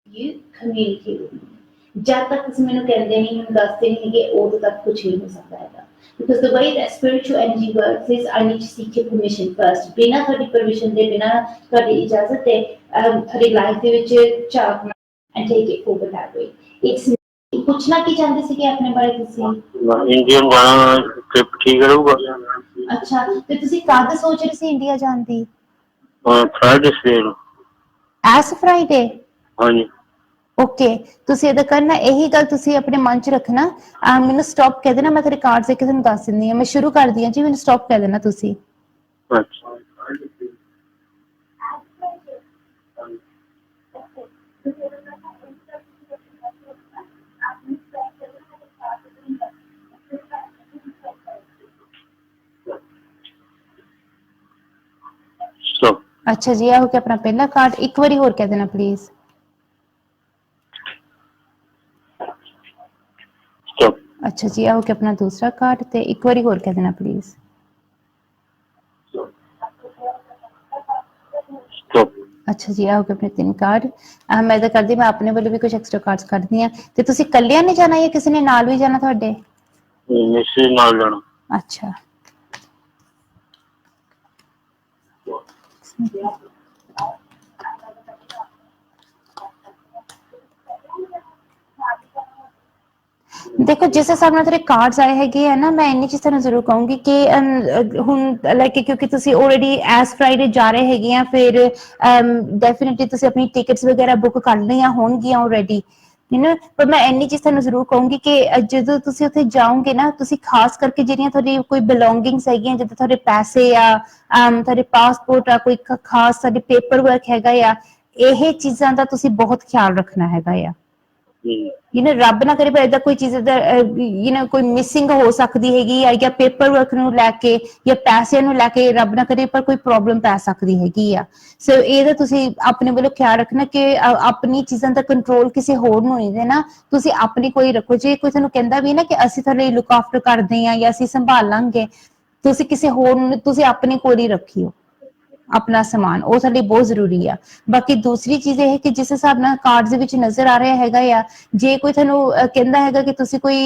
You communicate with me. जब तक तुम मैंने कहते नहीं मैं दसते नहीं कि उदों तक कुछ नहीं हो सकता है because the way that spiritual energy works is I need to seek your permission first बिना थोड़ी permission दे बिना थोड़ी इजाज़त दे थोड़ी life they which झांकना and take it forward that way. It's पूछना की चाहते थे कि अपने बारे में इंडियन गाना ट्रिप ठीक रहूगा। अच्छा तो तुसी कद सोच रहे सी इंडिया जान दी? फ्राइडे सवेर एस फ्राइडे। हाँ जी ओके तुसी ਇਹਦਾ करना यही गल तुसी अपने मन च रखना मैंने स्टॉप कह देना मैं तेरे कार्ड से किसी दस दिंदी मैं शुरू कर दी जी मैंने स्टॉप कह देना तुसी। अच्छा अच्छा जी आ हो के अपना पहला कार्ड एक बारी होर कह देना प्लीज। अच्छा जी आ हो के अपना दूसरा कार्ड ते एक बारी होर कह देना प्लीज। अच्छा जी आ हो के अपने 3 कार्ड मैं इदा करदी मैं अपने वालों भी कुछ एक्स्ट्रा कार्ड्स करदी हां ते तुसी कल्लियां नहीं जाना या किसी ने नाल भी जाना ਤੁਹਾਡੇ? मिसेस नाल जाना। अच्छा देखो जिस हिसाब ਨਾਲ ਤੇਰੇ ਕਾਰਡਸ ਆਏ ਹੈਗੇ ਆ ਨਾ ਮੈਂ ਇੰਨੀ ਚੀਜ਼ ਤੁਹਾਨੂੰ ਜ਼ਰੂਰ ਕਹੂੰਗੀ ਕਿ ਹੁਣ ਲਾਈਕ ਕਿਉਂਕਿ ਤੁਸੀਂ ਆਲਰੇਡੀ ਐਸ ਫਰਾਈਡੇ ਜਾ ਰਹੇ ਹੈਗੇ ਆ ਫਿਰ ਡੈਫੀਨਿਟਲੀ ਤੁਸੀਂ ਆਪਣੀ ਟਿਕਟਸ ਵਗੈਰਾ ਬੁੱਕ ਕਰ ਲਈਆਂ ਹੋਣਗੀਆਂ ਆਲਰੇਡੀ ਪਰ ਮੈਂ ਇੰਨੀ ਚੀਜ਼ ਤੁਹਾਨੂੰ ਜ਼ਰੂਰ ਕਹੂੰਗੀ ਕਿ ਜਦੋਂ ਤੁਸੀਂ ਉੱਥੇ ਜਾਓਗੇ ਨਾ ਤੁਸੀਂ ਖਾਸ ਕਰਕੇ ਜਿਹੜੀਆਂ ਤੁਹਾਡੀ ਕੋਈ ਬਿਲੋਂਗਿੰਗਸ ਹੈਗੀਆਂ ਜਿੱਦਾਂ ਤੁਹਾਡੇ ਪੈਸੇ ਆ ਤੁਹਾਡੇ ਪਾਸਪੋਰਟ ਆ ਕੋਈ ਖਾਸ ਸਾਡੇ ਪੇਪਰ ਵਰਕ ਹੈਗਾ ਆ ਇਹ ਚੀਜ਼ਾਂ ਦਾ ਤੁਸੀਂ ਬਹੁਤ ਖਿਆਲ ਰੱਖਣਾ ਹੈਗਾ ਆ। ਰੱਬ ਨਾ ਕਰੇ ਪਰ ਏਦਾਂ ਕੋਈ ਚੀਜ਼ ਕੋਈ ਮਿਸਿੰਗ ਹੋ ਸਕਦੀ ਹੈਗੀ ਆ ਜਾਂ ਪੇਪਰ ਵਰਕ ਨੂੰ ਲੈ ਕੇ ਜਾਂ ਪੈਸਿਆਂ ਨੂੰ ਲੈ ਕੇ ਰੱਬ ਨਾ ਕਰੇ ਪਰ ਕੋਈ ਪ੍ਰੋਬਲਮ ਪੈ ਸਕਦੀ ਹੈਗੀ ਆ ਸੋ ਇਹਦਾ ਤੁਸੀਂ ਆਪਣੇ ਵੱਲੋਂ ਖਿਆਲ ਰੱਖਣਾ ਕਿ ਆਪਣੀ ਚੀਜ਼ਾਂ ਦਾ ਕੰਟਰੋਲ ਕਿਸੇ ਹੋਰ ਨੂੰ ਨਹੀਂ ਦੇਣਾ ਤੁਸੀਂ ਆਪਣੀ ਕੋਈ ਰੱਖੋ ਜੇ ਕੋਈ ਤੁਹਾਨੂੰ ਕਹਿੰਦਾ ਵੀ ਨਾ ਕਿ ਅਸੀਂ ਤੁਹਾਡੇ ਲੁੱਕ ਆਫਟਰ ਕਰਦੇ ਹਾਂ ਜਾਂ ਅਸੀਂ ਸੰਭਾਲ ਲਾਂਗੇ ਤੁਸੀਂ ਕਿਸੇ ਹੋਰ ਨੂੰ ਤੁਸੀਂ ਆਪਣੇ ਕੋਲ ਹੀ ਰੱਖਿਓ अपना समान वो साडे बहुत जरूरी आ। बाकी दूसरी चीज है कि जिस हिसाब नाल कार्ड्स दे विच नजर आ रहा हैगा या जे कोई थानू कहंदा हैगा कि तुसी कोई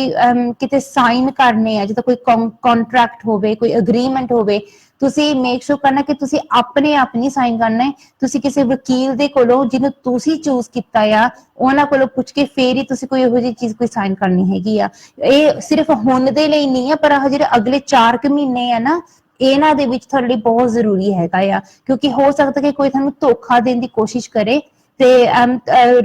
किते साइन करने आ जिद्दां कोई कॉन्ट्रैक्ट होवे कोई एग्रीमेंट होवे तुसी मेक श्योर करना कि तुसी अपने आप नहीं साइन करना है तुसी किसी वकील दे कोलों जिन्हों तुसी चूज किता या उन्हां कोलों पुछ के फिर ही तुसी कोई इहो जी चीज कोई साइन करनी हैगी आ। ये सिर्फ हुण दे लई नहीं है पर ਜਿਹੜੇ अगले 4 महीने है ना ਇਹਨਾਂ ਦੇ ਵਿੱਚ ਤੁਹਾਡੇ ਲਈ ਬਹੁਤ ਜ਼ਰੂਰੀ ਹੈਗਾ ਆ ਕਿਉਂਕਿ ਹੋ ਸਕਦਾ ਕਿ ਕੋਈ ਤੁਹਾਨੂੰ ਧੋਖਾ ਦੇਣ ਦੀ ਕੋਸ਼ਿਸ਼ ਕਰੇ ਤੇ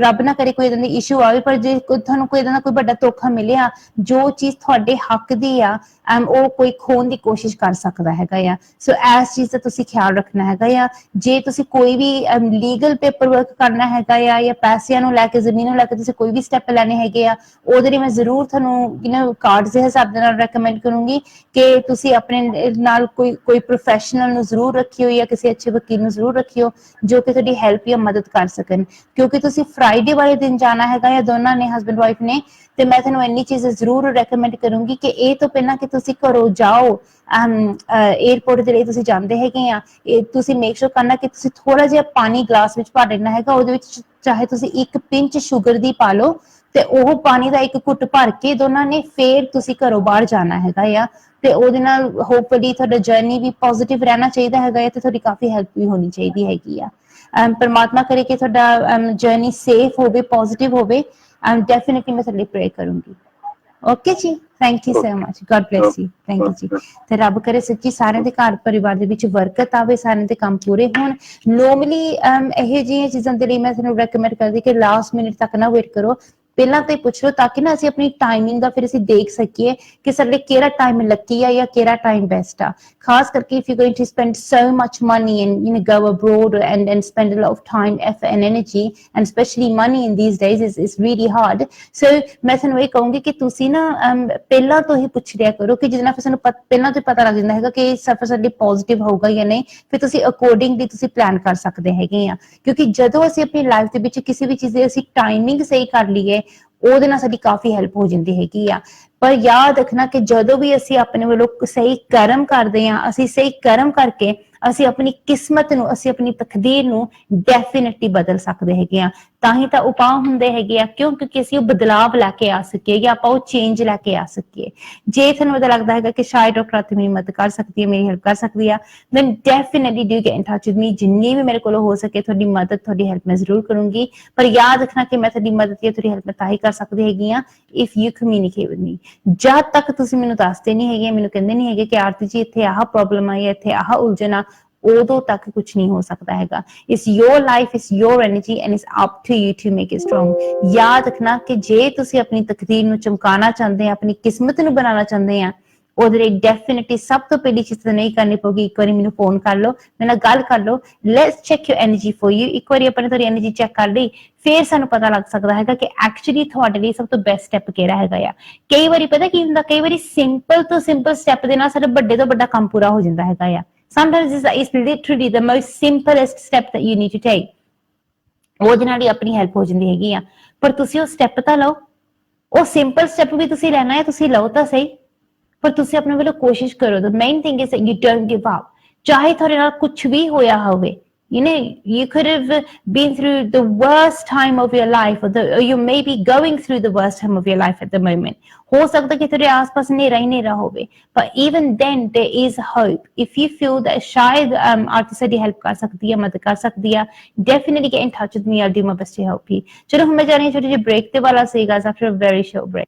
ਰੱਬ ਨਾ ਕਰੇ ਕੋਈ ਇਦਾਂ ਦੀ ਇਸ਼ੂ ਆਵੇ ਪਰ ਜੇ ਤੁਹਾਨੂੰ ਕੋਈ ਇਦਾਂ ਦਾ ਕੋਈ ਵੱਡਾ ਧੋਖਾ ਮਿਲਿਆ ਜੋ ਚੀਜ਼ ਤੁਹਾਡੇ ਹੱਕ ਦੀ ਆ ਉਹ ਕੋਈ ਖੋਣ ਦੀ ਕੋਸ਼ਿਸ਼ ਕਰ ਸਕਦਾ ਹੈਗਾ ਆ ਸੋ ਇਸ ਚੀਜ਼ ਦਾ ਤੁਸੀਂ ਖਿਆਲ ਰੱਖਣਾ ਹੈਗਾ ਆ ਜੇ ਤੁਸੀਂ ਕੋਈ ਵੀ ਲੀਗਲ ਪੇਪਰ ਵਰਕ ਕਰਨਾ ਹੈਗਾ ਆ ਜਾਂ ਪੈਸਿਆਂ ਨੂੰ ਲੈ ਕੇ ਜ਼ਮੀਨ ਨੂੰ ਲੈ ਕੇ ਤੁਸੀਂ ਕੋਈ ਵੀ ਸਟੈਪ ਲੈਣੇ ਹੈਗੇ ਆ ਉਹਦੇ ਲਈ ਮੈਂ ਜ਼ਰੂਰ ਤੁਹਾਨੂੰ ਕਾਰਡਸ ਦੇ ਹਿਸਾਬ ਦੇ ਨਾਲ ਰეკਮੈਂਡ ਕਰੂੰਗੀ ਕਿ ਤੁਸੀਂ ਆਪਣੇ ਨਾਲ ਕੋਈ ਪ੍ਰੋਫੈਸ਼ਨਲ ਨੂੰ ਜ਼ਰੂਰ ਰੱਖਿਓ ਜਾਂ ਕਿਸੇ ਅੱਛੇ ਵਕੀਲ ਨੂੰ ਜ਼ਰੂਰ ਰੱਖਿਓ ਜੋ ਕਿ ਤੁਹਾਡੀ ਹੈਲਪ ਜਾਂ ਮਦਦ ਕਰ ਸਕਣ ਕਿਉਂਕਿ ਤੁਸੀਂ ਫਰਾਈਡੇ ਵਾਲੇ ਦਿਨ ਜਾਣਾ ਹੈਗਾ ਜਾਂ ਦੋਨਾਂ ਨੇ ਹਸਬੈਂਡ ਵਾਈਫ ਨੇ ਤੇ ਮੈਂ ਤੁਹਾਨੂੰ ਇੰਨੀ ਚੀਜ਼ ਜ਼ਰੂਰ ਰეკਮੈਂਡ ਕਰੂੰਗੀ ਕਿ ਇਹ ਤੋਂ ਪਹਿਲਾਂ ਕਿ ਤੁਸੀਂ ਘਰੋਂ ਜਾਓ 에어ਪੋਰਟ ਦੇ ਲਈ ਤੁਸੀਂ ਜਾਂਦੇ ਹੈਗੇ ਆ ਇਹ ਤੁਸੀਂ ਮੇਕ ਸ਼ੋਰ ਕਰਨਾ ਕਿ ਤੁਸੀਂ ਥੋੜਾ ਜਿਹਾ ਪਾਣੀ ਗਲਾਸ ਵਿੱਚ ਭਰ ਲੈਣਾ ਹੈਗਾ ਉਹਦੇ ਵਿੱਚ ਚਾਹੇ ਤੁਸੀਂ 1 ਪਿੰਚ ਸ਼ੂਗਰ ਦੀ ਪਾ ਲਓ ਤੇ ਉਹ ਪਾਣੀ ਦਾ 1 ਘੁੱਟ ਭਰ ਕੇ ਦੋਨਾਂ ਨੇ ਫੇਰ ਤੁਸੀਂ ਘਰੋਂ ਬਾਹਰ ਜਾਣਾ ਹੈਗਾ ਆ ਤੇ ਉਹਦੇ ਨਾਲ ਹੋਪਫੁਲੀ ਤੁਹਾਡਾ ਜਰਨੀ ਵੀ ਪੋਜ਼ਿਟਿਵ ਰਹਿਣਾ ਚਾਹੀਦਾ ਹੈਗਾ ਹੈ ਤੇ ਤੁਹਾਡੀ ਕਾਫੀ ਹੈਲਪ ਵੀ ਹੋਣੀ ਚਾਹੀਦੀ ਹੈਗੀ ਆ परमात्मा करे कि ਤੁਹਾਡਾ ਜਰਨੀ ਸੇਫ ਹੋਵੇ ਪੋਜ਼ਿਟਿਵ ਹੋਵੇ ਡੈਫੀਨਿਟਲੀ ਮੈਂ ਤੁਹਾਡੇ ਲਈ ਪ੍ਰੇ ਕਰੂੰਗੀ ਓਕੇ ਜੀ thank you so much god bless you thank you ਜੀ ਤੇ ਰੱਬ ਕਰੇ ਸੱਚੀ ਸਾਰਿਆਂ ਦੇ ਘਰ ਪਰਿਵਾਰ ਦੇ ਵਿੱਚ ਬਰਕਤ ਆਵੇ ਸਾਰਿਆਂ ਦੇ ਕੰਮ ਪੂਰੇ ਹੋਣ ਨੋਰਮਲੀ ਇਹ ਜਿਹੀਆਂ ਚੀਜ਼ਾਂ ਦੇ ਲਈ ਮੈਂ ਤੁਹਾਨੂੰ ਰეკਮੈਂਡ ਕਰਦੀ ਕਿ ਲਾਸਟ ਮਿੰਟ ਤੱਕ ਨਾ ਵੇਟ ਕਰੋ ਪਹਿਲਾਂ ਤੇ ਪੁੱਛ ਲਓ ਤਾਂ ਕਿ ਨਾ ਅਸੀਂ ਆਪਣੀ ਟਾਈਮਿੰਗ ਦਾ ਫਿਰ ਅਸੀਂ ਦੇਖ ਸਕੀਏ ਕਿ ਸਾਡੇ ਲਈ ਕਿਹੜਾ ਟਾਈਮ ਲੱਕੀ ਆ ਜਾਂ ਕਿਹੜਾ ਟਾਈਮ ਬੈਸਟ ਆ ਖਾਸ ਕਰਕੇ if you're going to spend so much money and go abroad and spend a lot of time effort and energy and especially money in these days is really hard so ਮੈਂ ਤੁਹਾਨੂੰ ਇਹ ਕਹੂੰਗੀ ਕਿ ਤੁਸੀਂ ਨਾ ਪਹਿਲਾਂ ਤੋਂ ਹੀ ਪੁੱਛ ਲਿਆ ਕਰੋ ਕਿ ਜਿਹਦੇ ਨਾਲ ਫਿਰ ਸਾਨੂੰ ਪਹਿਲਾਂ ਤੋਂ ਪਤਾ ਲੱਗ ਜਾਂਦਾ ਹੈਗਾ ਕਿ ਸਫਰ ਸਾਡੇ ਲਈ ਪੋਜ਼ਿਟਿਵ ਹੋਊਗਾ ਜਾਂ ਨਹੀਂ ਫਿਰ ਤੁਸੀਂ ਅਕੋਰਡਿੰਗਲੀ ਤੁਸੀਂ ਪਲਾਨ ਕਰ ਸਕਦੇ ਹੈਗੇ ਆ ਕਿਉਂਕਿ ਜਦੋਂ ਅਸੀਂ ਆਪਣੀ ਲਾਈਫ ਦੇ ਵਿੱਚ ਕਿਸੇ ਵੀ ਚੀਜ਼ ਦੀ ਅਸੀਂ ਟਾਈਮਿੰਗ ਸਹੀ ਕਰ ਲਈਏ ਉਹਦੇ ਨਾਲ ਸਾਡੀ ਕਾਫੀ ਹੈਲਪ ਹੋ ਜਾਂਦੀ ਹੈਗੀ ਆ ਪਰ ਯਾਦ ਰੱਖਣਾ ਕਿ ਜਦੋਂ ਵੀ ਅਸੀਂ ਆਪਣੇ ਵੱਲੋਂ ਸਹੀ ਕਰਮ ਕਰਦੇ ਹਾਂ ਅਸੀਂ ਸਹੀ ਕਰਮ ਕਰਕੇ ਅਸੀਂ ਆਪਣੀ ਕਿਸਮਤ ਨੂੰ ਅਸੀਂ ਆਪਣੀ ਤਕਦੀਰ ਨੂੰ ਡੈਫੀਨਿਟਲੀ ਬਦਲ ਸਕਦੇ ਹੈਗੇ ਆ ਤਾਂ ਹੀ ਤਾਂ ਉਪਾਅ ਹੁੰਦੇ ਹੈਗੇ ਆ, ਕਿਉਂ? ਕਿਉਂਕਿ ਅਸੀਂ ਉਹ ਬਦਲਾਵ ਲੈ ਕੇ ਆ ਸਕੀਏ ਜਾਂ ਆਪਾਂ ਉਹ ਚੇਂਜ ਲੈ ਕੇ ਆ ਸਕੀਏ। ਜੇ ਤੁਹਾਨੂੰ ਪਤਾ ਲੱਗਦਾ ਹੈਗਾ ਕਿ ਸ਼ਾਇਦ ਡਾਕਟਰ ਆਰਤੀ ਮੇਰੀ ਮਦਦ ਕਰ ਸਕਦੀ ਹੈ, ਮੇਰੀ ਹੈਲਪ ਕਰ ਸਕਦੀ ਆ, then definitely do get in touch with me। ਜਿੰਨੀ ਵੀ ਮੇਰੇ ਕੋਲੋਂ ਹੋ ਸਕੇ ਤੁਹਾਡੀ ਮਦਦ, ਤੁਹਾਡੀ ਹੈਲਪ ਮੈਂ ਜ਼ਰੂਰ ਕਰੂੰਗੀ। ਪਰ ਯਾਦ ਰੱਖਣਾ ਕਿ ਮੈਂ ਤੁਹਾਡੀ ਮਦਦ ਜਾਂ ਤੁਹਾਡੀ ਹੈਲਪ ਮੈਂ ਤਾਂ ਹੀ ਕਰ ਸਕਦੀ ਹੈਗੀ ਆ if you communicate with me। ਜਦ ਤੱਕ ਤੁਸੀਂ ਮੈਨੂੰ ਦੱਸਦੇ ਨਹੀਂ ਹੈਗੇ, ਮੈਨੂੰ ਕਹਿੰਦੇ ਨਹੀਂ ਹੈਗੇ ਕਿ ਆਰਤੀ ਜੀ ਇੱਥੇ ਆਹ ਪ੍ਰੋਬਲਮ ਆਈ ਹੈ, ਇੱਥੇ ਆਹ ਉਲਝਣ ਆ, ਉਦੋਂ ਤੱਕ ਕੁਝ ਨਹੀਂ ਹੋ ਸਕਦਾ ਹੈਗਾ। It's your life, it's your energy and it's up to you to make it strong। ਯਾਦ ਰੱਖਣਾ ਕਿ ਜੇ ਤੁਸੀਂ ਆਪਣੀ ਤਕਦੀਰ ਨੂੰ ਚਮਕਾਉਣਾ ਚਾਹੁੰਦੇ ਆ, ਆਪਣੀ ਕਿਸਮਤ ਨੂੰ ਬਣਾਉਣਾ ਚਾਹੁੰਦੇ ਆ, ਉਹਦੇ ਲਈ ਡੈਫੀਨਿਟਲੀ ਸਭ ਤੋਂ ਪਹਿਲੀ ਚੀਜ਼ ਤਾਂ ਨਹੀਂ ਕਰਨੀ ਪਊਗੀ, ਇੱਕ ਵਾਰੀ ਮੈਨੂੰ ਫੋਨ ਕਰ ਲਓ, ਮੇਰੇ ਨਾਲ ਗੱਲ ਕਰ ਲਓ, let's check your energy for you. ਇੱਕ ਵਾਰੀ ਆਪਾਂ ਨੇ ਤੁਹਾਡੀ ਐਨਰਜੀ ਚੈੱਕ ਕਰ ਲਈ, ਫਿਰ ਸਾਨੂੰ ਪਤਾ ਲੱਗ ਸਕਦਾ ਹੈਗਾ ਕਿ ਐਕਚੁਅਲੀ ਤੁਹਾਡੇ ਲਈ ਸਭ ਤੋਂ ਬੈਸਟ ਸਟੈਪ ਕਿਹੜਾ ਹੈਗਾ ਆ। ਕਈ ਵਾਰੀ ਪਤਾ ਕੀ ਹੁੰਦਾ, ਕਈ ਵਾਰੀ ਸਿੰਪਲ ਤੋਂ ਸਿੰਪਲ ਸਟੈਪ ਦੇ ਨਾਲ ਸਾਡਾ ਵੱਡੇ ਤੋਂ ਵੱਡਾ ਕੰਮ ਪੂਰਾ ਹੋ ਜਾਂਦਾ ਹੈਗਾ ਆ। Sometimes it's literally the most simplest step that you need to take। ਉਹਦੇ ਨਾਲ ਹੀ ਆਪਣੀ ਹੈਲਪ ਹੋ ਜਾਂਦੀ ਹੈਗੀ ਆ। ਪਰ ਤੁਸੀਂ ਉਹ ਸਟੈਪ ਤਾਂ ਲਓ, ਉਹ ਸਿੰਪਲ ਸਟੈਪ ਵੀ ਤੁਸੀਂ ਲੈਣਾ ਹੈ, ਤੁਸੀਂ ਲਓ ਤਾਂ ਸਹੀ, ਪਰ ਤੁਸੀਂ ਆਪਣੇ ਵੱਲੋਂ ਕੋਸ਼ਿਸ਼ ਕਰੋ। The main thing is that you don't give up। ਚਾਹੇ ਤੁਹਾਡੇ ਨਾਲ ਕੁਝ ਵੀ ਹੋਇਆ ਹੋਵੇ, you know, you could have been through the worst time of your life, or you may be going through the worst time of your life at the moment। ਹੋ ਸਕਦਾ ਕਿ ਤੁਹਾਡੇ ਆਸ-ਪਾਸ ਹਨੇਰਾ ਹੀ ਹਨੇਰਾ ਹੋਵੇ, but even then there is hope। if you feel that ਸ਼ਾਇਦ ਆਰਤੀ ਸਾਡੀ ਹੈਲਪ ਕਰ ਸਕਦੀ ਹੈ, ਮਦਦ ਕਰ ਸਕਦੀ ਆ, definitely get in touch with me। I'll do my best to help you। ਚਲੋ ਹੁਣ ਮੈਂ ਜਾ ਰਹੀ ਹਾਂ ਛੋਟੇ ਜਿਹੇ ਬ੍ਰੇਕ ਤੇ ਵਾਲਾ ਸੀ guys, after a very short break।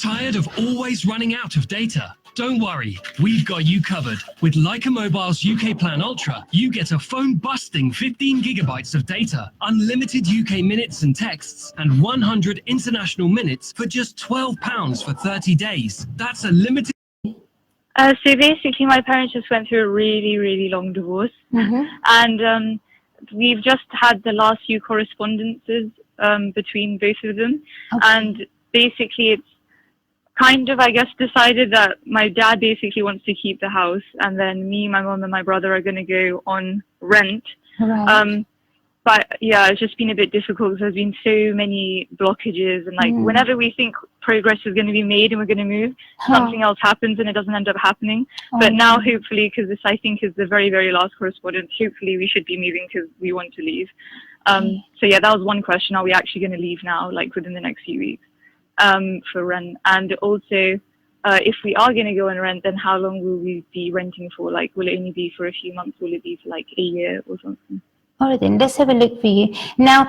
Tired of always running out of data? Don't worry, we've got you covered. With Leica Mobile's UK Plan Ultra, you get a phone-busting 15 gigabytes of data, unlimited UK minutes and texts, and 100 international minutes for just £12 for 30 days. That's a limited... So basically, my parents just went through a really, really long divorce. And we've just had the last few correspondences between both of them. And basically, it's kind of, I guess, decided that my dad basically wants to keep the house, and then me, my mom, and my brother are going to go on rent. Right. But yeah, it's just been a bit difficult because there's been so many blockages, and like whenever we think progress is going to be made and we're going to move, something else happens and it doesn't end up happening. But now, hopefully, because this I think is the very, very last correspondence, hopefully we should be moving because we want to leave. So yeah, that was one question. Are we actually going to leave now, like within the next few weeks, for rent? And also, if we are going to go on rent, then how long will we be renting for? Like, will it only be for a few months? Will it be for like a year or something? All right, then let's have a look for you. Now,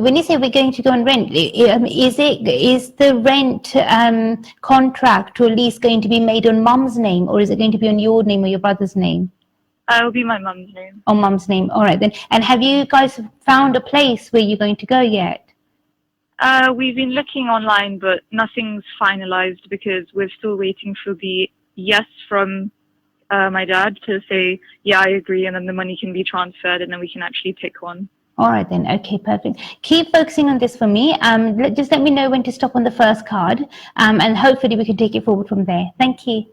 when you say we're going to go on rent, is the rent contract or lease going to be made on mum's name, or is it going to be on your name or your brother's name? It will be my mum's name. On mum's name. All right, then. And have you guys found a place where you're going to go yet? We've been looking online, but nothing's finalized because we're still waiting for the yes from my dad to say, yeah, I agree, and then the money can be transferred and then we can actually pick one. All right then, okay, perfect. Keep focusing on this for me. Just let me know when to stop on the first card, and hopefully we can take it forward from there. Thank you.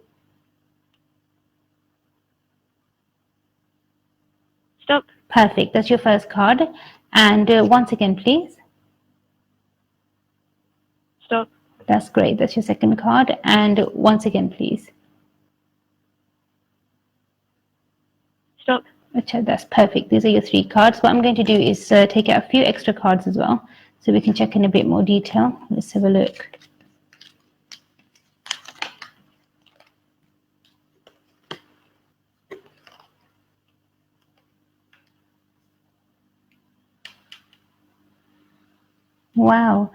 Stop. Perfect, that's your first card. And once again, please. Stop. That's great, that's your second card. And once again, please. Stop. Okay, that's perfect. These are your three cards. What I'm going to do is take out a few extra cards as well, so we can check in a bit more detail. Let's have a look. Wow.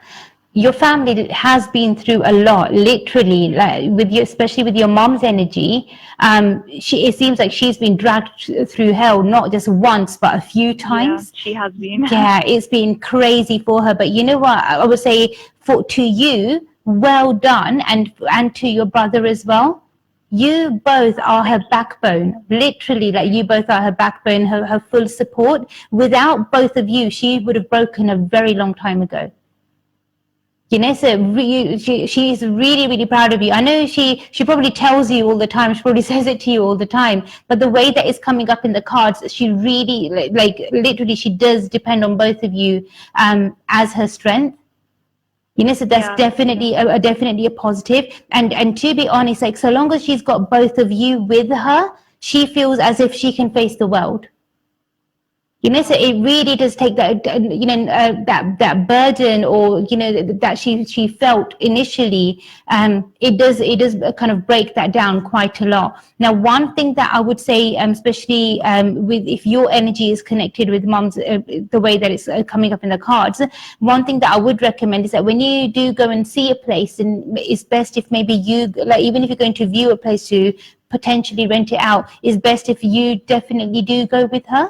Your family has been through a lot, literally, like with you, especially with your mom's energy. It seems like she's been dragged through hell, not just once, but a few times. Yeah, she has been. Yeah, it's been crazy for her. But you know what? I would say to you, well done, and to your brother as well. You both are her backbone. Literally, like you both are her backbone, her full support. Without both of you, she would have broken a very long time ago. You know, so she's really, really proud of you. I know she probably tells you all the time. She probably says it to you all the time. But the way that is coming up in the cards, she really, like literally, she does depend on both of you as her strength. So that's definitely a positive. And to be honest, like, so long as she's got both of you with her, she feels as if she can face the world. So it really does take that, that burden, or that she felt initially. It does kind of break that down quite a lot. Now, one thing that I would say, especially with if your energy is connected with mum's, the way that it's coming up in the cards, one thing that I would recommend is that when you do go and see a place, and it's best if maybe you, like, even if you're going to view a place to potentially rent it out, it's best if you definitely do go with her.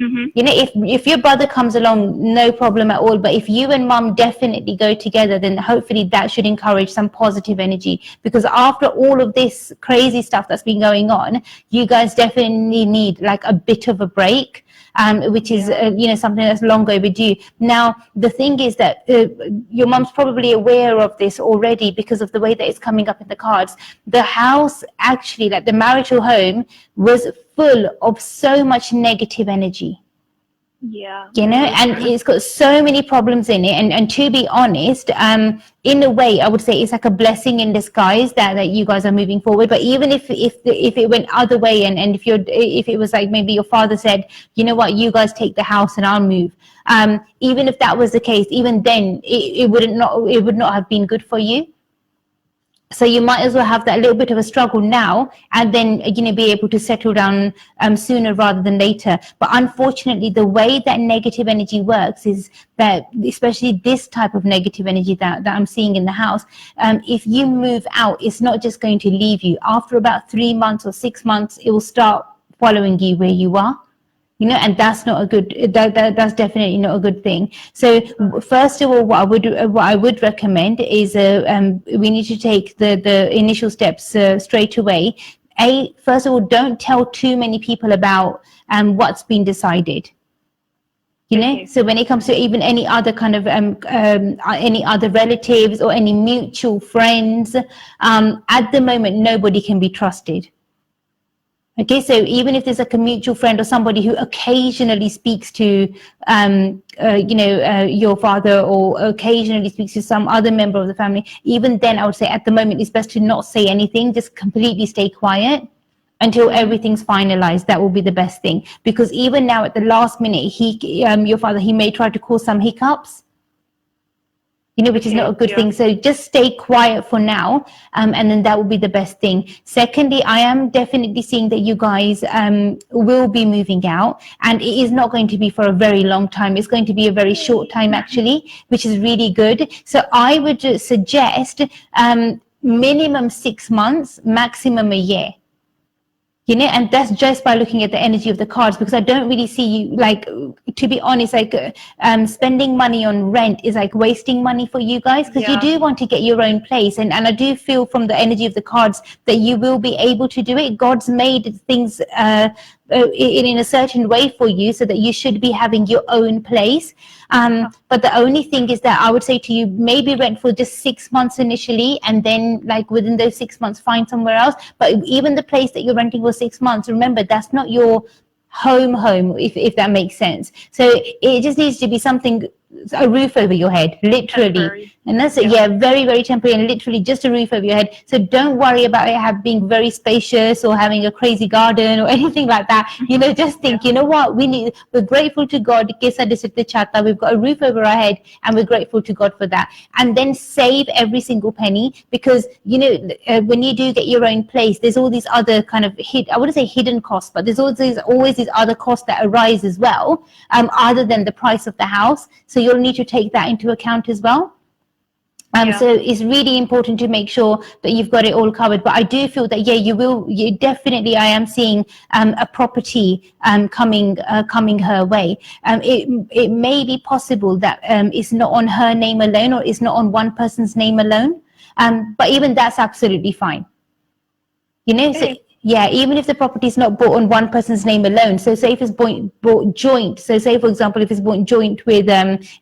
If your brother comes along, no problem at all. But if you and mum definitely go together, then hopefully that should encourage some positive energy. Because after all of this crazy stuff that's been going on, you guys definitely need like a bit of a break, which is something that's long overdue. Now, the thing is that your mum's probably aware of this already because of the way that it's coming up in the cards. The house, actually, like the marital home, was full of so much negative energy. And it's got so many problems in it, and to be honest, in a way I would say it's like a blessing in disguise that you guys are moving forward. But even if it went other way, and if it was like maybe your father said, you know what, you guys take the house and I'll move, even if that was the case, even then it would not have been good for you. So you might as well have that little bit of a struggle now, and then be able to settle down sooner rather than later. But unfortunately, the way that negative energy works is that, especially this type of negative energy that I'm seeing in the house, if you move out, it's not just going to leave you. After about 3 months or 6 months, it will start following you where you are. And that's not a good. That's definitely not a good thing. So first of all, what I would recommend is we need to take the initial steps straight away. First of all, don't tell too many people about what's been decided. So when it comes to even any other kind of any other relatives or any mutual friends, at the moment nobody can be trusted. Okay, so even if there's like a mutual friend or somebody who occasionally speaks to, your father, or occasionally speaks to some other member of the family, even then I would say at the moment it's best to not say anything, just completely stay quiet until everything's finalized. That will be the best thing, because even now at the last minute, your father, he may try to cause some hiccups. Which is not a good thing. So just stay quiet for now, and then that will be the best thing. Secondly, I am definitely seeing that you guys will be moving out, and it is not going to be for a very long time. It's going to be a very short time, actually, which is really good. So I would suggest minimum 6 months, maximum a year. And that's just by looking at the energy of the cards, because I don't really see you, like, to be honest, like spending money on rent is like wasting money for you guys, because you do want to get your own place, and I do feel from the energy of the cards that you will be able to do it. God's made things in a certain way for you, so that you should be having your own place. But the only thing is that I would say to you, maybe rent for just 6 months initially, and then like within those 6 months find somewhere else. But even the place that you're renting for 6 months, remember, that's not your home, if that makes sense. So it just needs to be something, a roof over your head, literally. Temporary. And that's it. Yeah, very, very temporary, and literally just a roof over your head. So don't worry about it being very spacious or having a crazy garden or anything like that. Just think, you know what, we're grateful to God. We've got a roof over our head, and we're grateful to God for that. And then save every single penny, because when you do get your own place, there's all these other kind of I wouldn't say hidden costs, but there's always these other costs that arise as well, other than the price of the house. So you'll need to take that into account as well. So it's really important to make sure that you've got it all covered. But I do feel that, you definitely, I am seeing a property coming her way. It may be possible that it's not on her name alone, or it's not on one person's name alone. But even that's absolutely fine. So Yeah, even if the property is not bought on one person's name alone. So say if it's bought joint. So say, for example, if it's bought joint with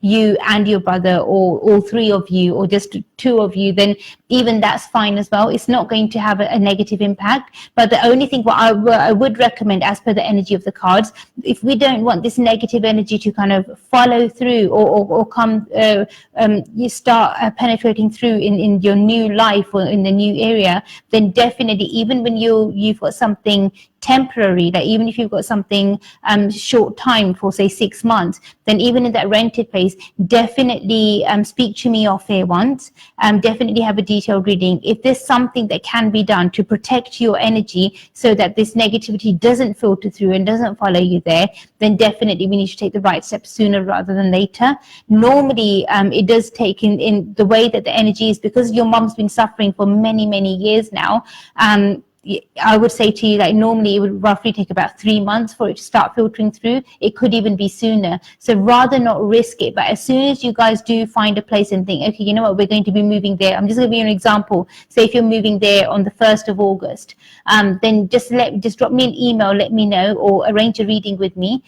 you and your brother, or all three of you, or just two of you, then even that's fine as well. It's not going to have a negative impact. But the only thing what I would recommend, as per the energy of the cards, if we don't want this negative energy to kind of follow through, or come, you start penetrating through in your new life or in the new area, then definitely, even when you've got something temporary, like even if you've got something short time for say 6 months, then even in that rented place, definitely speak to me off air once, definitely have a detailed reading. If there's something that can be done to protect your energy so that this negativity doesn't filter through and doesn't follow you there, then definitely we need to take the right steps sooner rather than later. Normally it does take in the way that the energy is, because your mom's been suffering for many years now. I would say to you, like, normally it would roughly take about 3 months for it to start filtering through. It could even be sooner. So rather not risk it. But as soon as you guys do find a place and think, okay, you know what, we're going to be moving there. I'm just going to give you an example. Say if you're moving there on the 1st of August, then just drop me an email, let me know, or arrange a reading with me.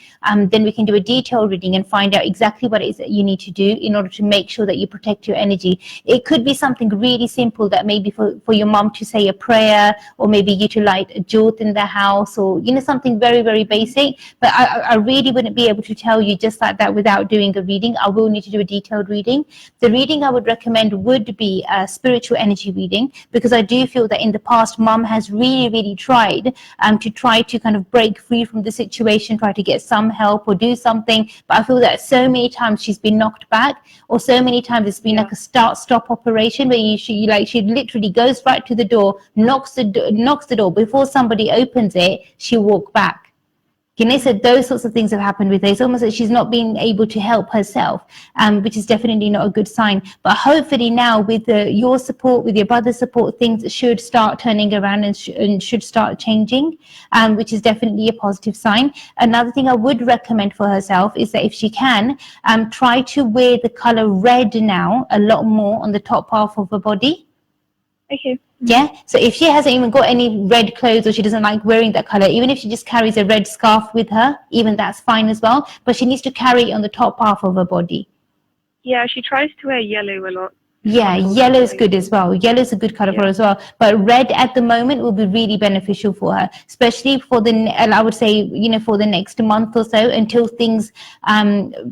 Then we can do a detailed reading and find out exactly what it is that you need to do in order to make sure that you protect your energy. It could be something really simple, that maybe for your mom to say a prayer, or maybe you to light a jyot in the house, or something very basic. But I really wouldn't be able to tell you just like that without doing a reading. I will need to do a detailed reading. The reading I would recommend would be a spiritual energy reading, because I do feel that in the past mom has really tried to kind of break free from the situation, try to get some help or do something, but I feel that so many times she's been knocked back, or so many times it's been like a start-stop operation, where she literally goes right to the door, knocks the door, before somebody opens it, she walk back. So those sorts of things have happened with her. It's almost like she's not been able to help herself, which is definitely not a good sign. But hopefully now, with your support, with your brother's support, things should start turning around and should start changing, which is definitely a positive sign. Another thing I would recommend for herself is that if she can, try to wear the color red now a lot more on the top half of her body. Okay. Yeah, so if she hasn't even got any red clothes, or she doesn't like wearing that color, even if she just carries a red scarf with her, even that's fine as well. But she needs to carry it on the top half of her body. Yeah, she tries to wear yellow a lot. Yeah, yellow is good as well. Yellow is a good color for her as well. But red at the moment will be really beneficial for her, especially for I would say, for the next month or so, until things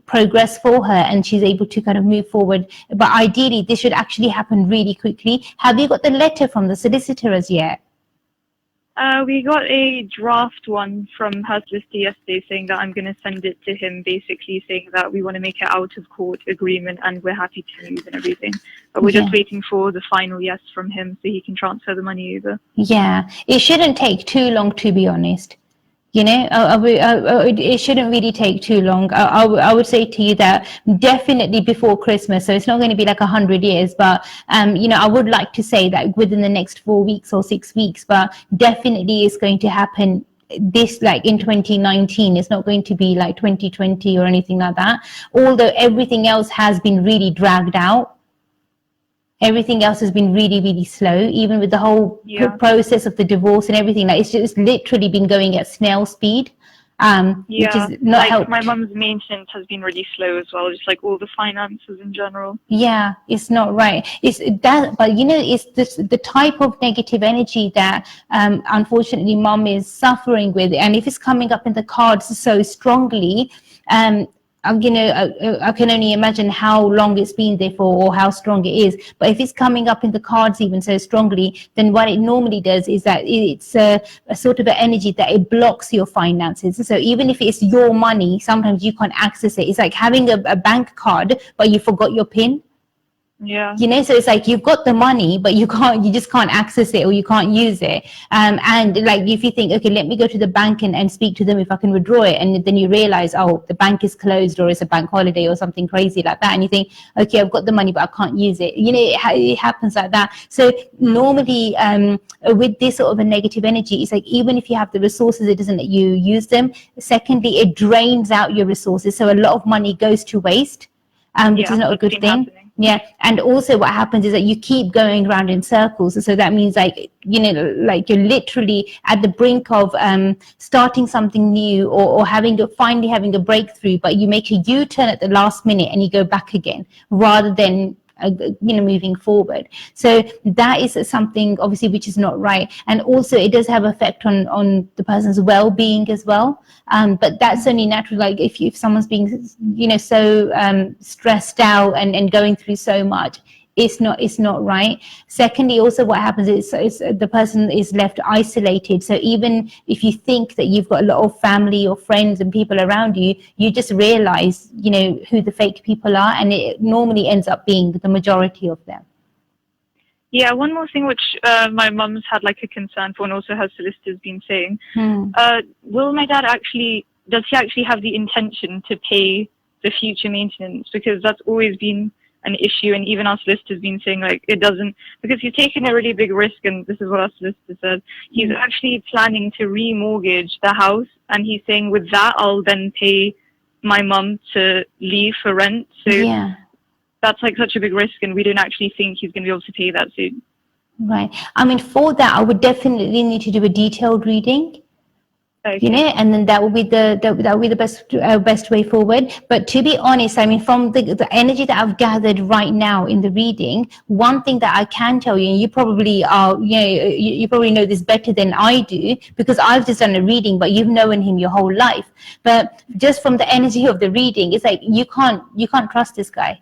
progress for her and she's able to kind of move forward. But ideally, this should actually happen really quickly. Have you got the letter from the solicitor as yet? We got a draft one from her solicitor yesterday, saying that I'm going to send it to him, basically saying that we want to make it out of court agreement and we're happy to move and everything. But we're just waiting for the final yes from him so he can transfer the money over. Yeah, it shouldn't take too long, to be honest. It shouldn't really take too long. I would say to you that definitely before Christmas. So it's not going to be like 100 years, but I would like to say that within the next 4 weeks or 6 weeks. But definitely it's going to happen. This, like, in 2019, it's not going to be like 2020 or anything like that. Although everything else has been really dragged out. Everything else has been really slow, even with the whole process of the divorce and everything. Like, it's just literally been going at snail speed, which is not helped. My mum's maintenance has been really slow as well, just like all the finances in general. Yeah, it's not right. It's that, but it's the type of negative energy that unfortunately mom is suffering with, and if it's coming up in the cards so strongly, I can only imagine how long it's been there for, or how strong it is. But if it's coming up in the cards even so strongly, then what it normally does is that it's a sort of an energy that it blocks your finances. So even if it's your money, sometimes you can't access it. It's like having a bank card, but you forgot your PIN. Yeah. So it's like you've got the money, but you just can't access it, or you can't use it. And like, if you think, okay, let me go to the bank and speak to them if I can withdraw it, and then you realize, oh, the bank is closed, or it's a bank holiday or something crazy like that, and you think, okay, I've got the money, but I can't use it. It happens like that. So normally, with this sort of a negative energy, it's like, even if you have the resources, it doesn't let you use them. Secondly, it drains out your resources, so a lot of money goes to waste, which is not a good thing. Yeah, and also what happens is that you keep going around in circles. So that means like, you know, like you're literally at the brink of starting something new, or finally having a breakthrough, but you make a U-turn at the last minute and you go back again rather than you know, moving forward. So that is something obviously which is not right, and also it does have effect on the person's well-being as well. But that's only natural. Like if someone's being, you know, so stressed out and going through so much, it's not right. Secondly, also what happens is the person is left isolated. So even if you think that you've got a lot of family or friends and people around you, you just realize, you know, who the fake people are, and it normally ends up being the majority of them. Yeah, one more thing which my mum's had like a concern for, and also her solicitor's been saying, will my dad does he actually have the intention to pay the future maintenance? Because that's always been an issue, and even our solicitor's been saying like it doesn't, because he's taken a really big risk, and this is what our solicitor said. He's actually planning to remortgage the house, and he's saying with that I'll then pay my mum to leave for rent. So Yeah. That's like such a big risk, and we don't actually think he's going to be able to pay that soon. Right. I mean, for that, I would definitely need to do a detailed reading. Okay. You know, and then that would be the best way forward. But to be honest, I mean, from the energy that I've gathered right now in the reading, one thing that I can tell you, and you probably are, you know, you probably know this better than I do, because I've just done a reading, but you've known him your whole life. But just from the energy of the reading, it's like you can't trust this guy.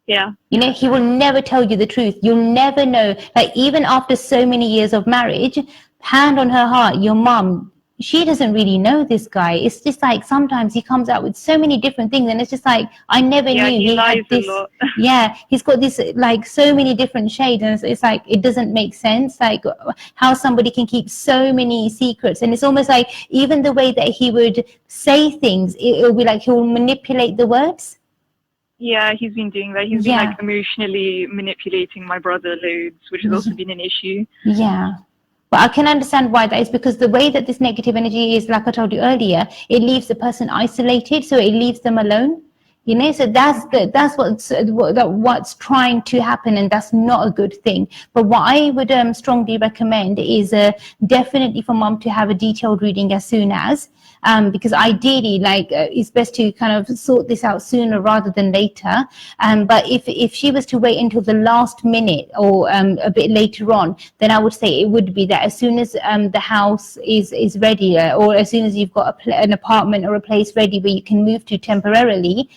Yeah. You know, he will never tell you the truth. You'll never know. Like, even after so many years of marriage, hand on her heart, your mom, she doesn't really know this guy. It's just like sometimes he comes out with so many different things, and it's just like, I never knew he lies had this. a lot. Yeah, he's got this like so many different shades, and it's like it doesn't make sense. Like how somebody can keep so many secrets, and it's almost like even the way that he would say things, it'll be like he'll manipulate the words. Yeah, he's been doing that. He's been like emotionally manipulating my brother loads, which has also been an issue. Yeah. But I can understand why that is, because the way that this negative energy is, like I told you earlier, it leaves the person isolated, so it leaves them alone. You know, so that's what's trying to happen, and that's not a good thing. But what I would strongly recommend is definitely for mom to have a detailed reading as soon as, because ideally, like it's best to kind of sort this out sooner rather than later. But if she was to wait until the last minute or a bit later on, then I would say it would be that as soon as the house is ready, or as soon as you've got an apartment or a place ready where you can move to temporarily,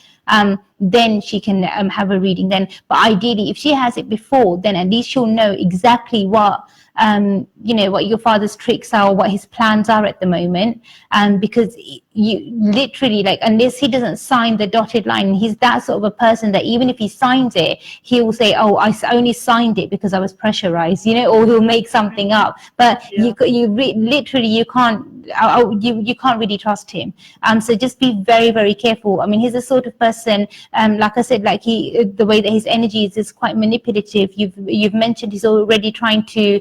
then she can have a reading then. But ideally, if she has it before, then at least she'll know exactly what you know, what your father's tricks are, or what his plans are at the moment. Because you literally, like, unless he doesn't sign the dotted line, he's that sort of a person that even if he signs it, he will say, oh, I only signed it because I was pressurized, you know, or he'll make something up. But literally you can't really trust him. So just be very, very careful. I mean, he's the sort of person, like I said, like the way that his energy is quite manipulative. You've mentioned he's already trying to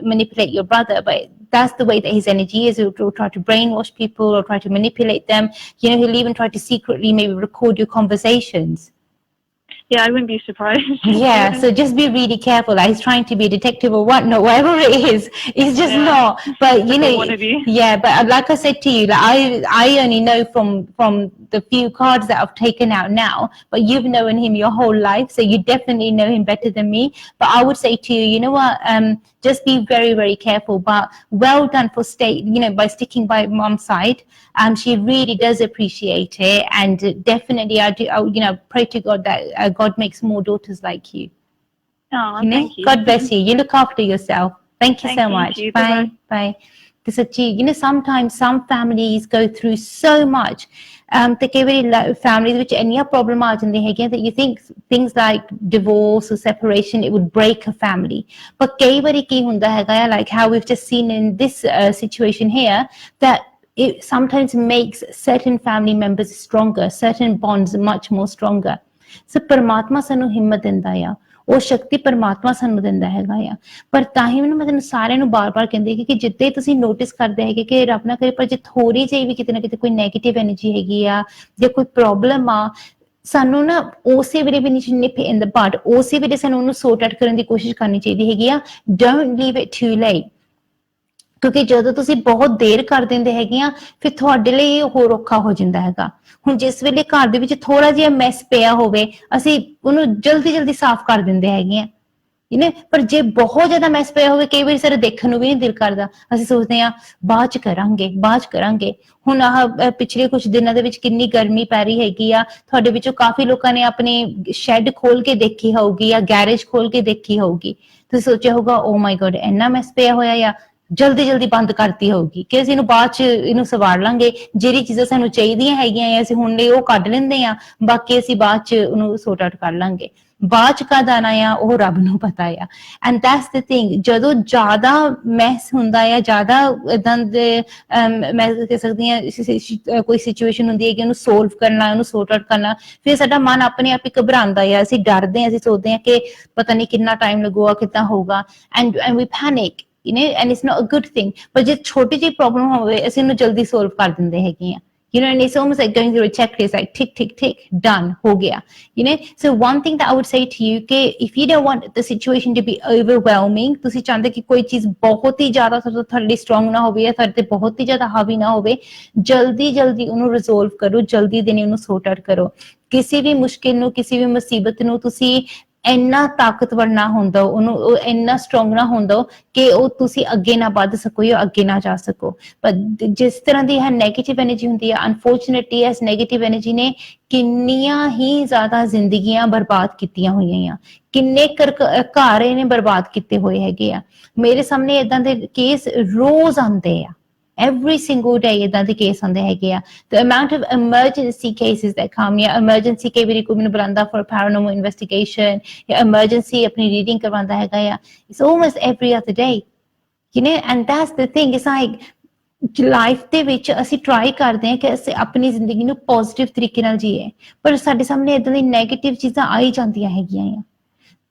manipulate your brother, but that's the way that his energy is. He'll try to brainwash people or try to manipulate them. You know, he'll even try to secretly maybe record your conversations. Yeah, I wouldn't be surprised. Yeah, so just be really careful. Like, he's trying to be a detective or whatnot, whatever it is. It's just not. But you know, yeah. But like I said to you, like I only know from the few cards that I've taken out now. But you've known him your whole life, so you definitely know him better than me. But I would say to you, you know what? Just be very, very careful. But well done for by sticking by mom's side. She really does appreciate it, and definitely I pray to God that God makes more daughters like you. Oh, Thank you. God bless you. You look after yourself. Thank you so much. Bye. Bye. Sometimes some families go through so much. ਤੇ ਕਈ ਵਾਰੀ families ਵਿੱਚ ਇੰਨੀਆਂ problem ਆ ਜਾਂਦੀਆਂ ਹੈਗੀਆਂ that you think things like divorce or separation, it would break a family. But ਕਈ ਵਾਰੀ ਕੀ ਹੁੰਦਾ ਹੈਗਾ, like how we've just seen in this situation here, that it sometimes makes certain family members stronger, certain bonds much more stronger. So ਪਰਮਾਤਮਾ ਸਾਨੂੰ ਹਿੰਮਤ ਦਿੰਦਾ ਆ, ਉਹ ਸ਼ਕਤੀ ਪਰਮਾਤਮਾ ਸਾਨੂੰ ਦਿੰਦਾ ਹੈਗਾ ਆ। ਪਰ ਤਾਂ ਹੀ ਮੈਂ ਤੁਹਾਨੂੰ ਸਾਰਿਆਂ ਨੂੰ ਬਾਰ-ਬਾਰ ਕਹਿੰਦੀ ਕਿ ਜਿੱਤੇ ਤੁਸੀਂ ਨੋਟਿਸ ਕਰਦੇ ਹੈਗੇ ਕਿ ਰੱਬ ਨਾ ਕਰੇ ਪਰ ਜੇ ਥੋੜੀ ਜਿਹੀ ਵੀ ਕਿਤੇ ਨਾ ਕਿਤੇ ਕੋਈ ਨੈਗੇਟਿਵ ਐਨਰਜੀ ਹੈਗੀ ਆ ਜਾਂ ਕੋਈ ਪ੍ਰੋਬਲਮ ਆ, ਸਾਨੂੰ ਨਾ ਉਸੇ ਵੇਲੇ ਵੀ ਨਹੀਂ ਨਿਪ ਇਨ ਦ ਬਡ, ਉਸੇ ਵੇਲੇ ਸਾਨੂੰ ਉਹਨੂੰ ਸੋਰਟ ਆਊਟ ਕਰਨ ਦੀ ਕੋਸ਼ਿਸ਼ ਕਰਨੀ ਚਾਹੀਦੀ ਹੈਗੀ ਆ। Don't leave it to late, ਕਿਉਂਕਿ ਜਦੋਂ ਤੁਸੀਂ ਬਹੁਤ ਦੇਰ ਕਰ ਦਿੰਦੇ ਹੈਗੇ ਆ ਫਿਰ ਤੁਹਾਡੇ ਲਈ ਇਹ ਹੋਰ ਔਖਾ ਹੋ ਜਾਂਦਾ ਹੈਗਾ। ਹੁਣ ਜਿਸ ਵੇਲੇ ਘਰ ਦੇ ਵਿੱਚ ਥੋੜਾ ਜਿਹਾ ਮੈਸ ਪਿਆ ਹੋਵੇ ਅਸੀਂ ਉਹਨੂੰ ਜਲਦੀ ਜਲਦੀ ਸਾਫ਼ ਕਰ ਦਿੰਦੇ ਹੈਗੇ ਆ, ਪਰ ਜੇ ਬਹੁਤ ਜ਼ਿਆਦਾ ਮੈਸ ਪਿਆ ਹੋਵੇ ਕਈ ਵਾਰੀ ਸਾਡਾ ਦੇਖਣ ਨੂੰ ਵੀ ਨਹੀਂ ਦਿਲ ਕਰਦਾ, ਅਸੀਂ ਸੋਚਦੇ ਹਾਂ ਬਾਅਦ ਚ ਕਰਾਂਗੇ ਬਾਅਦ ਚ ਕਰਾਂਗੇ। ਹੁਣ ਆਹ ਪਿਛਲੇ ਕੁਝ ਦਿਨਾਂ ਦੇ ਵਿੱਚ ਕਿੰਨੀ ਗਰਮੀ ਪੈ ਰਹੀ ਹੈਗੀ ਆ, ਤੁਹਾਡੇ ਵਿੱਚੋਂ ਕਾਫੀ ਲੋਕਾਂ ਨੇ ਆਪਣੀ ਸ਼ੈੱਡ ਖੋਲ ਕੇ ਦੇਖੀ ਹੋਊਗੀ ਜਾਂ ਗੈਰੇਜ ਖੋਲ ਕੇ ਦੇਖੀ ਹੋਊਗੀ, ਤੁਸੀਂ ਸੋਚਿਆ ਹੋਊਗਾ ਓ ਮਾਈ ਗॉड ਇੰਨਾ ਮੈਸ ਪਿਆ ਹੋਇਆ ਆ, ਜਲਦੀ ਜਲਦੀ ਬੰਦ ਕਰਤੀ ਹੋਊਗੀ ਕਿ ਅਸੀਂ ਇਹਨੂੰ ਬਾਅਦ ਚ ਇਹਨੂੰ ਸਵਾਰ ਲਾਂਗੇ, ਜਿਹੜੀ ਚੀਜ਼ਾਂ ਸਾਨੂੰ ਚਾਹੀਦੀਆਂ ਹੈਗੀਆਂ ਅਸੀਂ ਹੁਣ ਲਈ ਉਹ ਕੱਢ ਲੈਂਦੇ ਆ, ਬਾਕੀ ਅਸੀਂ ਬਾਅਦ ਚ ਉਹਨੂੰ ਸੋਰਟ ਆਊਟ ਕਰ ਲਾਂਗੇ। ਬਾਅਦ ਚ ਕਦ ਆਣਾ ਆ ਉਹ ਰੱਬ ਨੂੰ ਪਤਾ ਆ। ਐਂਡ ਦੈਟਸ ਦ ਥਿੰਗ, ਜਦੋਂ ਜ਼ਿਆਦਾ ਮੈਸ ਹੁੰਦਾ ਆ, ਜ਼ਿਆਦਾ ਇਦਾਂ ਦੇ ਮੈਂ ਕਹਿ ਸਕਦੀ ਹਾਂ ਕੋਈ ਸਿਚੁਏਸ਼ਨ ਹੁੰਦੀ ਹੈ ਕਿ ਉਹਨੂੰ ਸੋਲਵ ਕਰਨਾ, ਉਹਨੂੰ ਸੋਰਟ ਆਊਟ ਕਰਨਾ, ਫਿਰ ਸਾਡਾ ਮਨ ਆਪਣੇ ਆਪ ਹੀ ਘਬਰਾਉਂਦਾ ਆ, ਅਸੀਂ ਡਰਦੇ ਹਾਂ, ਅਸੀਂ ਸੋਚਦੇ ਹਾਂ ਕਿ ਪਤਾ ਨਹੀਂ ਕਿੰਨਾ ਟਾਈਮ ਲੱਗੂਗਾ, ਕਿੱਦਾਂ ਹੋਊਗਾ, and we panic, and it's not a good thing। ਪਰ ਜੇ ਛੋਟੀ ਜਿਹੀ ਪ੍ਰੋਬਲਮ ਹੋਵੇ ਅਸੀਂ ਉਹਨੂੰ ਜਲਦੀ ਸੋਲਵ ਕਰ ਦਿੰਦੇ ਹੈਗੇ ਆ, and it's almost like going through a checklist, like tick tick tick, done, ho gaya, so one thing that I would say to you ke if you don't want the situation to be overwhelming, tusi chahde ki koi cheez bahut hi zyada thodi strong na hobe ya thode te bahut hi zyada havi na hobe, jaldi jaldi onu resolve karo, jaldi dene onu sort out karo। ਕਿਸੇ ਵੀ ਮੁਸ਼ਕਿਲ ਨੂੰ, ਕਿਸੇ ਵੀ ਮੁਸੀਬਤ ਨੂੰ ਤੁਸੀਂ ਇੰਨਾ ਤਾਕਤਵਰ ਨਾ ਹੁੰਦਾ, ਉਹਨੂੰ ਇੰਨਾ ਸਟਰੋਂਗ ਨਾ ਹੁੰਦਾ ਕਿ ਉਹ ਤੁਸੀਂ ਅੱਗੇ ਨਾ ਵੱਧ ਸਕੋ ਜਾਂ ਅੱਗੇ ਨਾ ਜਾ ਸਕੋ। ਪਰ ਜਿਸ ਤਰ੍ਹਾਂ ਦੀ ਇਹ ਨੈਗੇਟਿਵ એનર્ਜੀ ਹੁੰਦੀ ਹੈ, ਅਨਫੋਰਚੂਨੇਟਲੀ ਇਸ ਨੈਗੇਟਿਵ એનર્ਜੀ ਨੇ ਕਿੰਨੀਆਂ ਹੀ ਜ਼ਿਆਦਾ ਜ਼ਿੰਦਗੀਆਂ ਬਰਬਾਦ ਕੀਤੀਆਂ ਹੋਈਆਂ ਆ, ਕਿੰਨੇ ਘਰ ਇਹਨੇ ਬਰਬਾਦ ਕੀਤੇ ਹੋਏ ਹੈਗੇ ਆ। ਮੇਰੇ ਸਾਹਮਣੇ ਏਦਾਂ ਦੇ ਕੇਸ ਰੋਜ਼ ਆਉਂਦੇ ਆ, every single day ਏਦਾਂ ਦੇ ਕੇਸ ਆਉਂਦੇ ਹੈਗੇ ਆ। The amount of emergency cases that come, ਜਾਂ emergency ਕਈ ਵਾਰੀ ਕੋਈ ਮੈਨੂੰ ਬੁਲਾਉਂਦਾ for paranormal investigation, ਜਾਂ emergency ਆਪਣੀ ਰੀਡਿੰਗ ਕਰਵਾਉਂਦਾ ਹੈਗਾ ਆ, it's almost every other day, and that's the thing, it's like life ਦੇ ਵਿੱਚ ਅਸੀਂ ਟਰਾਈ ਕਰਦੇ ਹਾਂ ਕਿ ਅਸੀਂ ਆਪਣੀ ਜ਼ਿੰਦਗੀ ਨੂੰ ਪੋਜ਼ਿਟਿਵ ਤਰੀਕੇ ਨਾਲ ਜੀਏ, ਪਰ ਸਾਡੇ ਸਾਹਮਣੇ ਏਦਾਂ ਦੀ ਨੈਗੇਟਿਵ ਚੀਜ਼ਾਂ ਆਈ ਜਾਂਦੀਆਂ ਹੈਗੀਆਂ ਆ।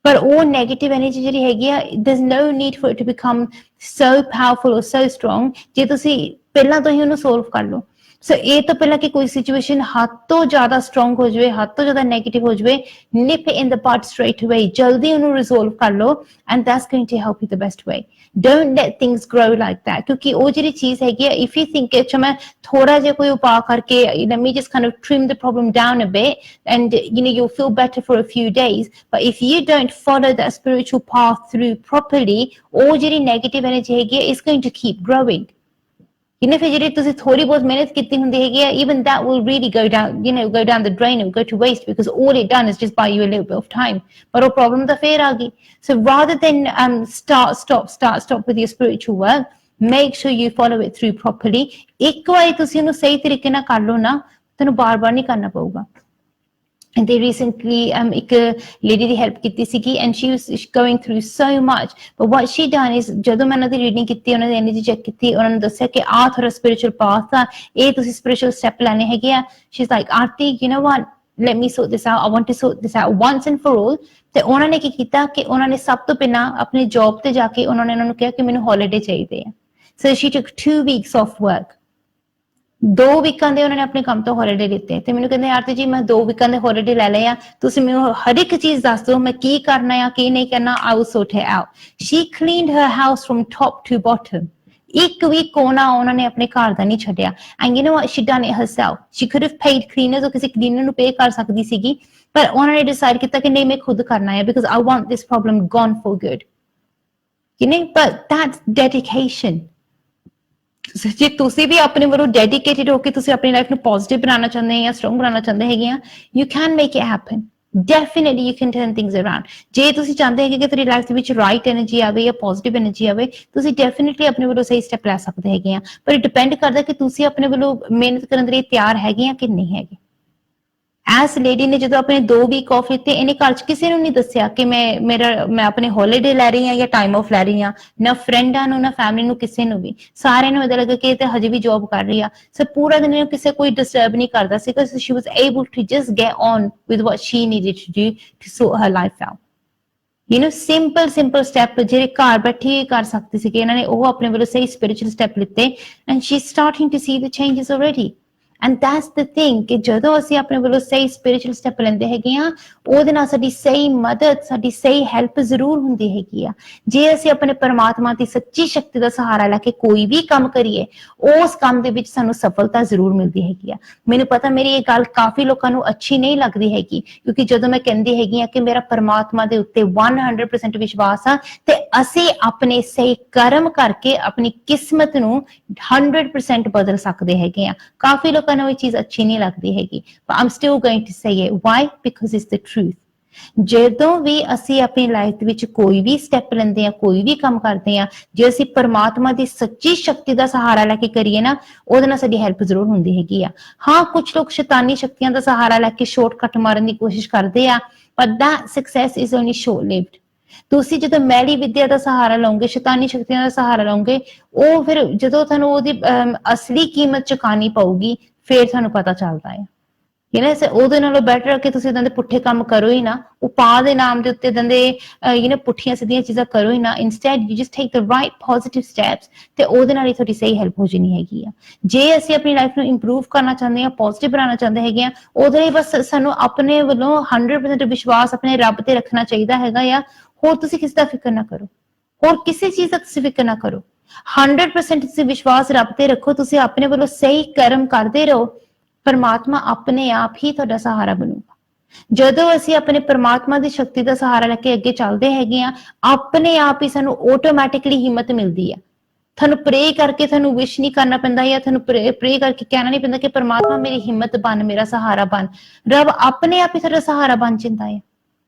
ਪਰ ਉਹ ਨੈਗੇਟਿਵ એનર્ਜੀ ਜਿਹੜੀ ਹੈਗੀ ਆ, there's no need for it to become so powerful or so strong, ਜੇ ਤੁਸੀਂ ਪਹਿਲਾਂ ਤੋਂ ਹੀ ਉਹਨੂੰ ਸੋਲਵ ਕਰ ਲਓ। ਸੋ ਇਹ ਤੋਂ ਪਹਿਲਾਂ ਕਿ ਕੋਈ ਸਿਚੁਏਸ਼ਨ ਹੱਦ ਤੋਂ ਜ਼ਿਆਦਾ ਸਟਰੋਂਗ ਹੋ ਜਾਵੇ, ਹੱਦ ਤੋਂ ਜ਼ਿਆਦਾ ਨੈਗੇਟਿਵ ਹੋ ਜਾਵੇ, nip in the bud straight away, ਜਲਦੀ ਉਹਨੂੰ ਰਿਜ਼ੋਲਵ ਕਰ ਲਓ, and that's going to help you the best way। Don't let things grow like that, ਕਿਉਂਕਿ ਉਹ ਜਿਹੜੀ ਚੀਜ਼ ਹੈਗੀ ਆ, if you think ਅੱਛਾ ਮੈਂ ਥੋੜਾ ਜਿਹਾ ਕੋਈ ਉਪਾਅ ਕਰਕੇ let me just kind of trim the problem down a bit, and you'll feel better for a few days, but if you don't follow that spiritual path through properly, ਉਹ ਜਿਹੜੀ negative energy ਹੈਗੀ ਆ is going to keep growing। ਫਿਰ ਜਿਹੜੀ ਤੁਸੀਂ ਥੋੜੀ ਬਹੁਤ ਮਿਹਨਤ ਕੀਤੀ ਹੁੰਦੀ ਹੈਗੀ ਆ, even that will really go down, go down the drain, it will go to waste, because all it done is just buy you a little bit of time, but ਉਹ problem ਤਾਂ ਫੇਰ ਆ ਗਈ। So rather than stop with your spiritual work, make sure you follow it through properly। ਇੱਕ ਵਾਰੀ ਤੁਸੀਂ ਉਹਨੂੰ ਸਹੀ ਤਰੀਕੇ ਨਾਲ ਕਰ ਲਓ ਨਾ, ਤੁਹਾਨੂੰ ਬਾਰ-ਬਾਰ ਨਹੀਂ ਕਰਨਾ ਪਊਗਾ। And they recently ਇੱਕ lady ਦੀ help ਕੀਤੀ ਸੀਗੀ, and she was going through so much, but what she done is ਜਦੋਂ ਮੈਂ ਉਹਨਾਂ ਦੀ ਰੀਡਿੰਗ ਕੀਤੀ, ਉਹਨਾਂ ਦੀ ਐਨਰਜੀ ਚੈੱਕ ਕੀਤੀ, ਉਹਨਾਂ ਨੂੰ ਦੱਸਿਆ ਕਿ ਆਹ ਥੋੜਾ spiritual path ਆ, ਇਹ ਤੁਸੀਂ spiritual step ਲੈਣੇ ਹੈਗੇ ਆ। she's like, Arti, you know what, let me sort this out, I want to sort this out once and for all। ਤੇ ਉਹਨਾਂ ਨੇ ਕੀ ਕੀਤਾ ਕਿ ਉਹਨਾਂ ਨੇ ਸਭ ਤੋਂ ਪਹਿਲਾਂ ਆਪਣੀ ਜੌਬ ਤੇ ਜਾ ਕੇ ਉਹਨਾਂ ਨੇ ਉਹਨਾਂ ਨੂੰ ਕਿਹਾ ਕਿ ਮੈਨੂੰ ਹੌਲੀਡੇ ਚਾਹੀਦੇ ਆ। so she took 2 weeks off work, 2 ਵੀਕਾਂ ਦੇ ਉਹਨਾਂ ਨੇ ਆਪਣੇ ਕੰਮ ਤੋਂ ਹੌਲੀਡੇ ਲਿੱਤੇ, ਤੇ ਮੈਨੂੰ ਕਹਿੰਦੇ ਆਰਤੀ ਜੀ ਮੈਂ 2 ਵੀਕਾਂ ਦੇ ਹੌਲੀਡੇ ਲੈ ਲਏ ਆ, ਤੁਸੀਂ ਮੈਨੂੰ ਹਰ ਇੱਕ ਚੀਜ਼ ਦੱਸ ਦਿਓ ਮੈਂ ਕੀ ਕਰਨਾ ਆ ਕੀ ਨਹੀਂ ਕਰਨਾ, I will sort it out। she cleaned her house from top to bottom, ਇੱਕ ਵੀ ਕੋਨਾ ਉਹਨਾਂ ਨੇ ਆਪਣੇ ਘਰ ਦਾ ਨਹੀਂ ਛੱਡਿਆ। and you know what, she done it herself, she could have paid cleaners, ਉਹ ਕਿਸੇ ਕਲੀਨਰ ਨੂੰ ਪੇ ਕਰ ਸਕਦੀ ਸੀਗੀ, ਪਰ ਉਹਨਾਂ ਨੇ ਡਿਸਾਈਡ ਕੀਤਾ ਕਿ ਨਹੀਂ ਮੈਂ ਖੁਦ ਕਰਨਾ ਹੈ, because I want this problem gone for good। but that's dedication। ਜੇ ਤੁਸੀਂ ਵੀ ਆਪਣੇ ਵੱਲੋਂ ਡੈਡੀਕੇਟਿਡ ਹੋ ਕੇ ਤੁਸੀਂ ਆਪਣੀ ਲਾਈਫ ਨੂੰ ਪੋਜ਼ਿਟਿਵ ਬਣਾਉਣਾ ਚਾਹੁੰਦੇ ਆ ਜਾਂ ਸਟਰੋਂਗ ਬਣਾਉਣਾ ਚਾਹੁੰਦੇ ਹੈਗੇ ਆ, you can make it happen, definitely you can turn things around. ਜੇ ਤੁਸੀਂ ਚਾਹੁੰਦੇ ਹੈਗੇ ਕਿ ਤੁਹਾਡੀ ਲਾਈਫ ਦੇ ਵਿੱਚ ਰਾਈਟ ਐਨਰਜੀ ਆਵੇ ਜਾਂ ਪੋਜ਼ਿਟਿਵ ਐਨਰਜੀ ਆਵੇ, ਤੁਸੀਂ ਡੈਫੀਨਿਟਲੀ ਆਪਣੇ ਵੱਲੋਂ ਸਹੀ ਸਟੈਪ ਲੈ ਸਕਦੇ ਹੈਗੇ ਆ, ਪਰ ਡਿਪੈਂਡ ਕਰਦਾ ਕਿ ਤੁਸੀਂ ਆਪਣੇ ਵੱਲੋਂ ਮਿਹਨਤ ਕਰਨ ਦੇ ਲਈ ਤਿਆਰ ਹੈਗੇ ਆ ਕਿ ਨਹੀਂ ਹੈਗੇ। ਐਸ ਲੇਡੀ ਨੇ ਜਦੋਂ ਆਪਣੇ 2 ਵੀਕ ਆਫ ਲਿੱਤੇ, ਇਹਨੇ ਘਰ ਚ ਕਿਸੇ ਨੂੰ ਨਹੀਂ ਦੱਸਿਆ ਕਿ ਮੈਂ ਆਪਣੇ ਹੌਲੀਡੇ ਲੈ ਰਹੀ ਹਾਂ ਜਾਂ ਟਾਈਮ ਆਫ ਲੈ ਰਹੀ ਹਾਂ, ਨਾ ਫਰੈਂਡਾਂ ਨੂੰ ਨਾ ਫੈਮਿਲੀ ਨੂੰ, ਕਿਸੇ ਨੂੰ ਵੀ। ਸਾਰਿਆਂ ਨੂੰ ਇਹਦਾ ਲੱਗਾ ਕਿ ਇਹ ਤੇ ਹਜੇ ਵੀ ਜੌਬ ਕਰ ਰਹੀ ਆ। ਸੋ ਪੂਰਾ ਦਿਨ ਇਹਨੂੰ ਕਿਸੇ ਕੋਈ ਡਿਸਟਰਬ ਨਹੀਂ ਕਰਦਾ ਸੀ, because she was able to just get on with what she needed to do to sort her life out। simple step ਜਿਹੜੇ ਘਰ ਬੈਠੇ ਕਰ ਸਕਦੇ ਸੀਗੇ, ਇਹਨਾਂ ਨੇ ਉਹ ਆਪਣੇ ਵੱਲੋਂ ਸਹੀ spiritual step ਲਿੱਤੇ, and she's starting to see the changes already। And that's the thing ਕਿ ਜਦੋਂ ਅਸੀਂ ਆਪਣੇ ਵੱਲੋਂ ਸਹੀ ਸਪਿਰਿਚੁਅਲ ਸਟੈਪ ਲੈਂਦੇ ਹੈਗੇ ਆ, ਉਹਦੇ ਨਾਲ ਸਾਡੀ ਸਹੀ ਮਦਦ, ਸਾਡੀ ਸਹੀ ਹੈਲਪ ਜ਼ਰੂਰ ਹੁੰਦੀ ਹੈਗੀ ਆ। ਜੇ ਅਸੀਂ ਆਪਣੇ ਪਰਮਾਤਮਾ ਦੀ ਸੱਚੀ ਸ਼ਕਤੀ ਦਾ ਸਹਾਰਾ ਲੈ ਕੇ ਕੋਈ ਵੀ ਕੰਮ ਕਰੀਏ, ਉਸ ਕੰਮ ਦੇ ਵਿੱਚ ਸਾਨੂੰ ਸਫਲਤਾ ਜ਼ਰੂਰ ਮਿਲਦੀ ਹੈਗੀ ਆ। ਮੈਨੂੰ ਪਤਾ ਮੇਰੀ ਇਹ ਗੱਲ ਕਾਫੀ ਲੋਕਾਂ ਨੂੰ ਅੱਛੀ ਨਹੀਂ ਲੱਗਦੀ ਹੈਗੀ, ਕਿਉਂਕਿ ਜਦੋਂ ਮੈਂ ਕਹਿੰਦੀ ਹੈਗੀ ਆ ਕਿ ਮੇਰਾ ਪਰਮਾਤਮਾ ਦੇ ਉੱਤੇ 100% ਵਿਸ਼ਵਾਸ ਆ ਤੇ ਅਸੀਂ ਆਪਣੇ ਸਹੀ ਕਰਮ ਕਰਕੇ ਆਪਣੀ ਕਿਸਮਤ ਨੂੰ 100% ਬਦਲ ਸਕਦੇ ਹੈਗੇ ਆ, ਕਾਫੀ ਲੋਕਾਂ ਨੂੰ ਇਹ ਚੀਜ਼ ਅੱਛੀ ਨਹੀਂ ਲੱਗਦੀ ਹੈਗੀ। but I'm still going to say it. Why? Because it's the truth. ਜਦੋਂ ਵੀ ਅਸੀਂ ਆਪਣੀ ਲਾਈਫ ਦੇ ਵਿੱਚ ਕੋਈ ਵੀ ਸਟੈਪ ਲੈਂਦੇ ਆ, ਕੋਈ ਵੀ ਕੰਮ ਕਰਦੇ ਆ, ਜੇ ਅਸੀਂ ਪਰਮਾਤਮਾ ਦੀ ਸੱਚੀ ਸ਼ਕਤੀ ਦਾ ਸਹਾਰਾ ਲੈ ਕੇ ਕਰੀਏ ਨਾ, ਉਹਦੇ ਨਾਲ ਸਾਡੀ ਹੈਲਪ ਜ਼ਰੂਰ ਹੁੰਦੀ ਹੈਗੀ ਆ। ਹਾਂ, ਕੁਝ ਲੋਕ ਸ਼ੈਤਾਨੀ ਸ਼ਕਤੀਆਂ ਦਾ ਸਹਾਰਾ ਲੈ ਕੇ ਸ਼ਾਰਟਕਟ ਮਾਰਨ ਦੀ ਕੋਸ਼ਿਸ਼ ਕਰਦੇ ਆ, but that success is only short lived. ਤੁਸੀਂ ਜਦੋਂ ਮੈਲੀ ਵਿਦਿਆ ਦਾ ਸਹਾਰਾ ਲਓਗੇ, ਸ਼ੈਤਾਨੀ ਸ਼ਕਤੀਆਂ ਦਾ ਸਹਾਰਾ ਲਓਗੇ, ਉਹ ਫਿਰ ਜਦੋਂ ਤੁਹਾਨੂੰ ਉਹਦੀ ਅਸਲੀ ਕੀਮਤ ਚੁਕਾਣੀ ਪਊਗੀ, ਫਿਰ ਤੁਹਾਨੂੰ ਪਤਾ ਚੱਲਦਾ ਹੈ। ਉਹਦੇ ਨਾਲੋਂ ਬੈਟਰ ਕਿ ਤੁਸੀਂ ਇਦਾਂ ਦੇ ਪੁੱਠੇ ਕੰਮ ਕਰੋ ਹੀ ਨਾ, ਉਪਾਅ ਦੇ ਨਾਮ ਦੇ ਉੱਤੇ ਇਦਾਂ ਦੇ ਪੁੱਠੀਆਂ ਸਿੱਧੀਆਂ ਚੀਜ਼ਾਂ ਕਰੋ ਹੀ ਨਾ। Instead you just take the right positive steps, ਤੇ ਉਹਦੇ ਨਾਲ ਹੀ ਤੁਹਾਡੀ ਸਹੀ ਹੈਲਪ ਹੋ ਜਾਣੀ ਹੈਗੀ ਆ। ਜੇ ਅਸੀਂ ਆਪਣੀ ਲਾਈਫ ਨੂੰ ਇੰਪਰੂਵ ਕਰਨਾ ਚਾਹੁੰਦੇ ਹਾਂ, ਪੋਜ਼ਿਟਿਵ ਬਣਾਉਣਾ ਚਾਹੁੰਦੇ ਹੈਗੇ ਆ, ਉਹਦੇ ਲਈ ਬਸ ਸਾਨੂੰ ਆਪਣੇ ਵੱਲੋਂ 100% ਵਿਸ਼ਵਾਸ ਆਪਣੇ ਰੱਬ ਤੇ ਰੱਖਣਾ ਚਾਹੀਦਾ ਹੈਗਾ ਆ। ਹੋਰ ਤੁਸੀਂ ਕਿਸੇ ਦਾ ਫਿਕਰ ਨਾ ਕਰੋ, ਹੋਰ ਕਿਸੇ ਚੀਜ਼ ਦਾ ਤੁਸੀਂ ਫਿਕਰ ਨਾ ਕਰੋ। 100% ਤੁਸੀਂ ਵਿਸ਼ਵਾਸ ਰੱਬ ਤੇ ਰੱਖੋ, ਤੁਸੀਂ ਆਪਣੇ ਵੱਲੋਂ ਸਹੀ ਕਰਮ ਕਰਦੇ ਰਹੋ, ਪਰਮਾਤਮਾ ਆਪਣੇ ਆਪ ਹੀ ਤੁਹਾਡਾ ਸਹਾਰਾ ਬਣੂਗਾ। ਜਦੋਂ ਅਸੀਂ ਆਪਣੇ ਪਰਮਾਤਮਾ ਦੀ ਸ਼ਕਤੀ ਦਾ ਸਹਾਰਾ ਲੈ ਕੇ ਅੱਗੇ ਚੱਲਦੇ ਹੈਗੇ ਆ, ਆਪਣੇ ਆਪ ਹੀ ਸਾਨੂੰ ਆਟੋਮੈਟਿਕਲੀ ਹਿੰਮਤ ਮਿਲਦੀ ਆ। ਤੁਹਾਨੂੰ ਪ੍ਰੇ ਕਰਕੇ ਤੁਹਾਨੂੰ ਵਿਸ਼ ਨਹੀਂ ਕਰਨਾ ਪੈਂਦਾ, ਜਾਂ ਤੁਹਾਨੂੰ ਪ੍ਰੇ ਕਰਕੇ ਕਹਿਣਾ ਨਹੀਂ ਪੈਂਦਾ ਕਿ ਪਰਮਾਤਮਾ ਮੇਰੀ ਹਿੰਮਤ ਬਣ, ਮੇਰਾ ਸਹਾਰਾ ਬਣ। ਰੱਬ ਆਪਣੇ ਆਪ ਹੀ ਤੁਹਾਡਾ ਸਹਾਰਾ ਬਣ ਜਾਂਦਾ ਹੈ।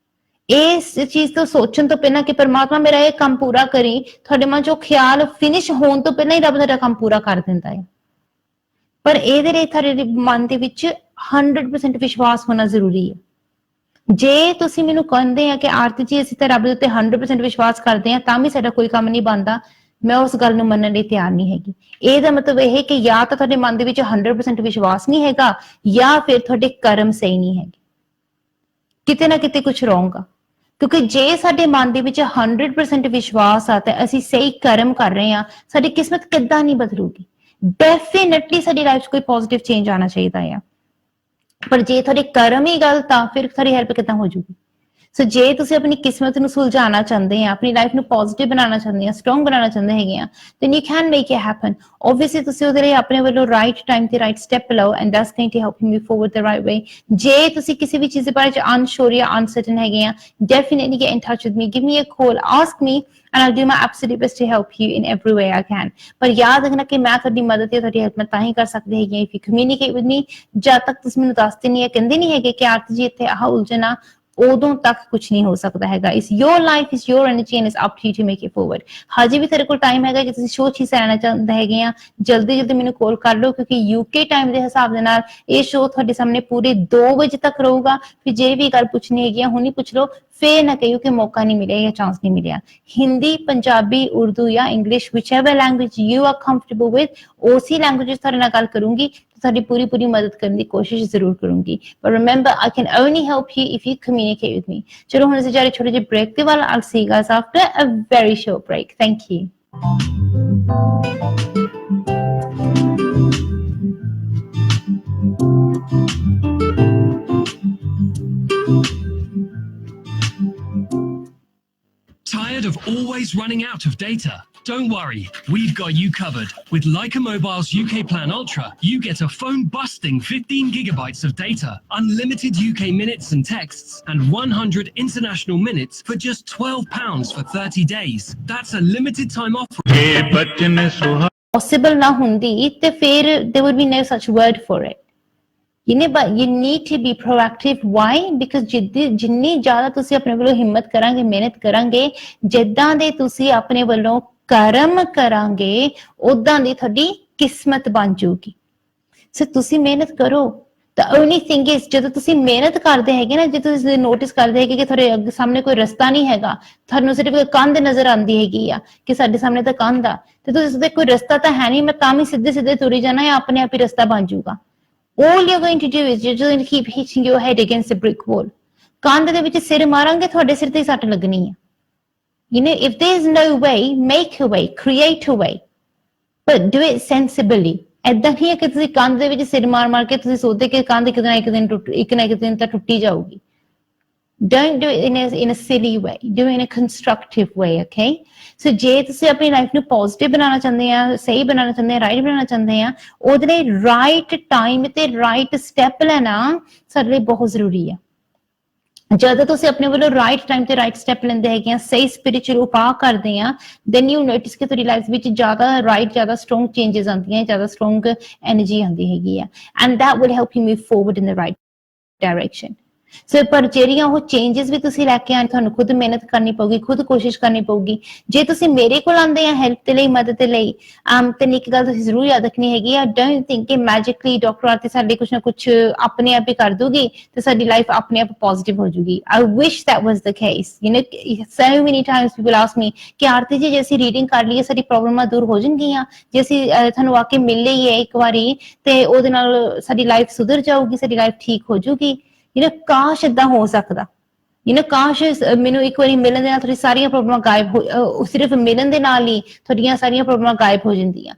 ਇਸ ਚੀਜ਼ ਤੋਂ ਸੋਚਣ ਤੋਂ ਪਹਿਲਾਂ ਕਿ ਪਰਮਾਤਮਾ ਮੇਰਾ ਇਹ ਕੰਮ ਪੂਰਾ ਕਰੀ, ਤੁਹਾਡੇ ਮਨ ਚੋਂ ਖਿਆਲ ਫਿਨਿਸ਼ ਹੋਣ ਤੋਂ ਪਹਿਲਾਂ ਹੀ ਰੱਬ ਤੁਹਾਡਾ ਕੰਮ ਪੂਰਾ ਕਰ ਦਿੰਦਾ ਹੈ। ਪਰ ਇਹਦੇ ਲਈ ਤੁਹਾਡੇ ਮਨ ਦੇ ਵਿੱਚ 100% ਵਿਸ਼ਵਾਸ ਹੋਣਾ ਜ਼ਰੂਰੀ ਹੈ। ਜੇ ਤੁਸੀਂ ਮੈਨੂੰ ਕਹਿੰਦੇ ਆ ਕਿ ਆਰਤੀ ਜੀ ਅਸੀਂ ਤਾਂ ਰੱਬ ਦੇ ਉੱਤੇ 100% ਵਿਸ਼ਵਾਸ ਕਰਦੇ ਆ, ਤਾਂ ਵੀ ਸਾਡਾ ਕੋਈ ਕੰਮ ਨਹੀਂ ਬਣਦਾ, ਮੈਂ ਉਸ ਗੱਲ ਨੂੰ ਮੰਨਣ ਲਈ ਤਿਆਰ ਨਹੀਂ ਹੈਗੀ। ਇਹਦਾ ਮਤਲਬ ਇਹ ਕਿ ਜਾਂ ਤਾਂ ਤੁਹਾਡੇ ਮਨ ਦੇ ਵਿੱਚ 100% ਵਿਸ਼ਵਾਸ ਨਹੀਂ ਹੈਗਾ, ਜਾਂ ਫਿਰ ਤੁਹਾਡੇ ਕਰਮ ਸਹੀ ਨਹੀਂ ਹੈਗੇ, ਕਿਤੇ ਨਾ ਕਿਤੇ ਕੁਝ ਰੋਂਗ ਆ। ਕਿਉਂਕਿ ਜੇ ਸਾਡੇ ਮਨ ਦੇ ਵਿੱਚ 100% ਵਿਸ਼ਵਾਸ ਆ ਤੇ ਅਸੀਂ ਸਹੀ ਕਰਮ ਕਰ ਰਹੇ ਆ, ਸਾਡੀ ਕਿਸਮਤ ਕਿੱਦਾਂ ਨਹੀਂ ਬਦਲੂਗੀ। ਡੈਫੀਨਿਟਲੀ ਸਾਡੀ ਲਾਈਫ 'ਚ ਕੋਈ ਪੋਜ਼ਿਟਿਵ ਚੇਂਜ ਆਉਣਾ ਚਾਹੀਦਾ ਆ। ਪਰ ਜੇ ਤੁਹਾਡੇ ਕਰਮ ਹੀ ਗਲਤ ਆ, ਫਿਰ ਤੁਹਾਡੀ ਹੈਲਪ ਕਿੱਦਾਂ ਹੋ ਜੂਗੀ। ਸੋ ਜੇ ਤੁਸੀਂ ਆਪਣੀ ਕਿਸਮਤ ਨੂੰ ਸੁਲਝਾਉਣਾ ਚਾਹੁੰਦੇ ਆ, ਆਪਣੀ ਲਾਈਫ ਨੂੰ ਪੋਜ਼ਿਟਿਵ ਬਣਾਉਣਾ ਚਾਹੁੰਦੇ ਆ, ਸਟਰੋਂਗ ਬਣਾਉਣਾ ਚਾਹੁੰਦੇ ਹੈਗੇ ਆ, then you can make it happen. Obviously ਤੁਸੀਂ ਉਹਦੇ ਲਈ ਆਪਣੇ ਵੱਲੋਂ ਰਾਈਟ ਟਾਈਮ ਤੇ ਰਾਈਟ ਸਟੈਪ ਲਓ, and that's going to help you move forward the right way. ਜੇ ਤੁਸੀਂ ਕਿਸੇ ਵੀ ਚੀਜ਼ ਦੇ ਬਾਰੇ ਚ unsure ਜਾਂ uncertain ਹੈਗੇ ਆ, definitely get in touch with me, give me a call, ask me, and I'll do my absolute best to help you in every way I can. ਪਰ ਯਾਦ ਰੱਖਣਾ ਕਿ ਮੈਂ ਤੁਹਾਡੀ ਮਦਦ ਤੇ ਤੁਹਾਡੀ ਹੈਲਪ ਮੈਂ ਤਾਂ ਹੀ ਕਰ ਸਕਦੀ ਹੈਗੀ if you communicate with me. ਜਦ ਤੱਕ ਤੁਸੀਂ ਮੈਨੂੰ ਦੱਸਦੇ ਨਹੀਂ ਹੈ, ਕਹਿੰਦੇ ਨਹੀਂ ਹੈਗੇ ਕਿ ਆਰਤੀ ਜੀ ਇੱਥੇ ਆਹ ਉਲਝਣ ਆ, ਉਦੋਂ ਤੱਕ ਕੁਝ ਨਹੀਂ ਹੋ ਸਕਦਾ ਹੈਗਾ। It's your life, it's your energy, and it's up to you to make it forward. ਹਜੇ ਵੀ ਤੇਰੇ ਕੋਲ ਟਾਈਮ ਹੈਗਾ, ਜੇ ਤੁਸੀਂ ਸ਼ੋਅ ਚ ਹਿੱਸਾ ਲੈਣਾ ਚਾਹੁੰਦੇ ਹੈਗੇ ਆ, ਜਲਦੀ ਮੈਨੂੰ ਕਾਲ ਕਰ ਲਓ, ਕਿਉਂਕਿ UK ਟਾਈਮ ਦੇ ਹਿਸਾਬ ਦੇ ਨਾਲ ਇਹ ਸ਼ੋਅ ਤੁਹਾਡੇ ਸਾਹਮਣੇ ਪੂਰੇ 2 ਵਜੇ ਤੱਕ ਰਹੂਗਾ। ਫਿਰ ਜੇ ਵੀ ਗੱਲ ਪੁੱਛਣੀ ਹੈਗੀ ਆ, ਹੁਣੀ ਪੁੱਛ ਲਓ, ਫੇਰ ਨਾ ਕਹੀਓ ਕਿ ਮੌਕਾ ਨਹੀਂ ਮਿਲਿਆ ਜਾਂ ਚਾਂਸ ਨਹੀਂ ਮਿਲਿਆ। ਹਿੰਦੀ, ਪੰਜਾਬੀ, ਉਰਦੂ ਜਾਂ English, whichever language you are comfortable with, ਉਸੇ ਲੈਂਗੁਏਜ ਵਿੱਚ ਤੁਹਾਡੇ ਨਾਲ ਗੱਲ ਕਰੂੰਗੀ, ਤੁਹਾਡੀ ਪੂਰੀ ਮਦਦ ਕਰਨ ਦੀ ਕੋਸ਼ਿਸ਼ ਜ਼ਰੂਰ ਕਰੂੰਗੀ। But remember, I can only help you if you communicate with me. ਚਲੋ ਹੁਣ ਅਸੀਂ ਜਾ ਰਹੇ ਛੋਟੇ ਜਿਹੇ ਬ੍ਰੇਕ ਦੇ ਵੱਲ। I'll see you guys after a very short break. Thank you. Tired of always running out of data? Don't worry, we've got you covered. With Leica Mobile's UK Plan Ultra, you get a phone-busting 15 gigabytes of data, unlimited UK minutes and texts, and 100 international minutes for just £12 for 30 days. That's a limited time offer. Possible na hundi, te fir there would be no such word for it. But you need to be proactive. Why? Because ਜਿੰਨੀ ਜ਼ਿਆਦਾ ਤੁਸੀਂ ਆਪਣੇ ਵੱਲੋਂ ਹਿੰਮਤ ਕਰਾਂਗੇ, ਮਿਹਨਤ ਕਰਾਂਗੇ, ਜਿੱਦਾਂ ਦੇ ਤੁਸੀਂ ਆਪਣੇ ਵੱਲੋਂ ਕਰਮ ਕਰਾਂਗੇ, ਉਦਾਂ ਦੀ ਤੁਹਾਡੀ ਕਿਸਮਤ ਬਣ ਜਾਊਗੀ। ਸੋ ਤੁਸੀਂ ਮਿਹਨਤ ਕਰੋ। The only thing is, ਜਦੋਂ ਤੁਸੀਂ ਮਿਹਨਤ ਕਰਦੇ ਹੈਗੇ ਨਾ, ਜੇ ਤੁਸੀਂ ਨੋਟਿਸ ਕਰਦੇ ਹੈਗੇ ਕਿ ਤੁਹਾਡੇ ਅੱਗੇ ਸਾਹਮਣੇ ਕੋਈ ਰਸਤਾ ਨਹੀਂ ਹੈਗਾ, ਤੁਹਾਨੂੰ ਸਿਰਫ ਕੰਧ ਨਜ਼ਰ ਆਉਂਦੀ ਹੈਗੀ ਆ ਕਿ ਸਾਡੇ ਸਾਹਮਣੇ ਤਾਂ ਕੰਧ ਆ, ਤੇ ਤੁਸੀਂ ਸੋਚਦੇ ਕੋਈ ਰਸਤਾ ਤਾਂ ਹੈ ਨਹੀਂ, ਮੈਂ ਤਾਂ ਵੀ ਸਿੱਧੇ ਤੁਰੀ ਜਾਣਾ, ਜਾਂ ਆਪਣੇ ਆਪ ਹੀ ਰਸਤਾ ਬਣ ਜਾਊਗਾ। All you're going to do is you're just going to keep hitting your head against a brick wall. ਕੰਧ ਦੇ ਵਿੱਚ ਸਿਰ ਮਾਰਾਂਗੇ, ਤੁਹਾਡੇ ਸਿਰ ਤੇ ਹੀ ਸੱਟ ਲੱਗਣੀ ਆ। If there's no way, make a way, create a way, but do it sensibly. ਏਦਾਂ ਨਹੀਂ ਹੈ ਕਿ ਤੁਸੀਂ ਕੰਧ ਦੇ ਵਿੱਚ ਸਿਰ ਮਾਰ ਮਾਰ ਕੇ ਤੁਸੀਂ ਸੋਚਦੇ ਕਿ ਕੰਧ ਇੱਕ ਨਾ ਇੱਕ ਦਿਨ ਤਾਂ ਟੁੱਟੀ ਜਾਊਗੀ। Don't do it in a silly way. Do it in a constructive way, okay? So ਜੇ ਤੁਸੀਂ ਆਪਣੀ ਲਾਈਫ ਨੂੰ ਪੋਜ਼ਿਟਿਵ ਬਣਾਉਣਾ ਚਾਹੁੰਦੇ ਆ, ਸਹੀ ਬਣਾਉਣਾ ਚਾਹੁੰਦੇ ਆ, ਰਾਈਟ ਬਣਾਉਣਾ ਚਾਹੁੰਦੇ ਆ, ਉਹਦੇ ਲਈ ਰਾਈਟ ਟਾਈਮ ਤੇ ਰਾਈਟ ਸਟੈਪ ਲੈਣਾ ਸਾਡੇ ਲਈ ਬਹੁਤ ਜ਼ਰੂਰੀ ਆ। ਜਦੋਂ ਤੁਸੀਂ ਆਪਣੇ ਵੱਲੋਂ ਰਾਈਟ ਟਾਈਮ ਤੇ ਰਾਈਟ ਸਟੈਪ ਲੈਂਦੇ ਹੈਗੇ ਆ, ਸਹੀ ਸਪਿਰਿਚੁਅਲ ਉਪਾਅ ਕਰਦੇ ਆ, ਦੈਨ ਯੂ ਨੋਟਿਸ ਕਿ ਤੁਹਾਡੀ ਲਾਈਫ ਵਿੱਚ ਜ਼ਿਆਦਾ ਸਟਰੋਂਗ ਚੇਂਜਸ ਆਉਂਦੀਆਂ, ਜ਼ਿਆਦਾ ਸਟਰੋਂਗ ਐਨਰਜੀ ਆਉਂਦੀ ਹੈਗੀ ਆ, and that will help you move forward in the right direction. ਸੋ ਪਰ ਜਿਹੜੀਆਂ ਉਹ ਚੇਂਜਸ ਵੀ ਤੁਸੀਂ ਲੈ ਕੇ ਆਏ, ਤੁਹਾਨੂੰ ਖੁਦ ਮਿਹਨਤ ਕਰਨੀ ਪਊਗੀ, ਖੁਦ ਕੋਸ਼ਿਸ਼ ਕਰਨੀ ਪਊਗੀ। ਜੇ ਤੁਸੀਂ ਮੇਰੇ ਕੋਲ ਆਉਂਦੇ ਆ ਹੈਲਪ ਦੇ ਲਈ, ਮਦਦ ਦੇ ਲਈ, ਤੇ ਇੱਕ ਗੱਲ ਤੁਸੀਂ ਜ਼ਰੂਰ ਯਾਦ ਰੱਖਣੀ ਹੈਗੀ ਆ, ਡੋਂਟ ਥਿੰਕ ਕਿ ਮੈਜਿਕਲੀ ਡਾਕਟਰ ਆਰਤੀ ਸਾਡੇ ਕੁਛ ਨਾ ਕੁਛ ਆਪਣੇ ਆਪ ਹੀ ਕਰ ਦੂਗੀ ਤੇ ਸਾਡੀ ਲਾਈਫ ਆਪਣੇ ਆਪ ਪੋਜ਼ਿਟਿਵ ਹੋ ਜੂਗੀ। I wish that was the case. You know so many times people ask me ਕਿ ਆਰਤੀ ਜੀ ਜੇ ਅਸੀਂ ਰੀਡਿੰਗ ਕਰ ਲਈਏ ਸਾਡੀ ਪ੍ਰੋਬਲਮਾਂ ਦੂਰ ਹੋ ਜਾਣਗੀਆਂ, ਜੇ ਅਸੀਂ ਤੁਹਾਨੂੰ ਆ ਕੇ ਮਿਲ ਲਈਏ ਇੱਕ ਵਾਰੀ ਤੇ ਉਹਦੇ ਨਾਲ ਸਾਡੀ ਲਾਈਫ ਸੁਧਰ ਜਾਊਗੀ, ਸਾਡੀ ਲਾਈਫ ਠੀਕ ਹੋ ਜੂਗੀ। ਕਾਸ਼ ਏਦਾਂ ਹੋ ਸਕਦਾ। ਕਾਸ਼ ਮੈਨੂੰ ਇੱਕ ਵਾਰੀ ਮਿਲਣ ਦੇ ਨਾਲ ਤੁਹਾਡੀ ਸਾਰੀਆਂ ਪ੍ਰੋਬਲਮਾਂ ਗਾਇਬ ਹੋ, ਸਿਰਫ ਮਿਲਣ ਦੇ ਨਾਲ ਹੀ ਤੁਹਾਡੀਆਂ ਸਾਰੀਆਂ ਪ੍ਰੋਬਲਮਾਂ ਗਾਇਬ ਹੋ ਜਾਂਦੀਆਂ।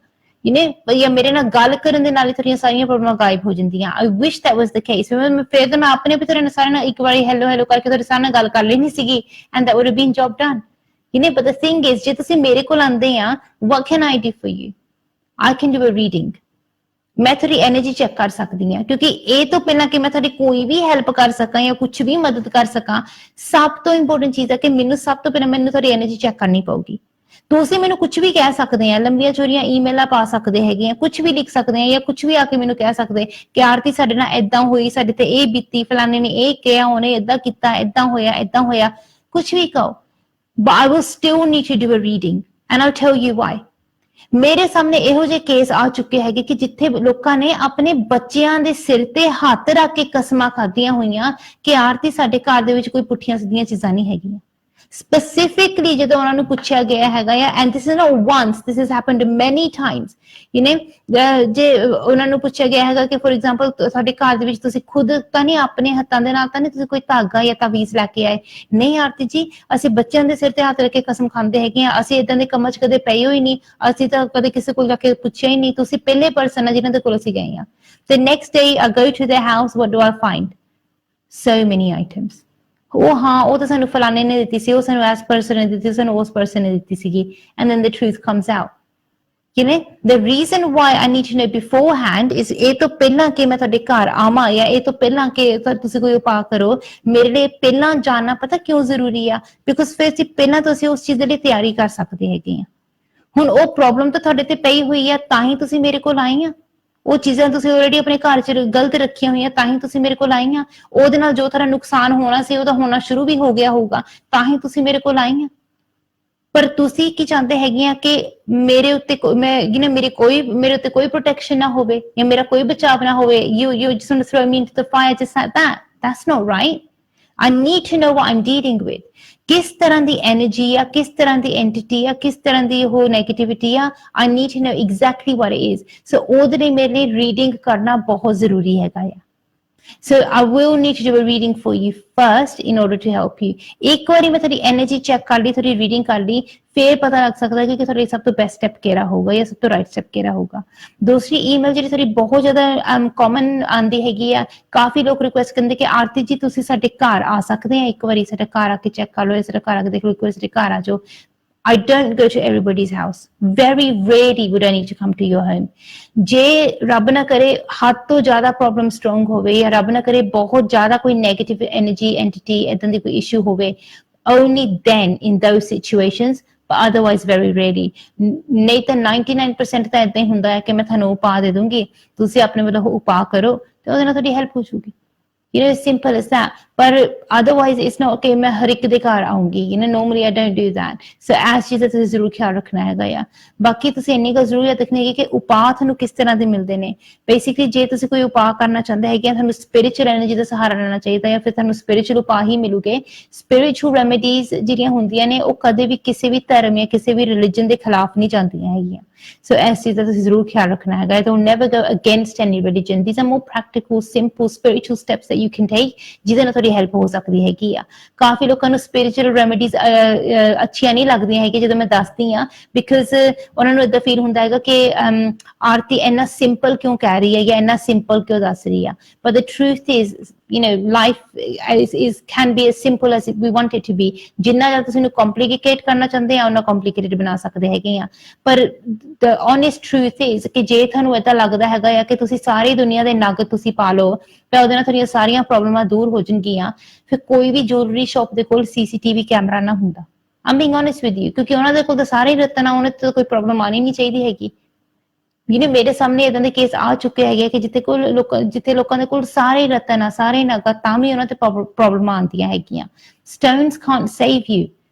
ਜਾਂ ਮੇਰੇ ਨਾਲ ਗੱਲ ਕਰਨ ਦੇ ਨਾਲ ਹੀ ਤੁਹਾਡੀਆਂ ਸਾਰੀਆਂ ਪ੍ਰੋਬਲਮਾਂ ਗਾਇਬ ਹੋ ਜਾਂਦੀਆਂ। ਆਈ wish that was the case. ਫਿਰ ਤਾਂ ਮੈਂ ਆਪਣੇ ਆਪ ਹੀ ਤੁਹਾਡੇ ਸਾਰਿਆਂ ਨਾਲ ਇੱਕ ਵਾਰੀ ਹੈਲੋ ਕਰਕੇ ਤੁਹਾਡੇ ਸਾਰਿਆਂ ਨਾਲ ਗੱਲ ਕਰ ਲੈਣੀ ਸੀਗੀ, and that wood have been job done. But the thing is, ਜੇ ਤੁਸੀਂ ਮੇਰੇ ਕੋਲ ਆਉਂਦੇ ਆ, what can I do for you? I can do a reading. ਮੈਂ ਤੁਹਾਡੀ ਐਨਰਜੀ ਚੈੱਕ ਕਰ ਸਕਦੀ ਹਾਂ, ਕਿਉਂਕਿ ਇਹ ਤੋਂ ਪਹਿਲਾਂ ਕਿ ਮੈਂ ਤੁਹਾਡੀ ਕੋਈ ਵੀ ਹੈਲਪ ਕਰ ਸਕਾਂ ਜਾਂ ਕੁਝ ਵੀ ਮਦਦ ਕਰ ਸਕਾਂ, ਸਭ ਤੋਂ ਇੰਪੋਰਟੈਂਟ ਚੀਜ਼ ਹੈ ਕਿ ਸਭ ਤੋਂ ਪਹਿਲਾਂ ਮੈਨੂੰ ਤੁਹਾਡੀ ਐਨਰਜੀ ਚੈੱਕ ਕਰਨੀ ਪਊਗੀ। ਤੁਸੀਂ ਮੈਨੂੰ ਕੁਝ ਵੀ ਕਹਿ ਸਕਦੇ ਆ, ਲੰਬੀਆਂ ਚੌੜੀਆਂ ਈਮੇਲਾਂ ਪਾ ਸਕਦੇ ਹੈਗੇ ਆ, ਕੁਝ ਵੀ ਲਿਖ ਸਕਦੇ ਆ, ਜਾਂ ਕੁਝ ਵੀ ਆ ਕੇ ਮੈਨੂੰ ਕਹਿ ਸਕਦੇ ਕਿ ਆਰਤੀ ਸਾਡੇ ਨਾਲ ਏਦਾਂ ਹੋਈ, ਸਾਡੇ ਤੇ ਇਹ ਬੀਤੀ, ਫਲਾਣੇ ਨੇ ਇਹ ਕਿਹਾ, ਉਹਨੇ ਏਦਾਂ ਕੀਤਾ, ਏਦਾਂ ਹੋਇਆ, ਕੁਝ ਵੀ ਕਹੋ, but I will still need to do a reading and I'll tell you why. ਮੇਰੇ ਸਾਹਮਣੇ ਇਹੋ ਜਿਹੇ ਕੇਸ ਆ ਚੁੱਕੇ ਹੈਗੇ ਕਿ ਜਿੱਥੇ ਲੋਕਾਂ ਨੇ ਆਪਣੇ ਬੱਚਿਆਂ ਦੇ ਸਿਰ ਤੇ ਹੱਥ ਰੱਖ ਕੇ ਕਸਮਾਂ ਖਾਧੀਆਂ ਹੋਈਆਂ ਕਿ ਆਰਤੀ ਸਾਡੇ ਘਰ ਦੇ ਵਿੱਚ ਕੋਈ ਪੁੱਠੀਆਂ ਸਿੱਧੀਆਂ ਚੀਜ਼ਾਂ ਨਹੀਂ ਹੈਗੀਆਂ। ਸਪੈਸੀਫਿਕਲੀ ਜਦੋਂ ਉਹਨਾਂ ਨੂੰ ਪੁੱਛਿਆ ਗਿਆ ਹੈਗਾ ਆ, and this is not once, this has happened ਮੈਨੀ ਟਾਈਮਸ। ਜੇ ਉਹਨਾਂ ਨੂੰ ਪੁੱਛਿਆ ਗਿਆ ਹੈਗਾ ਕਿ ਫੋਰ ਐਗਜ਼ਾਮਪਲ ਤੁਹਾਡੇ ਘਰ ਦੇ ਵਿੱਚ ਤੁਸੀਂ ਖੁਦ ਤਾਂ ਨਹੀਂ, ਆਪਣੇ ਹੱਥਾਂ ਦੇ ਨਾਲ ਤਾਂ ਨਹੀਂ ਤੁਸੀਂ ਕੋਈ ਧਾਗਾ ਜਾਂ ਤਾਵੀਜ਼ ਲੈ ਕੇ ਆਏ? ਨਹੀਂ ਆਰਤੀ ਜੀ, ਅਸੀਂ ਬੱਚਿਆਂ ਦੇ ਸਿਰ ਤੇ ਹੱਥ ਰੱਖ ਕੇ ਕਸਮ ਖਾਂਦੇ ਹੈਗੇ ਆ, ਅਸੀਂ ਏਦਾਂ ਦੇ ਕੰਮਾਂ 'ਚ ਕਦੇ ਪਏ ਹੋਈ ਨਹੀਂ, ਅਸੀਂ ਤਾਂ ਕਦੇ ਕਿਸੇ ਕੋਲ ਜਾ ਕੇ ਪੁੱਛਿਆ ਹੀ ਨਹੀਂ, ਤੁਸੀਂ ਪਹਿਲੇ ਪਰਸਨ ਆ ਜਿਹਨਾਂ ਦੇ ਕੋਲ ਅਸੀਂ ਗਏ ਆ। ਤੇ next day I go to their house, what do I find? So many items. ਉਹ ਤਾਂ ਸਾਨੂੰ ਫਲਾਣੇ ਨੇ ਦਿੱਤੀ ਸੀ, ਉਹ ਸਾਨੂੰ ਇਸ ਪਰਸਨ ਨੇ ਦਿੱਤੀ, ਸਾਨੂੰ ਉਸ ਪਰਸਨ ਨੇ ਦਿੱਤੀ ਸੀਗੀ, and then the truth comes out. The reason why I need to know beforehand is ਇਹ ਤੋਂ ਪਹਿਲਾਂ ਕਿ ਮੈਂ ਤੁਹਾਡੇ ਘਰ ਆਵਾਂ ਜਾਂ ਇਹ ਤੋਂ ਪਹਿਲਾਂ ਕਿ ਤੁਸੀਂ ਕੋਈ ਉਪਾਅ ਕਰੋ, ਮੇਰੇ ਲਈ ਪਹਿਲਾਂ ਜਾਣਨਾ ਪਤਾ ਕਿਉਂ ਜ਼ਰੂਰੀ ਆ? ਬਿਕੋਜ਼ ਫਿਰ ਅਸੀਂ ਪਹਿਲਾਂ ਤੋਂ ਅਸੀਂ ਉਸ ਚੀਜ਼ ਦੇ ਲਈ ਤਿਆਰੀ ਕਰ ਸਕਦੇ ਹੈਗੇ ਆ। ਹੁਣ ਉਹ ਪ੍ਰੋਬਲਮ ਤਾਂ ਤੁਹਾਡੇ ਤੇ ਪਈ ਹੋਈ ਆ, ਤਾਂ ਹੀ ਤੁਸੀਂ ਮੇਰੇ ਕੋਲ ਆਈ ਆ। ਉਹ ਚੀਜ਼ਾਂ ਤੁਸੀਂ ਆਲਰੇਡੀ ਆਪਣੇ ਘਰ 'ਚ ਗਲਤ ਰੱਖੀਆਂ ਹੋਈਆਂ, ਤਾਂ ਹੀ ਤੁਸੀਂ ਮੇਰੇ ਕੋਲ ਆਈਆਂ। ਉਹਦੇ ਨਾਲ ਜੋ ਤੁਹਾਡਾ ਨੁਕਸਾਨ ਹੋਣਾ ਸੀ, ਉਹਦਾ ਹੋਣਾ ਸ਼ੁਰੂ ਵੀ ਹੋ ਗਿਆ ਹੋਊਗਾ, ਤਾਂ ਹੀ ਤੁਸੀਂ ਮੇਰੇ ਕੋਲ ਆਈਆਂ। ਪਰ ਤੁਸੀਂ ਕੀ ਚਾਹੁੰਦੇ ਹੈਗੇ ਆ ਕਿ ਮੇਰੇ ਉੱਤੇ ਮੇਰੇ ਉੱਤੇ ਕੋਈ ਪ੍ਰੋਟੈਕਸ਼ਨ ਨਾ ਹੋਵੇ ਜਾਂ ਮੇਰਾ ਕੋਈ ਬਚਾਅ ਨਾ ਹੋਵੇ। You just want to throw me into the fire just like that. That's not right. I need to know what I'm dealing with. ਕਿਸ ਤਰ੍ਹਾਂ ਦੀ ਐਨਰਜੀ ਆ, ਕਿਸ ਤਰ੍ਹਾਂ ਦੀ ਐਂਟੀਟੀ ਆ, ਕਿਸ ਤਰ੍ਹਾਂ ਦੀ ਉਹ ਨੈਗੇਟਿਵਿਟੀ ਆ। I need to know exactly what it is. So ਉਹਦੇ ਲਈ ਮੇਰੇ ਲਈ ਰੀਡਿੰਗ ਕਰਨਾ ਬਹੁਤ ਜ਼ਰੂਰੀ ਹੈਗਾ ਆ। So I will need to do a reading for you first in order to help you. ਇੱਕ ਵਾਰੀ ਮੈਂ ਤੁਹਾਡੀ ਐਨਰਜੀ ਚੈੱਕ ਕਰ ਲਈ, ਤੁਹਾਡੀ ਰੀਡਿੰਗ ਕਰ ਲਈ, ਫਿਰ ਪਤਾ ਲੱਗ ਸਕਦਾ ਕਿ ਤੁਹਾਡੇ ਸਭ ਤੋਂ ਬੈਸਟ ਸਟੈਪ ਕਿਹੜਾ ਹੋਊਗਾ ਜਾਂ ਸਭ ਤੋਂ ਰਾਈਟ ਸਟੈਪ ਕਿਹੜਾ ਹੋਊਗਾ। ਦੂਸਰੀ ਈਮੇਲ ਜਿਹੜੀ ਤੁਹਾਡੀ ਬਹੁਤ ਜ਼ਿਆਦਾ ਕਾਮਨ ਆਉਂਦੀ ਹੈਗੀ ਆ, ਕਾਫੀ ਲੋਕ ਰਿਕੁਐਸਟ ਕਰਦੇ ਕਿ ਆਰਤੀ ਜੀ ਤੁਸੀਂ ਸਾਡੇ ਘਰ ਆ ਸਕਦੇ ਆ, ਇੱਕ ਵਾਰੀ ਸਾਡੇ ਘਰ ਆ ਕੇ ਚੈੱਕ ਕਰ ਲਓ, ਸਾਡੇ ਘਰ ਆ ਕੇ ਦੇਖ ਲਓ, ਇੱਕ ਵਾਰੀ ਸਾਡੇ ਘਰ ਆ ਜਾਓ। I don't go to everybody's house. Very rarely would I need to come to your home. ਜੇ ਰੱਬ ਨਾ ਕਰੇ ਹੱਦ ਤੋਂ ਜ਼ਿਆਦਾ ਪ੍ਰੋਬਲਮ ਸਟਰੋਂਗ ਹੋਵੇ ਜਾਂ ਰੱਬ ਨਾ ਕਰੇ ਬਹੁਤ ਜ਼ਿਆਦਾ ਕੋਈ ਨੈਗੇਟਿਵ ਐਨਰਜੀ ਐਂਟੀਟੀ ਏਦਾਂ ਦੀ ਕੋਈ ਇਸ਼ੂ ਹੋਵੇ, only then in those situations, but otherwise very rarely. ਨਹੀਂ ਤਾਂ 99% ਤਾਂ ਏਦਾਂ ਹੀ ਹੁੰਦਾ ਹੈ ਕਿ ਮੈਂ ਤੁਹਾਨੂੰ ਉਪਾਅ ਦੇ ਦੂੰਗੀ, ਤੁਸੀਂ ਆਪਣੇ ਵੱਲੋਂ ਉਪਾਅ ਕਰੋ ਤੇ ਉਹਦੇ ਨਾਲ ਤੁਹਾਡੀ ਹੈਲਪ ਹੋ ਜੂਗੀ। As simple as that. But otherwise it's not okay ਮੈਂ ਹਰ ਇੱਕ ਦੇ ਘਰ ਆਉਂਗੀ। Normally I don't do that. So as ਚੀਜ਼ ਦਾ ਤੁਸੀਂ ਜ਼ਰੂਰ ਖਿਆਲ ਰੱਖਣਾ ਹੈਗਾ ਆ। ਬਾਕੀ ਤੁਸੀਂ ਇੰਨੀ ਗੱਲ ਜ਼ਰੂਰ ਯਾਦ ਰੱਖਣੀ ਹੈ ਕਿ ਉਪਾਅ ਤੁਹਾਨੂੰ ਕਿਸ ਤਰ੍ਹਾਂ ਦੇ ਮਿਲਦੇ ਨੇ। ਬੇਸਿਕਲੀ ਜੇ ਤੁਸੀਂ ਕੋਈ ਉਪਾਅ ਕਰਨਾ ਚਾਹੁੰਦੇ ਹੈਗੇ, ਤੁਹਾਨੂੰ ਸਪਿਰਿਚੁਅਲ ਐਨਰਜੀ ਦਾ ਸਹਾਰਾ ਲੈਣਾ ਚਾਹੀਦਾ ਜਾਂ ਫਿਰ ਤੁਹਾਨੂੰ ਸਪਿਰਿਚੁਅਲ ਉਪਾਅ ਹੀ ਮਿਲੂਗੇ। ਸਪਿਰਿਚੁਅਲ ਰੈਮੇਡੀਜ਼ ਜਿਹੜੀਆਂ ਹੁੰਦੀਆਂ ਨੇ ਉਹ ਕਦੇ ਵੀ ਕਿਸੇ ਵੀ ਧਰਮ ਜਾਂ ਕਿਸੇ ਵੀ ਰਿਲੀਜਨ ਦੇ ਖਿਲਾਫ ਨਹੀਂ ਜਾਂਦੀਆਂ ਹੈਗੀਆਂ। So ਇਸ ਚੀਜ਼ ਦਾ ਤੁਸੀਂ ਜ਼ਰੂਰ ਖਿਆਲ ਰੱਖਣਾ ਹੈਗਾ। Don't never go against any religion. These are more practical, simple, spiritual steps that you you can take ਜਿਹਦੇ ਨਾਲ ਤੁਹਾਡੀ ਹੈਲਪ ਹੋ ਸਕਦੀ ਹੈਗੀ ਆ। ਕਾਫੀ ਲੋਕਾਂ ਨੂੰ ਸਪਿਰਿਚੁਅਲ ਰੈਮੇਡੀਜ਼ ਅੱਛੀਆਂ ਨਹੀਂ ਲੱਗਦੀਆਂ ਹੈਗੀਆਂ ਜਦੋਂ ਮੈਂ ਦੱਸਦੀ ਹਾਂ, ਬਿਕਾਜ਼ ਉਹਨਾਂ ਨੂੰ ਏਦਾਂ ਫੀਲ ਹੁੰਦਾ ਹੈਗਾ ਕਿ ਆਰਤੀ ਇੰਨਾ ਸਿੰਪਲ ਕਿਉਂ ਕਹਿ ਰਹੀ ਹੈ ਜਾਂ ਇੰਨਾ ਸਿੰਪਲ ਕਿਉਂ ਦੱਸ ਰਹੀ ਆ। But the truth is life can be as simple as we want it to be। ਜਿੰਨਾ ਜ਼ਿਆਦਾ ਤੁਸੀਂ ਇਹਨੂੰ ਕੰਪਲਿਕੇਟ ਕਰਨਾ ਚਾਹੁੰਦੇ ਆ ਉਹਨਾਂ ਕੰਪਲਿਕੇਟਡ ਬਣਾ ਸਕਦੇ ਹੈਗੇ ਆ। ਪਰ the honest truth is ਕਿ ਜੇ ਤੁਹਾਨੂੰ ਏਦਾਂ ਲੱਗਦਾ ਹੈਗਾ ਆ ਕਿ ਤੁਸੀਂ ਸਾਰੀ ਦੁਨੀਆ ਦੇ ਨਗ ਤੁਸੀਂ ਪਾ ਲਓ ਤਾਂ ਉਹਦੇ ਨਾਲ ਤੁਹਾਡੀਆਂ ਸਾਰੀਆਂ ਪ੍ਰੋਬਲਮਾਂ ਦੂਰ ਹੋ ਜਾਣਗੀਆਂ, ਫਿਰ ਕੋਈ ਵੀ ਜੁਐਲਰੀ ਸ਼ਾਪ ਦੇ ਕੋਲ CCTV ਕੈਮਰਾ ਨਾ ਹੁੰਦਾ। I'm being honest with you, ਕਿਉਂਕਿ ਉਹਨਾਂ ਦੇ ਕੋਲ ਤਾਂ ਸਾਰੇ ਰਤਨ ਆ, ਉਹਨਾਂ ਤੇ ਕੋਈ ਪ੍ਰੋਬਲਮ ਆਣੀ ਨਹੀਂ ਚਾਹੀਦੀ ਹੈਗੀ। ਮੇਰੇ ਸਾਹਮਣੇ ਏਦਾਂ ਦੇ ਕੇਸ ਆ ਚੁੱਕੇ ਹੈਗੇ ਕਿ ਜਿੱਥੇ ਲੋਕਾਂ ਦੇ ਕੋਲ ਸਾਰੇ ਰਤਨ ਆ, ਸਾਰੇ ਨਗ, ਤਾਂ ਵੀ ਉਹਨਾਂ ਤੇ ਪ੍ਰੋਬਲਮਾਂ ਆਉਂਦੀਆਂ ਹੈਗੀਆਂ। Stones can't save you.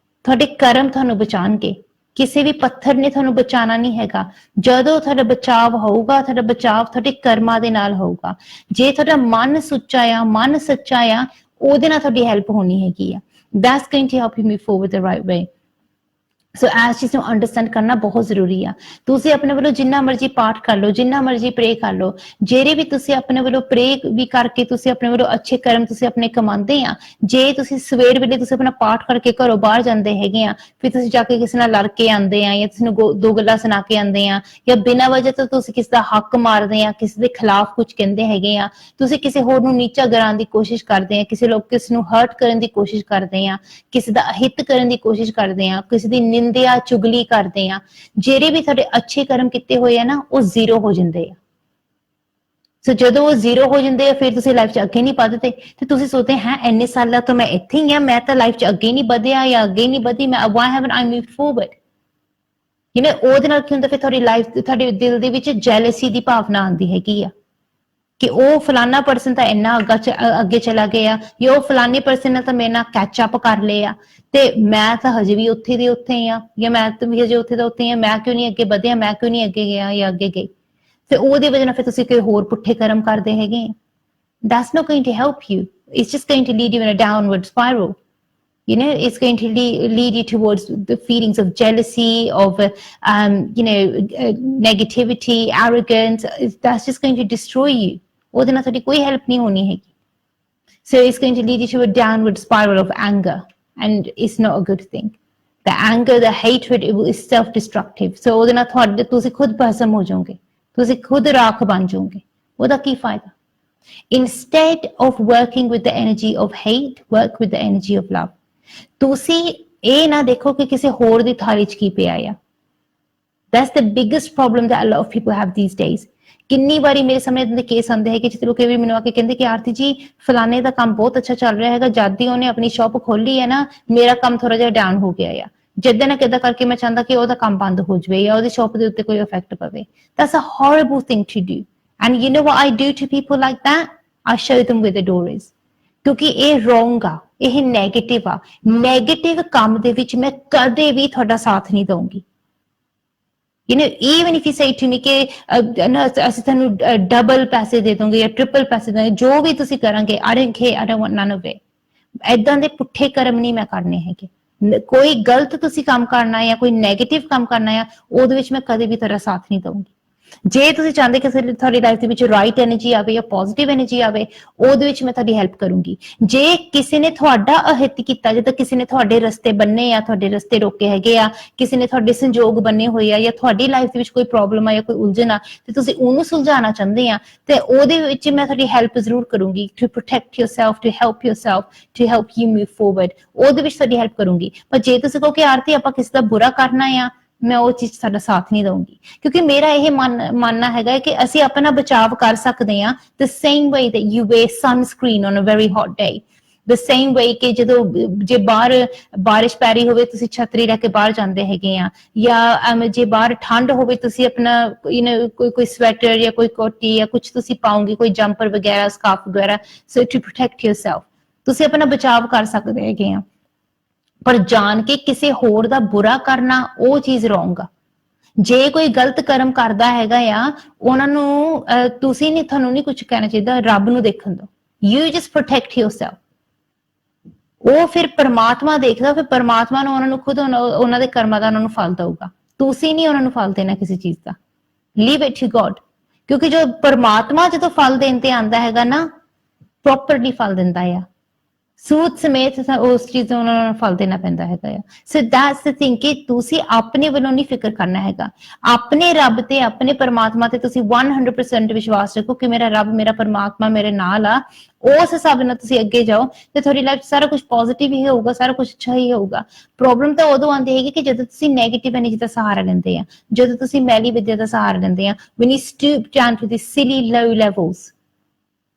ਤੁਹਾਡੇ ਕਰਮ ਤੁਹਾਨੂੰ ਬਚਾਉਣਗੇ, ਕਿਸੇ ਵੀ ਪੱਥਰ ਨੇ ਤੁਹਾਨੂੰ ਬਚਾਉਣਾ ਨਹੀਂ ਹੈਗਾ। ਜਦੋਂ ਤੁਹਾਡਾ ਬਚਾਵ ਹੋਊਗਾ, ਤੁਹਾਡਾ ਬਚਾਵ ਤੁਹਾਡੇ ਕਰਮਾਂ ਦੇ ਨਾਲ ਹੋਊਗਾ। ਜੇ ਤੁਹਾਡਾ ਮਨ ਸੁੱਚਾ ਆ, ਮਨ ਸੱਚਾ ਆ, ਉਹਦੇ ਨਾਲ ਤੁਹਾਡੀ ਹੈਲਪ ਹੋਣੀ ਹੈਗੀ ਆ। That's going to help you move forward the right way। ਸੋ ਇਸ ਚੀਜ਼ ਨੂੰ ਅੰਡਰਸਟੈਂਡ ਕਰਨਾ ਬਹੁਤ ਜ਼ਰੂਰੀ ਆ। ਤੁਸੀਂ ਆਪਣੇ ਵੱਲੋਂ ਜਿੰਨਾ ਮਰਜ਼ੀ ਪਾਠ ਕਰ ਲਓ, ਜਿੰਨਾ ਮਰਜ਼ੀ ਪ੍ਰੇ ਕਰ ਲਓ, ਜਿਹੜੇ ਵੀ ਤੁਸੀਂ ਆਪਣੇ ਵੱਲੋਂ ਪ੍ਰੇ ਵੀ ਕਰਕੇ ਤੁਸੀਂ ਆਪਣੇ ਵੱਲੋਂ ਅੱਛੇ ਕਰਮ ਤੁਸੀਂ ਆਪਣੇ ਕਮਾਉਂਦੇ ਆ, ਜੇ ਤੁਸੀਂ ਸਵੇਰ ਵੇਲੇ ਤੁਸੀਂ ਆਪਣਾ ਪਾਠ ਕਰਕੇ ਘਰੋਂ ਬਾਹਰ ਜਾਂਦੇ ਹੈਗੇ ਆ, ਫਿਰ ਤੁਸੀਂ ਜਾ ਕੇ ਕਿਸੇ ਨਾਲ ਲੜ ਕੇ ਆਉਂਦੇ ਆ ਜਾਂ ਕਿਸੇ ਨੂੰ ਦੋ ਗੱਲਾਂ ਸੁਣਾ ਕੇ ਆਉਂਦੇ ਆ, ਜਾਂ ਬਿਨਾਂ ਵਜ੍ਹਾ ਤੋਂ ਤੁਸੀਂ ਕਿਸੇ ਦਾ ਹੱਕ ਮਾਰਦੇ ਆ, ਕਿਸੇ ਦੇ ਖਿਲਾਫ ਕੁਝ ਕਹਿੰਦੇ ਹੈਗੇ ਆ, ਤੁਸੀਂ ਕਿਸੇ ਹੋਰ ਨੂੰ ਨੀਚਾ ਗਿਰਾਉਣ ਦੀ ਕੋਸ਼ਿਸ਼ ਕਰਦੇ ਆ, ਕਿਸੇ ਨੂੰ ਹਰਟ ਕਰਨ ਦੀ ਕੋਸ਼ਿਸ਼ ਕਰਦੇ ਆ, ਕਿਸੇ ਦਾ ਅਹਿਤ ਕਰਨ ਦੀ ਕੋਸ਼ਿਸ਼ ਕਰਦੇ ਆ, ਕਿਸੇ ਦੀ ਨਿੰਦਿਆ ਚੁਗਲੀ ਕਰਦੇ ਆ, ਜਿਹੜੇ ਵੀ ਤੁਹਾਡੇ ਅੱਛੇ ਕਰਮ ਕੀਤੇ ਹੋਏ ਆ ਨਾ, ਉਹ ਜ਼ੀਰੋ ਹੋ ਜਾਂਦੇ ਆ। ਸੋ ਜਦੋਂ ਉਹ ਜ਼ੀਰੋ ਹੋ ਜਾਂਦੇ ਆ, ਫਿਰ ਤੁਸੀਂ ਲਾਈਫ 'ਚ ਅੱਗੇ ਨਹੀਂ ਵੱਧਦੇ ਤੇ ਤੁਸੀਂ ਸੋਚਦੇ ਹੈ ਇੰਨੇ ਸਾਲਾਂ ਤੋਂ ਮੈਂ ਇੱਥੇ ਹੀ ਆ, ਮੈਂ ਤਾਂ ਲਾਈਫ 'ਚ ਅੱਗੇ ਨਹੀਂ ਵਧਿਆ ਜਾਂ ਅੱਗੇ ਨਹੀਂ ਵਧੀ, ਮੈਂ why haven't I moved forward? ਉਹਦੇ ਨਾਲ ਕੀ ਹੁੰਦਾ, ਫਿਰ ਤੁਹਾਡੀ ਲਾਈਫ, ਤੁਹਾਡੇ ਦਿਲ ਦੇ ਵਿੱਚ ਜੈਲਸੀ ਦੀ ਭਾਵਨਾ ਆਉਂਦੀ ਹੈਗੀ ਆ ਕਿ ਉਹ ਫਲਾਨਾ ਪਰਸਨ ਤਾਂ ਇੰਨਾ ਅੱਗੇ ਚਲਾ ਗਿਆ, ਜਾਂ ਉਹ ਫਲਾਨੀ ਪਰਸਨ ਨੇ ਤਾਂ ਮੇਰੇ ਨਾਲ ਕੈਚ ਅਪ ਕਰ ਲਿਆ ਤੇ ਮੈਂ ਤਾਂ ਹਜੇ ਵੀ ਉੱਥੇ ਦੀ ਉੱਥੇ ਹੀ ਆ, ਜਾਂ ਮੈਂ ਤਾਂ ਵੀ ਹਜੇ ਉੱਥੇ ਦਾ ਉੱਥੇ ਹੀ ਆ, ਮੈਂ ਕਿਉਂ ਨਹੀਂ ਅੱਗੇ ਵਧਿਆ, ਮੈਂ ਕਿਉਂ ਨਹੀਂ ਅੱਗੇ ਗਿਆ ਜਾਂ ਅੱਗੇ ਗਈ। ਫਿਰ ਉਹਦੀ ਵਜ੍ਹਾ ਨਾਲ ਫਿਰ ਤੁਸੀਂ ਕੋਈ ਹੋਰ ਪੁੱਠੇ ਕਰਮ ਕਰਦੇ ਹੈਗੇ ਆ। That's not going to help you. It's just going to lead you in a downward spiral. It's going to lead you towards the feelings of jealousy, of negativity, arrogance. That's just going to destroy you. ਉਹਦੇ ਨਾਲ ਤੁਹਾਡੀ ਕੋਈ help ਨਹੀਂ ਹੋਣੀ ਹੈਗੀ। So it's going to lead you to a downward spiral of anger, and it's not a good thing. The anger, the hatred, is self-destructive. So ਉਹਦੇ ਨਾਲ ਤੁਸੀਂ ਖੁਦ ਭਸਮ ਹੋ ਜਾਓਗੇ, ਤੁਸੀਂ ਖੁਦ ਰਾਖ ਬਣ ਜਾਓਗੇ। ਉਹਦਾ ਕੀ ਫਾਇਦਾ? Instead of working with the energy of hate, work with the energy of love. ਤੁਸੀਂ ਇਹ ਨਾ ਦੇਖੋ ਕਿ ਕਿਸੇ ਹੋਰ ਦੀ ਥਾਲੀ 'ਚ ਕੀ ਪਿਆ ਆ। That's the biggest problem that a lot of people have these days. ਕਿੰਨੀ ਵਾਰੀ ਮੇਰੇ ਸਾਹਮਣੇ ਇਦਾਂ ਦੇ ਕੇਸ ਆਉਂਦੇ ਹੈ ਕਿ ਜਿੱਥੇ ਲੋਕ ਵੀ ਮੈਨੂੰ ਆ ਕੇ ਕਹਿੰਦੇ ਕਿ ਆਰਤੀ ਜੀ ਫਲਾਣੇ ਦਾ ਕੰਮ ਬਹੁਤ ਅੱਛਾ ਚੱਲ ਰਿਹਾ ਹੈਗਾ, ਜਦ ਦੀ ਉਹਨੇ ਆਪਣੀ ਸ਼ਾਪ ਖੋਲੀ ਹੈ ਨਾ, ਮੇਰਾ ਕੰਮ ਥੋੜਾ ਜਿਹਾ ਡਾਊਨ ਹੋ ਗਿਆ ਆ। ਜਿੱਦਾਂ ਨਾ ਕਿੱਦਾਂ ਕਰਕੇ ਮੈਂ ਚਾਹੁੰਦਾ ਕਿ ਉਹਦਾ ਕੰਮ ਬੰਦ ਹੋ ਜਾਵੇ ਜਾਂ ਉਹਦੀ ਸ਼ਾਪ ਦੇ ਉੱਤੇ ਕੋਈ ਇਫੈਕਟ ਪਵੇ। That's a horrible thing to do. And you know what I do to people like that? I show them where the door is. ਕਿਉਂਕਿ ਇਹ ਰੋਂਗ ਆ, ਇਹ ਨੈਗੇਟਿਵ ਆ। ਨੈਗੇਟਿਵ ਕੰਮ ਦੇ ਵਿੱਚ ਮੈਂ ਕਦੇ ਵੀ ਤੁਹਾਡਾ ਸਾਥ ਨਹੀਂ ਦਊਂਗੀ। even if you say to me ਕਿ ਅਸੀਂ ਤੁਹਾਨੂੰ ਡਬਲ ਪੈਸੇ ਦੇ ਦੋਗੇ ਜਾਂ ਟ੍ਰਿਪਲ ਪੈਸੇ ਦੇ ਦੋਗੇ, ਜੋ ਵੀ ਤੁਸੀਂ ਕਰਾਂਗੇ, I don't care, I don't want none of it। ਏਦਾਂ ਦੇ ਪੁੱਠੇ ਕਰਮ ਨਹੀਂ ਮੈਂ ਕਰਨੇ ਹੈਗੇ। ਕੋਈ ਗਲਤ ਤੁਸੀਂ ਕੰਮ ਕਰਨਾ ਜਾਂ ਕੋਈ ਨੈਗੇਟਿਵ ਕੰਮ ਕਰਨਾ ਆ, ਉਹਦੇ ਵਿੱਚ ਮੈਂ ਕਦੇ ਵੀ ਤੁਹਾਡਾ ਸਾਥ ਨਹੀਂ ਦਊਂਗੀ। ਜੇ ਤੁਸੀਂ ਚਾਹੁੰਦੇ ਕਿ ਤੁਹਾਡੀ ਲਾਈਫ ਦੇ ਵਿੱਚ ਰਾਈਟ ਐਨਰਜੀ ਆਵੇ ਜਾਂ ਪੋਜ਼ਿਟਿਵ ਐਨਰਜੀ ਆਵੇ, ਉਹਦੇ ਵਿੱਚ ਮੈਂ ਤੁਹਾਡੀ ਹੈਲਪ ਕਰੂੰਗੀ। ਜੇ ਕਿਸੇ ਨੇ ਤੁਹਾਡਾ ਅਹਿਤ ਕੀਤਾ, ਜਦੋਂ ਕਿਸੇ ਨੇ ਤੁਹਾਡੇ ਰਸਤੇ ਬੰਨੇ ਆ, ਤੁਹਾਡੇ ਰਸਤੇ ਰੋਕੇ ਹੈਗੇ ਆ, ਕਿਸੇ ਨੇ ਤੁਹਾਡੇ ਸੰਜੋਗ ਬੰਨੇ ਹੋਏ ਆ, ਜਾਂ ਤੁਹਾਡੀ ਲਾਈਫ ਦੇ ਵਿੱਚ ਕੋਈ ਪ੍ਰੋਬਲਮ ਆ ਜਾਂ ਕੋਈ ਉਲਝਣ ਆ ਤੇ ਤੁਸੀਂ ਉਹਨੂੰ ਸੁਲਝਾਉਣਾ ਚਾਹੁੰਦੇ ਆ, ਤੇ ਉਹਦੇ ਵਿੱਚ ਮੈਂ ਤੁਹਾਡੀ ਹੈਲਪ ਜ਼ਰੂਰ ਕਰੂੰਗੀ। To protect yourself, to help yourself, to help you move forward, ਉਹਦੇ ਵਿੱਚ ਤੁਹਾਡੀ ਹੈਲਪ ਕਰੂੰਗੀ। ਪਰ ਜੇ ਤੁਸੀਂ ਕਹੋ ਕਿ ਆਰਤੀ ਆਪਾਂ ਕਿਸੇ ਦਾ ਬੁਰਾ ਕਰਨਾ ਆ, ਮੈਂ ਉਹ ਚੀਜ਼ ਸਾਡਾ ਸਾਥ ਨਹੀਂ ਦਊਂਗੀ। ਕਿਉਂਕਿ ਮੇਰਾ ਇਹ ਮੰਨਣਾ ਹੈਗਾ ਕਿ ਅਸੀਂ ਆਪਣਾ ਬਚਾਵ ਕਰ ਸਕਦੇ ਹਾਂ the same way that you wear sunscreen on a very hot day, the same way ਕਿ ਜੇ ਬਾਹਰ ਬਾਰਿਸ਼ ਪੈ ਰਹੀ ਹੋਵੇ ਤੁਸੀਂ ਛਤਰੀ ਲੈ ਕੇ ਬਾਹਰ ਜਾਂਦੇ ਹੈਗੇ ਆ, ਜਾਂ ਜੇ ਬਾਹਰ ਠੰਡ ਹੋਵੇ ਤੁਸੀਂ ਆਪਣਾ ਕੋਈ ਸਵੈਟਰ ਜਾਂ ਕੋਈ ਕੋਟੀ ਜਾਂ ਕੁਝ ਤੁਸੀਂ ਪਾਉਂਗੇ, ਕੋਈ ਜੰਪਰ ਵਗੈਰਾ, ਸਕਾਰਫ ਵਗੈਰਾ, so to protect yourself। ਤੁਸੀਂ ਆਪਣਾ ਬਚਾਵ ਕਰ ਸਕਦੇ ਹੈਗੇ ਆ। ਪਰ ਜਾਣ ਕੇ ਕਿਸੇ ਹੋਰ ਦਾ ਬੁਰਾ ਕਰਨਾ, ਉਹ ਚੀਜ਼ ਰੋਂਗ ਆ। ਜੇ ਕੋਈ ਗਲਤ ਕਰਮ ਕਰਦਾ ਹੈਗਾ ਆ, ਉਹਨਾਂ ਨੂੰ ਤੁਹਾਨੂੰ ਨਹੀਂ ਕੁਝ ਕਹਿਣਾ ਚਾਹੀਦਾ, ਰੱਬ ਨੂੰ ਦੇਖਣ ਦਿਓ। You just protect yourself. ਉਹ ਫਿਰ ਪਰਮਾਤਮਾ ਦੇਖਦਾ, ਫਿਰ ਪਰਮਾਤਮਾ ਨੂੰ ਉਹਨਾਂ ਨੂੰ ਖੁਦ ਉਹਨਾਂ ਦੇ ਕਰਮਾਂ ਦਾ ਉਹਨਾਂ ਨੂੰ ਫਲ ਦਊਗਾ। ਤੁਸੀਂ ਨਹੀਂ ਉਹਨਾਂ ਨੂੰ ਫਲ ਦੇਣਾ ਕਿਸੇ ਚੀਜ਼ ਦਾ। Leave it to God. ਕਿਉਂਕਿ ਜੋ ਪਰਮਾਤਮਾ ਜਦੋਂ ਫਲ ਦੇਣ ਤੇ ਆਉਂਦਾ ਹੈਗਾ ਨਾ, ਪ੍ਰੋਪਰਲੀ ਫਲ ਦਿੰਦਾ ਆ, ਸੂਦ ਸਮੇਤ ਉਸ ਚੀਜ਼ ਨੂੰ ਉਹਨਾਂ ਨੂੰ ਫਲ ਦੇਣਾ ਪੈਂਦਾ ਹੈਗਾ ਆ। ਸੋ ਦੈਟਸ ਦ ਥਿੰਗ ਕਿ ਤੁਸੀਂ ਆਪਣੇ ਵੱਲੋਂ ਨਹੀਂ ਫਿਕਰ ਕਰਨਾ ਹੈਗਾ, ਆਪਣੇ ਰੱਬ ਤੇ ਆਪਣੇ ਪਰਮਾਤਮਾ ਤੇ ਤੁਸੀਂ 100% ਵਿਸ਼ਵਾਸ ਰੱਖੋ ਕਿ ਮੇਰਾ ਰੱਬ ਮੇਰਾ ਪਰਮਾਤਮਾ ਮੇਰੇ ਨਾਲ ਆ। ਉਸ ਹਿਸਾਬ ਨਾਲ ਤੁਸੀਂ ਅੱਗੇ ਜਾਓ ਤੇ ਤੁਹਾਡੀ ਲਾਈਫ ਸਾਰਾ ਕੁਝ ਪੋਜ਼ਿਟਿਵ ਹੀ ਹੋਊਗਾ, ਸਾਰਾ ਕੁਝ ਅੱਛਾ ਹੀ ਹੋਊਗਾ। ਪ੍ਰੋਬਲਮ ਤਾਂ ਉਦੋਂ ਆਉਂਦੀ ਹੈਗੀ ਕਿ ਜਦੋਂ ਤੁਸੀਂ ਨੈਗੇਟਿਵ ਐਨਰਜੀ ਦਾ ਸਹਾਰਾ ਲੈਂਦੇ ਆ, ਜਦੋਂ ਤੁਸੀਂ ਮੈਲੀ ਵਿਦਿਆ ਦਾ ਸਹਾਰਾ ਲੈਂਦੇ ਆ, when you stoop down to these silly low levels,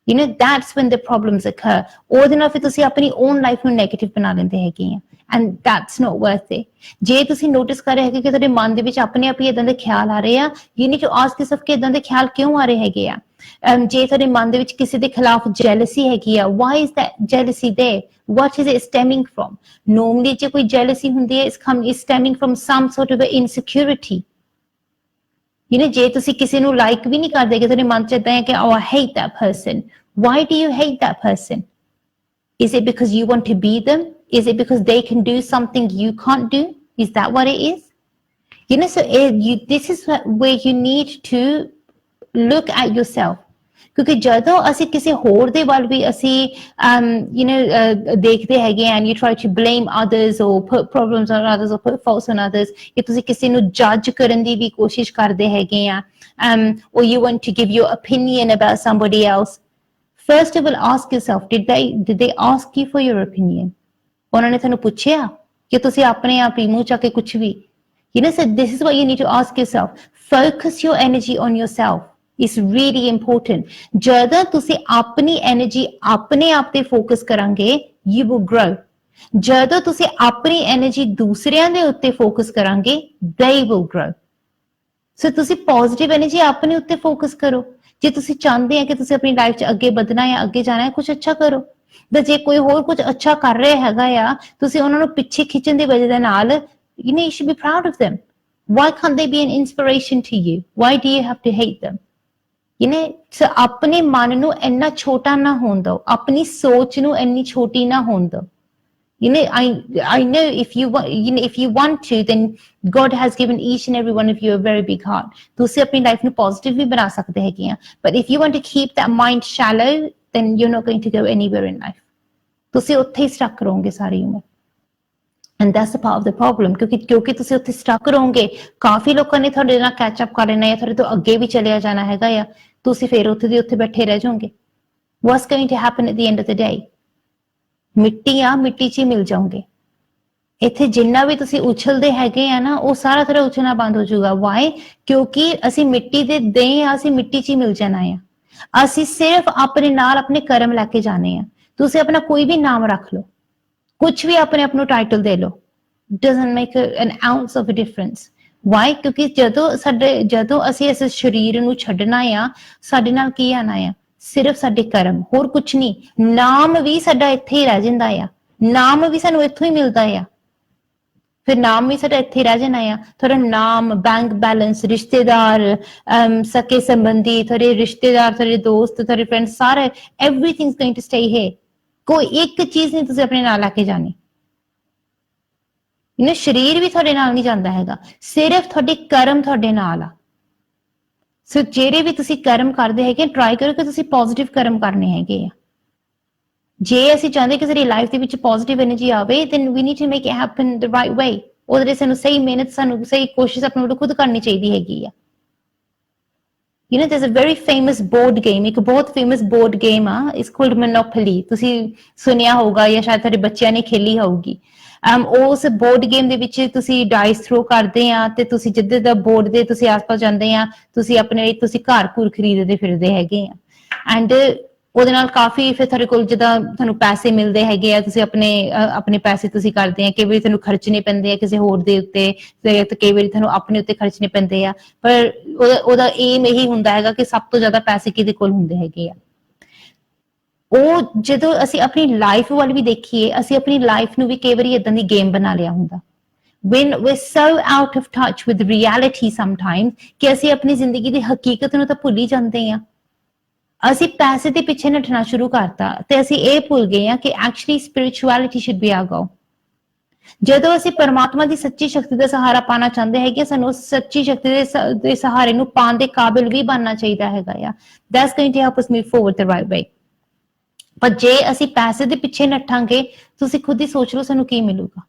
you know, that's when the problems occur. ਉਹਦੇ ਨਾਲ ਫਿਰ ਤੁਸੀਂ ਆਪਣੀ own life ਨੂੰ negative ਬਣਾ ਲੈਂਦੇ ਹੈਗੇ ਆ, and that's not worth it. ਜੇ ਤੁਸੀਂ ਨੋਟਿਸ ਕਰ ਰਹੇ ਹੈਗੇ ਕਿ ਤੁਹਾਡੇ ਮਨ ਦੇ ਵਿੱਚ ਆਪਣੇ ਆਪ ਹੀ ਇਦਾਂ ਦੇ ਖਿਆਲ ਆ ਰਹੇ ਆ, you need to ask yourself ਕਿ ਇਦਾਂ ਦੇ ਖਿਆਲ ਕਿਉਂ ਆ ਰਹੇ ਹੈਗੇ ਆ। ਜੇ ਤੁਹਾਡੇ ਮਨ ਦੇ ਵਿੱਚ ਕਿਸੇ ਦੇ ਖਿਲਾਫ jealousy ਹੈਗੀ ਆ, why is that jealousy there? What is it stemming from? Normally ਜੇ ਕੋਈ jealousy ਹੁੰਦੀ ਹੈ, it's stemming from some sort of insecurity. You know, ਜੇ ਤੁਸੀਂ ਕਿਸੇ ਨੂੰ ਲਾਈਕ ਵੀ ਨਹੀਂ ਕਰਦੇ ਕਿ ਤੁਹਾਡੇ ਮਨ ਚ ਇਦਾਂ ਹੈ ਕਿ oh I hate that person. Why do you hate that person? Is it because you want to be them? Is it because they can do something you can't do? Is that what it is? You know, so this is where you need to look at yourself. ਕਿਉਂਕਿ ਜਦੋਂ ਅਸੀਂ ਕਿਸੇ ਹੋਰ ਦੇ ਵੱਲ ਵੀ ਅਸੀਂ ਦੇਖਦੇ ਹੈਗੇ and you try to blame others or put problems on others or put faults on others, ਕਿ ਤੁਸੀਂ ਕਿਸੇ ਨੂੰ judge ਕਰਨ ਦੀ ਵੀ ਕੋਸ਼ਿਸ਼ ਕਰਦੇ ਹੈਗੇ ਆ, or you want to give your opinion about somebody else, first of all ask yourself, did they ask you for your opinion? ਉਹਨਾਂ ਨੇ ਤੁਹਾਨੂੰ ਪੁੱਛਿਆ ਕਿ ਤੁਸੀਂ ਆਪਣੇ ਆਪ ਹੀ ਮੂੰਹ ਚੱਕ ਕੇ ਕੁਝ ਵੀ, you know, so this is what you need to ask yourself. Focus your energy on yourself. It's really important. ਜਦੋਂ ਤੁਸੀਂ ਆਪਣੀ એનર્ਜੀ ਆਪਣੇ ਆਪ ਤੇ ਫੋਕਸ ਕਰਾਂਗੇ, you will grow. ਜਦੋਂ ਤੁਸੀਂ ਆਪਣੀ એનર્ਜੀ ਦੂਸਰਿਆਂ ਦੇ ਉੱਤੇ ਫੋਕਸ ਕਰਾਂਗੇ, they will grow. ਸੋ ਤੁਸੀਂ ਪੋਜ਼ਿਟਿਵ એનર્ਜੀ ਆਪਣੇ ਉੱਤੇ ਫੋਕਸ ਕਰੋ। ਜੇ ਤੁਸੀਂ ਚਾਹੁੰਦੇ ਆ ਕਿ ਤੁਸੀਂ ਆਪਣੀ ਲਾਈਫ 'ਚ ਅੱਗੇ ਵਧਣਾ ਹੈ, ਅੱਗੇ ਜਾਣਾ ਹੈ, ਕੁਝ ਅੱਛਾ ਕਰੋ। ਤੇ ਜੇ ਕੋਈ ਹੋਰ ਕੁਝ ਅੱਛਾ ਕਰ ਰਿਹਾ ਹੈਗਾ ਆ, ਤੁਸੀਂ ਉਹਨਾਂ ਨੂੰ ਪਿੱਛੇ ਖਿੱਚਣ ਦੀ ਵਜ੍ਹਾ ਦੇ ਨਾਲ, you know, you should be proud of them. Why can't they be an inspiration to you? Why do you have to hate them? You know, so ਆਪਣੇ ਮਨ ਨੂੰ ਇੰਨਾ ਛੋਟਾ ਨਾ ਹੋਣ ਦਿਓ, ਆਪਣੀ ਸੋਚ ਨੂੰ ਇੰਨੀ ਛੋਟੀ ਨਾ ਹੋਣ ਦਿਓ। You know, I know if you want to, then God has given each and every one of you a very big heart. ਤੁਸੀਂ ਆਪਣੀ ਲਾਈਫ ਨੂੰ ਪੋਜ਼ਿਟਿਵ ਵੀ ਬਣਾ ਸਕਦੇ ਹੈਗੇ ਆ, but if you want to keep that mind shallow, then you're not going to go anywhere in life. ਤੁਸੀਂ ਉੱਥੇ ਹੀ stuck ਰਹੋਗੇ ਸਾਰੀ ਉਮਰ, and that's the part of the problem. ਕਿਉਂਕਿ ਤੁਸੀਂ ਉੱਥੇ ਸਟਕ ਰਹੋਗੇ, ਕਾਫੀ ਲੋਕਾਂ ਨੇ ਤੁਹਾਡੇ ਨਾਲ ਕੈਚ ਅਪ ਕਰ ਲੈਣਾ ਹੈ, ਤੁਹਾਡੇ ਤੋਂ ਅੱਗੇ ਵੀ ਚਲਿਆ ਜਾਣਾ ਹੈਗਾ ਆ, ਤੁਸੀਂ ਫਿਰ ਉੱਥੇ ਦੇ ਉੱਥੇ ਬੈਠੇ ਰਹਿ ਜਾਓਗੇ। What's going to happen at the end of the day? ਮਿੱਟੀ ਆ, ਮਿੱਟੀ 'ਚ ਹੀ ਮਿਲ ਜਾਓਗੇ। ਇੱਥੇ ਜਿੰਨਾ ਵੀ ਤੁਸੀਂ ਉਛਲਦੇ ਹੈਗੇ ਆ ਨਾ, ਉਹ ਸਾਰਾ ਤਰ੍ਹਾਂ ਉਛਲਣਾ ਬੰਦ ਹੋ ਜਾਊਗਾ। ਵਾਈ? ਕਿਉਂਕਿ ਅਸੀਂ ਮਿੱਟੀ ਦੇ ਦੇਹ ਆ, ਅਸੀਂ ਮਿੱਟੀ 'ਚ ਹੀ ਮਿਲ ਜਾਣਾ ਆ। ਅਸੀਂ ਸਿਰਫ ਆਪਣੇ ਨਾਲ ਆਪਣੇ ਕਰਮ ਲੈ ਕੇ ਜਾਣੇ ਆ। ਤੁਸੀਂ ਆਪਣਾ ਕੋਈ ਵੀ ਨਾਮ ਰੱਖ ਲਓ, ਕੁਝ ਵੀ ਆਪਣੇ ਆਪ ਨੂੰ ਟਾਈਟਲ ਦੇ ਲਓ, doesn't make an ounce of a difference. Why? ਕਿਉਂਕਿ ਜਦੋਂ ਅਸੀਂ ਇਸ ਸਰੀਰ ਨੂੰ ਛੱਡਣਾ ਆ, ਸਾਡੇ ਨਾਲ ਕੀ ਆਣਾ ਆ? ਸਿਰਫ ਸਾਡੇ ਕਰਮ, ਹੋਰ ਕੁਝ ਨਹੀਂ। ਨਾਮ ਵੀ ਸਾਡਾ ਇੱਥੇ ਹੀ ਰਹਿ ਜਾਂਦਾ ਆ, ਨਾਮ ਵੀ ਸਾਨੂੰ ਇੱਥੋਂ ਹੀ ਮਿਲਦਾ ਆ, ਫਿਰ ਨਾਮ ਵੀ ਸਾਡਾ ਇੱਥੇ ਰਹਿ ਜਾਣਾ ਆ। ਤੁਹਾਡਾ ਨਾਮ, ਬੈਂਕ ਬੈਲੈਂਸ, ਰਿਸ਼ਤੇਦਾਰ, ਸਕੇ ਸੰਬੰਧੀ, ਤੁਹਾਡੇ ਰਿਸ਼ਤੇਦਾਰ, ਤੁਹਾਡੇ ਦੋਸਤ, ਤੁਹਾਡੇ ਫਰੈਂਡ, ਸਾਰੇ everything is going to stay here. ਕੋਈ ਇੱਕ ਚੀਜ਼ ਨਹੀਂ ਤੁਸੀਂ ਆਪਣੇ ਨਾਲ ਲੈ ਕੇ ਜਾਣੀ। you know, ਸਰੀਰ ਵੀ ਤੁਹਾਡੇ ਨਾਲ ਨਹੀਂ ਜਾਂਦਾ ਹੈਗਾ, ਸਿਰਫ ਤੁਹਾਡੇ ਕਰਮ ਤੁਹਾਡੇ ਨਾਲ ਆ। ਸੋ ਜਿਹੜੇ ਵੀ ਤੁਸੀਂ ਕਰਮ ਕਰਦੇ ਹੈਗੇ, ਟਰਾਈ ਕਰੋ ਕਿ ਤੁਸੀਂ ਪੋਜ਼ਿਟਿਵ ਕਰਮ ਕਰਨੇ ਹੈਗੇ ਆ। ਜੇ ਅਸੀਂ ਚਾਹੁੰਦੇ ਕਿ ਸਾਡੀ ਲਾਈਫ ਦੇ ਵਿੱਚ ਪੋਜ਼ਿਟਿਵ એનર્ਜੀ ਆਵੇ, then we need to make it happen the right way. ਉਹਦੇ ਲਈ ਸਾਨੂੰ ਸਹੀ ਮਿਹਨਤ, ਸਾਨੂੰ ਸਹੀ ਕੋਸ਼ਿਸ਼ ਆਪਣੇ ਵੱਲੋਂ ਖੁਦ ਕਰਨੀ ਚਾਹੀਦੀ ਹੈਗੀ ਆ। You know, there's a very famous board game, ਇੱਕ ਬਹੁਤ famous board game ਆ, it's called Monopoly. ਤੁਸੀਂ ਸੁਣਿਆ ਹੋਊਗਾ ਜਾਂ ਸ਼ਾਇਦ ਤੁਹਾਡੇ ਬੱਚਿਆਂ ਨੇ ਖੇਲੀ ਹੋਊਗੀ। ਉਸ ਬੋਰਡ ਗੇਮ ਦੇ ਵਿੱਚ ਤੁਸੀਂ ਡਾਈਸ ਥਰੋ ਕਰਦੇ ਆ, ਤੇ ਤੁਸੀਂ ਜਿੱਦਾਂ ਦਾ ਬੋਰਡ ਦੇ ਤੁਸੀਂ ਆਸ-ਪਾਸ ਜਾਂਦੇ ਆ, ਤੁਸੀਂ ਆਪਣੇ ਲਈ ਤੁਸੀਂ ਘਰ-ਘੂਰ ਖਰੀਦਦੇ ਫਿਰਦੇ ਹੈਗੇ ਆ, ਐਂਡ ਉਹਦੇ ਨਾਲ ਕਾਫੀ ਫਿਰ ਤੁਹਾਡੇ ਕੋਲ ਜਿੱਦਾਂ ਤੁਹਾਨੂੰ ਪੈਸੇ ਮਿਲਦੇ ਹੈਗੇ ਆ, ਤੁਸੀਂ ਆਪਣੇ ਪੈਸੇ ਤੁਸੀਂ ਕਰਦੇ ਆ। ਕਈ ਵਾਰੀ ਤੁਹਾਨੂੰ ਖਰਚਣੇ ਪੈਂਦੇ ਆ ਕਿਸੇ ਹੋਰ ਦੇ ਉੱਤੇ, ਤੇ ਕਈ ਵਾਰੀ ਤੁਹਾਨੂੰ ਆਪਣੇ ਉੱਤੇ ਖਰਚਣੇ ਪੈਂਦੇ ਆ, ਪਰ ਉਹਦਾ ਏਮ ਇਹੀ ਹੁੰਦਾ ਹੈਗਾ ਕਿ ਸਭ ਤੋਂ ਜ਼ਿਆਦਾ ਪੈਸੇ ਕਿਹਦੇ ਕੋਲ ਹੁੰਦੇ ਹੈਗੇ ਆ। ਉਹ ਜਦੋਂ ਅਸੀਂ ਆਪਣੀ ਲਾਈਫ ਵੱਲ ਵੀ ਦੇਖੀਏ, ਅਸੀਂ ਆਪਣੀ ਲਾਈਫ ਨੂੰ ਵੀ ਕਈ ਵਾਰੀ ਏਦਾਂ ਦੀ ਗੇਮ ਬਣਾ ਲਿਆ ਹੁੰਦਾ, when we're so out of touch with reality sometimes, ਕਿ ਅਸੀਂ ਆਪਣੀ ਜ਼ਿੰਦਗੀ ਦੀ ਹਕੀਕਤ ਨੂੰ ਤਾਂ ਭੁੱਲ ਹੀ ਜਾਂਦੇ ਆ। ਅਸੀਂ ਪੈਸੇ ਦੇ ਪਿੱਛੇ ਨੱਠਣਾ ਸ਼ੁਰੂ ਕਰਤਾ, ਤੇ ਅਸੀਂ ਇਹ ਭੁੱਲ ਗਏ ਆ ਕਿ actually spirituality should be our goal. ਜਦੋਂ ਅਸੀਂ ਪਰਮਾਤਮਾ ਦੀ ਸੱਚੀ ਸ਼ਕਤੀ ਦਾ ਸਹਾਰਾ ਪਾਣਾ ਚਾਹੁੰਦੇ ਹੈਗੇ, ਸਾਨੂੰ ਉਸ ਸੱਚੀ ਸ਼ਕਤੀ ਦੇ ਸਹਾਰੇ ਨੂੰ ਪਾਉਣ ਦੇ ਕਾਬਿਲ ਵੀ ਬਣਨਾ ਚਾਹੀਦਾ ਹੈਗਾ ਆ। That's going to help us move forward the right way. ਪਰ ਜੇ ਅਸੀਂ ਪੈਸੇ ਦੇ ਪਿੱਛੇ ਨੱਠਾਂਗੇ, ਤੁਸੀਂ ਖੁਦ ਹੀ ਸੋਚ ਲਓ ਸਾਨੂੰ ਕੀ ਮਿਲੂਗਾ।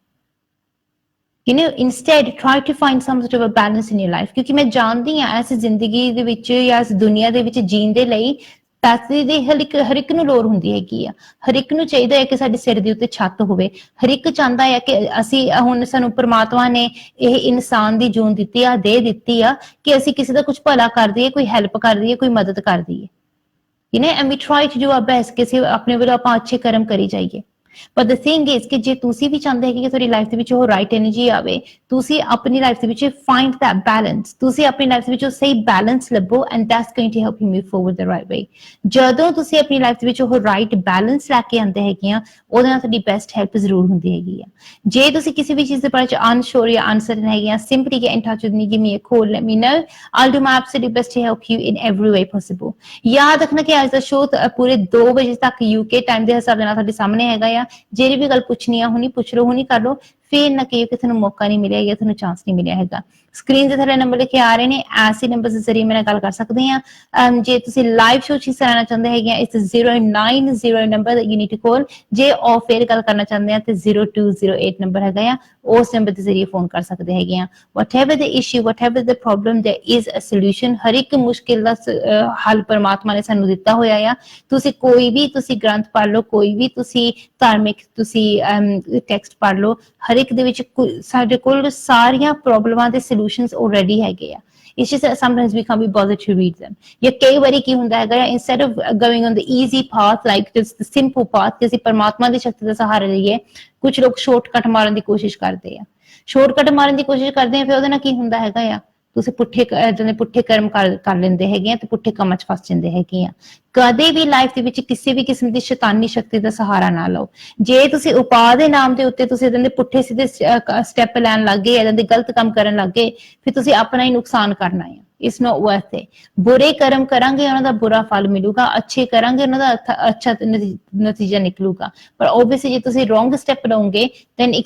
You know, instead try to find some sort of a balance in your life, ਕਿਉਂਕਿ ਮੈਂ ਜਾਣਦੀ ਹਾਂ ਇਸ ਜ਼ਿੰਦਗੀ ਦੇ ਵਿੱਚ ਜਾਂ ਇਸ ਦੁਨੀਆ ਦੇ ਵਿੱਚ ਜੀਣ ਦੇ ਲਈ ਪੈਸੇ ਦੀ ਹਰ ਇੱਕ ਨੂੰ ਲੋੜ ਹੁੰਦੀ ਹੈਗੀ ਆ। ਹਰ ਇੱਕ ਨੂੰ ਚਾਹੀਦਾ ਹੈ ਕਿ ਸਾਡੇ ਸਿਰ ਦੇ ਉੱਤੇ ਛੱਤ ਹੋਵੇ। ਹਰ ਇੱਕ ਚਾਹੁੰਦਾ ਹੈ ਕਿ ਅਸੀਂ ਹੁਣ ਸਾਨੂੰ ਪ੍ਰਮਾਤਮਾ ਨੇ ਇਹ ਇਨਸਾਨ ਦੀ ਜੂਨ ਦਿੱਤੀ ਆ, ਦੇ ਦਿੱਤੀ ਆ ਕਿ ਅਸੀਂ ਕਿਸੇ ਦਾ ਕੁਝ ਭਲਾ ਕਰ ਦਈਏ, ਕੋਈ ਹੈਲਪ ਕਰ ਦਈਏ, ਕੋਈ ਮਦਦ ਕਰ ਦਈਏ। You know, and we try to do our best ਕਿ ਅਸੀਂ ਆਪਣੇ ਵੱਲੋਂ ਆਪਾਂ ਅੱਛੇ ਕਰਮ ਕਰੀ ਜਾਈਏ। But the thing is ਕਿ ਜੇ ਤੁਸੀਂ ਵੀ ਚਾਹੁੰਦੇ ਹੋ ਕਿ ਤੁਹਾਡੀ ਲਾਈਫ ਦੇ ਵਿੱਚ ਉਹ ਰਾਈਟ એનર્ਜੀ ਆਵੇ, ਤੁਸੀਂ ਆਪਣੀ ਲਾਈਫ ਦੇ ਵਿੱਚ find that balance, ਤੁਸੀਂ ਆਪਣੀ ਲਾਈਫ ਦੇ ਵਿੱਚ ਉਹ ਸਹੀ ਬੈਲੈਂਸ ਲੱਭੋ and that's going to help you move forward the right way। ਜਦੋਂ ਤੁਸੀਂ ਆਪਣੀ ਲਾਈਫ ਦੇ ਵਿੱਚ ਉਹ ਰਾਈਟ ਬੈਲੈਂਸ ਲੈ ਕੇ ਆਉਂਦੇ ਹੈਗੇ ਆ, ਉਹਦੇ ਨਾਲ ਤੁਹਾਡੀ ਬੈਸਟ ਹੈਲਪ ਜ਼ਰੂਰ ਹੁੰਦੀ ਹੈਗੀ ਆ। ਜੇ ਤੁਸੀਂ ਕਿਸੇ ਵੀ ਚੀਜ਼ ਦੇ ਬਾਰੇ ਚ unsure ਜਾਂ uncertain ਹੈਗੇ ਆ, simply get in touch with me, give me a call, let me know, I'll do my absolute best to help you in every way possible। ਯਾਦ ਰੱਖਣਾ ਕਿ ਅੱਜ ਦਾ ਸ਼ੋਅ ਪੂਰੇ 2 ਵਜੇ ਤੱਕ UK ਟਾਈਮ ਦੇ ਹਿਸਾਬ ਨਾਲ ਤੁਹਾਡੇ ਸਾਹਮਣੇ ਹੈਗਾ ਆ। ਜਿਹੜੀ ਵੀ ਗੱਲ ਪੁੱਛਣੀ ਆ ਹੁਣੀ ਪੁੱਛ ਲਓ, ਹੁਣੀ ਕਰ ਲਓ, ਫੇਰ ਨਾ ਕਹੀਓ ਕਿ ਤੁਹਾਨੂੰ ਮੌਕਾ ਨਹੀਂ ਮਿਲਿਆ ਜਾਂ ਤੁਹਾਨੂੰ ਚਾਂਸ ਨਹੀਂ ਮਿਲਿਆ ਹੈਗਾ। ਸਕਰੀਨ ਤੇ ਥੱਲੇ ਨੰਬਰ ਲਿਖੇ ਆ ਰਹੇ ਨੇ, ਐਸੇ ਨੰਬਰ ਦੇ ਜ਼ਰੀਏ ਮੇਰੇ ਨਾਲ ਗੱਲ ਕਰ ਸਕਦੇ ਆ। ਜੇ ਤੁਸੀਂ ਲਾਈਵ ਸ਼ੋਅ 'ਚ ਹਿੱਸਾ ਲੈਣਾ ਚਾਹੁੰਦੇ ਹੈਗੇ ਆ, ਇਸ 090 number that you need to call। ਜੇ ਆਫ 에ਅਰ ਗੱਲ ਕਰਨਾ ਚਾਹੁੰਦੇ ਆ ਤੇ 0208 ਨੰਬਰ ਹੈਗਾ ਆ, ਉਸ ਨੰਬਰ ਦੇ ਜ਼ਰੀਏ ਫੋਨ ਕਰ ਸਕਦੇ ਹੈਗੇ ਆ। whatever the issue, whatever the problem, there is a solution। ਹਰ ਇੱਕ ਮੁਸ਼ਕਿਲ ਦਾ ਹੱਲ ਪਰਮਾਤਮਾ ਨੇ ਸਾਨੂੰ ਦਿੱਤਾ ਹੋਇਆ ਆ। ਤੁਸੀਂ ਕੋਈ ਵੀ ਤੁਸੀਂ ਗ੍ਰੰਥ ਪੜ੍ਹ ਲਓ, ਕੋਈ ਵੀ ਤੁਸੀਂ ਧਾਰਮਿਕ ਤੁਸੀਂ ਟੈਕਸਟ ਪੜ੍ਹ ਲਓ, ਹਰ ਇੱਕ ਦੇ ਵਿੱਚ ਸਾਡੇ ਕੋਲ ਸਾਰੀਆਂ ਪ੍ਰੋਬਲਮਾਂ ਦੇ ਸੋਲੂਸ਼ਨਸ ਆਲਰੇਡੀ ਹੈਗੇ ਆ। It's just that sometimes we can't be bothered to read them। ਜਾਂ ਕਈ ਵਾਰੀ ਕੀ ਹੁੰਦਾ ਹੈਗਾ, instead of going on the easy path, like just the simple path, ਕਿ ਅਸੀਂ ਪਰਮਾਤਮਾ ਦੀ ਸ਼ਕਤੀ ਦਾ ਸਹਾਰਾ ਲਈਏ, ਕੁਝ ਲੋਕ ਸ਼ਾਰਟਕਟ ਮਾਰਨ ਦੀ ਕੋਸ਼ਿਸ਼ ਕਰਦੇ ਆ। ਸ਼ਾਰਟਕਟ ਮਾਰਨ ਦੀ ਕੋਸ਼ਿਸ਼ ਕਰਦੇ ਆ, ਫਿਰ ਉਹਦੇ ਨਾਲ ਕੀ ਹੁੰਦਾ ਹੈਗਾ ਆ, ਤੁਸੀਂ ਪੁੱਠੇ ਕਰਮ ਕਰ ਲੈਂਦੇ ਹੈਗੇ ਆ ਤੇ ਪੁੱਠੇ ਕੰਮਾਂ 'ਚ ਫਸ ਜਾਂਦੇ ਹੈਗੇ ਆ। ਕਦੇ ਵੀ ਲਾਈਫ ਦੇ ਵਿੱਚ ਕਿਸੇ ਵੀ ਕਿਸਮ ਦੀ ਸ਼ੈਤਾਨੀ ਸ਼ਕਤੀ ਦਾ ਸਹਾਰਾ ਨਾ ਲਓ। ਜੇ ਤੁਸੀਂ ਉਪਾਅ ਦੇ ਨਾਮ ਦੇ ਉੱਤੇ ਤੁਸੀਂ ਇਹਨਾਂ ਦੇ ਪੁੱਠੇ ਸਿੱਧੇ ਸਟੈਪ ਲੈਣ ਲੱਗ ਗਏ, ਇਹਨਾਂ ਦੇ ਗਲਤ ਕੰਮ ਕਰਨ ਲੱਗ ਗਏ, ਫਿਰ ਤੁਸੀਂ ਆਪਣਾ ਹੀ ਨੁਕਸਾਨ ਕਰਨਾ ਹੈ। It's not worth it. ਬੁਰੇ ਕਰਮ ਕਰਾਂਗੇ ਉਹਨਾਂ ਦਾ ਬੁਰਾ ਫਲ ਮਿਲੂਗਾ, ਅੱਛੇ ਕਰਾਂਗੇ ਉਹਨਾਂ ਦਾ ਅੱਛਾ ਨਤੀਜਾ ਨਿਕਲੂਗਾ। ਪਰ ਓਬਵੀਅਸਲੀ ਜੇ ਤੁਸੀਂ ਰੋਂਗ ਸਟੈਪ ਲਓਗੇ then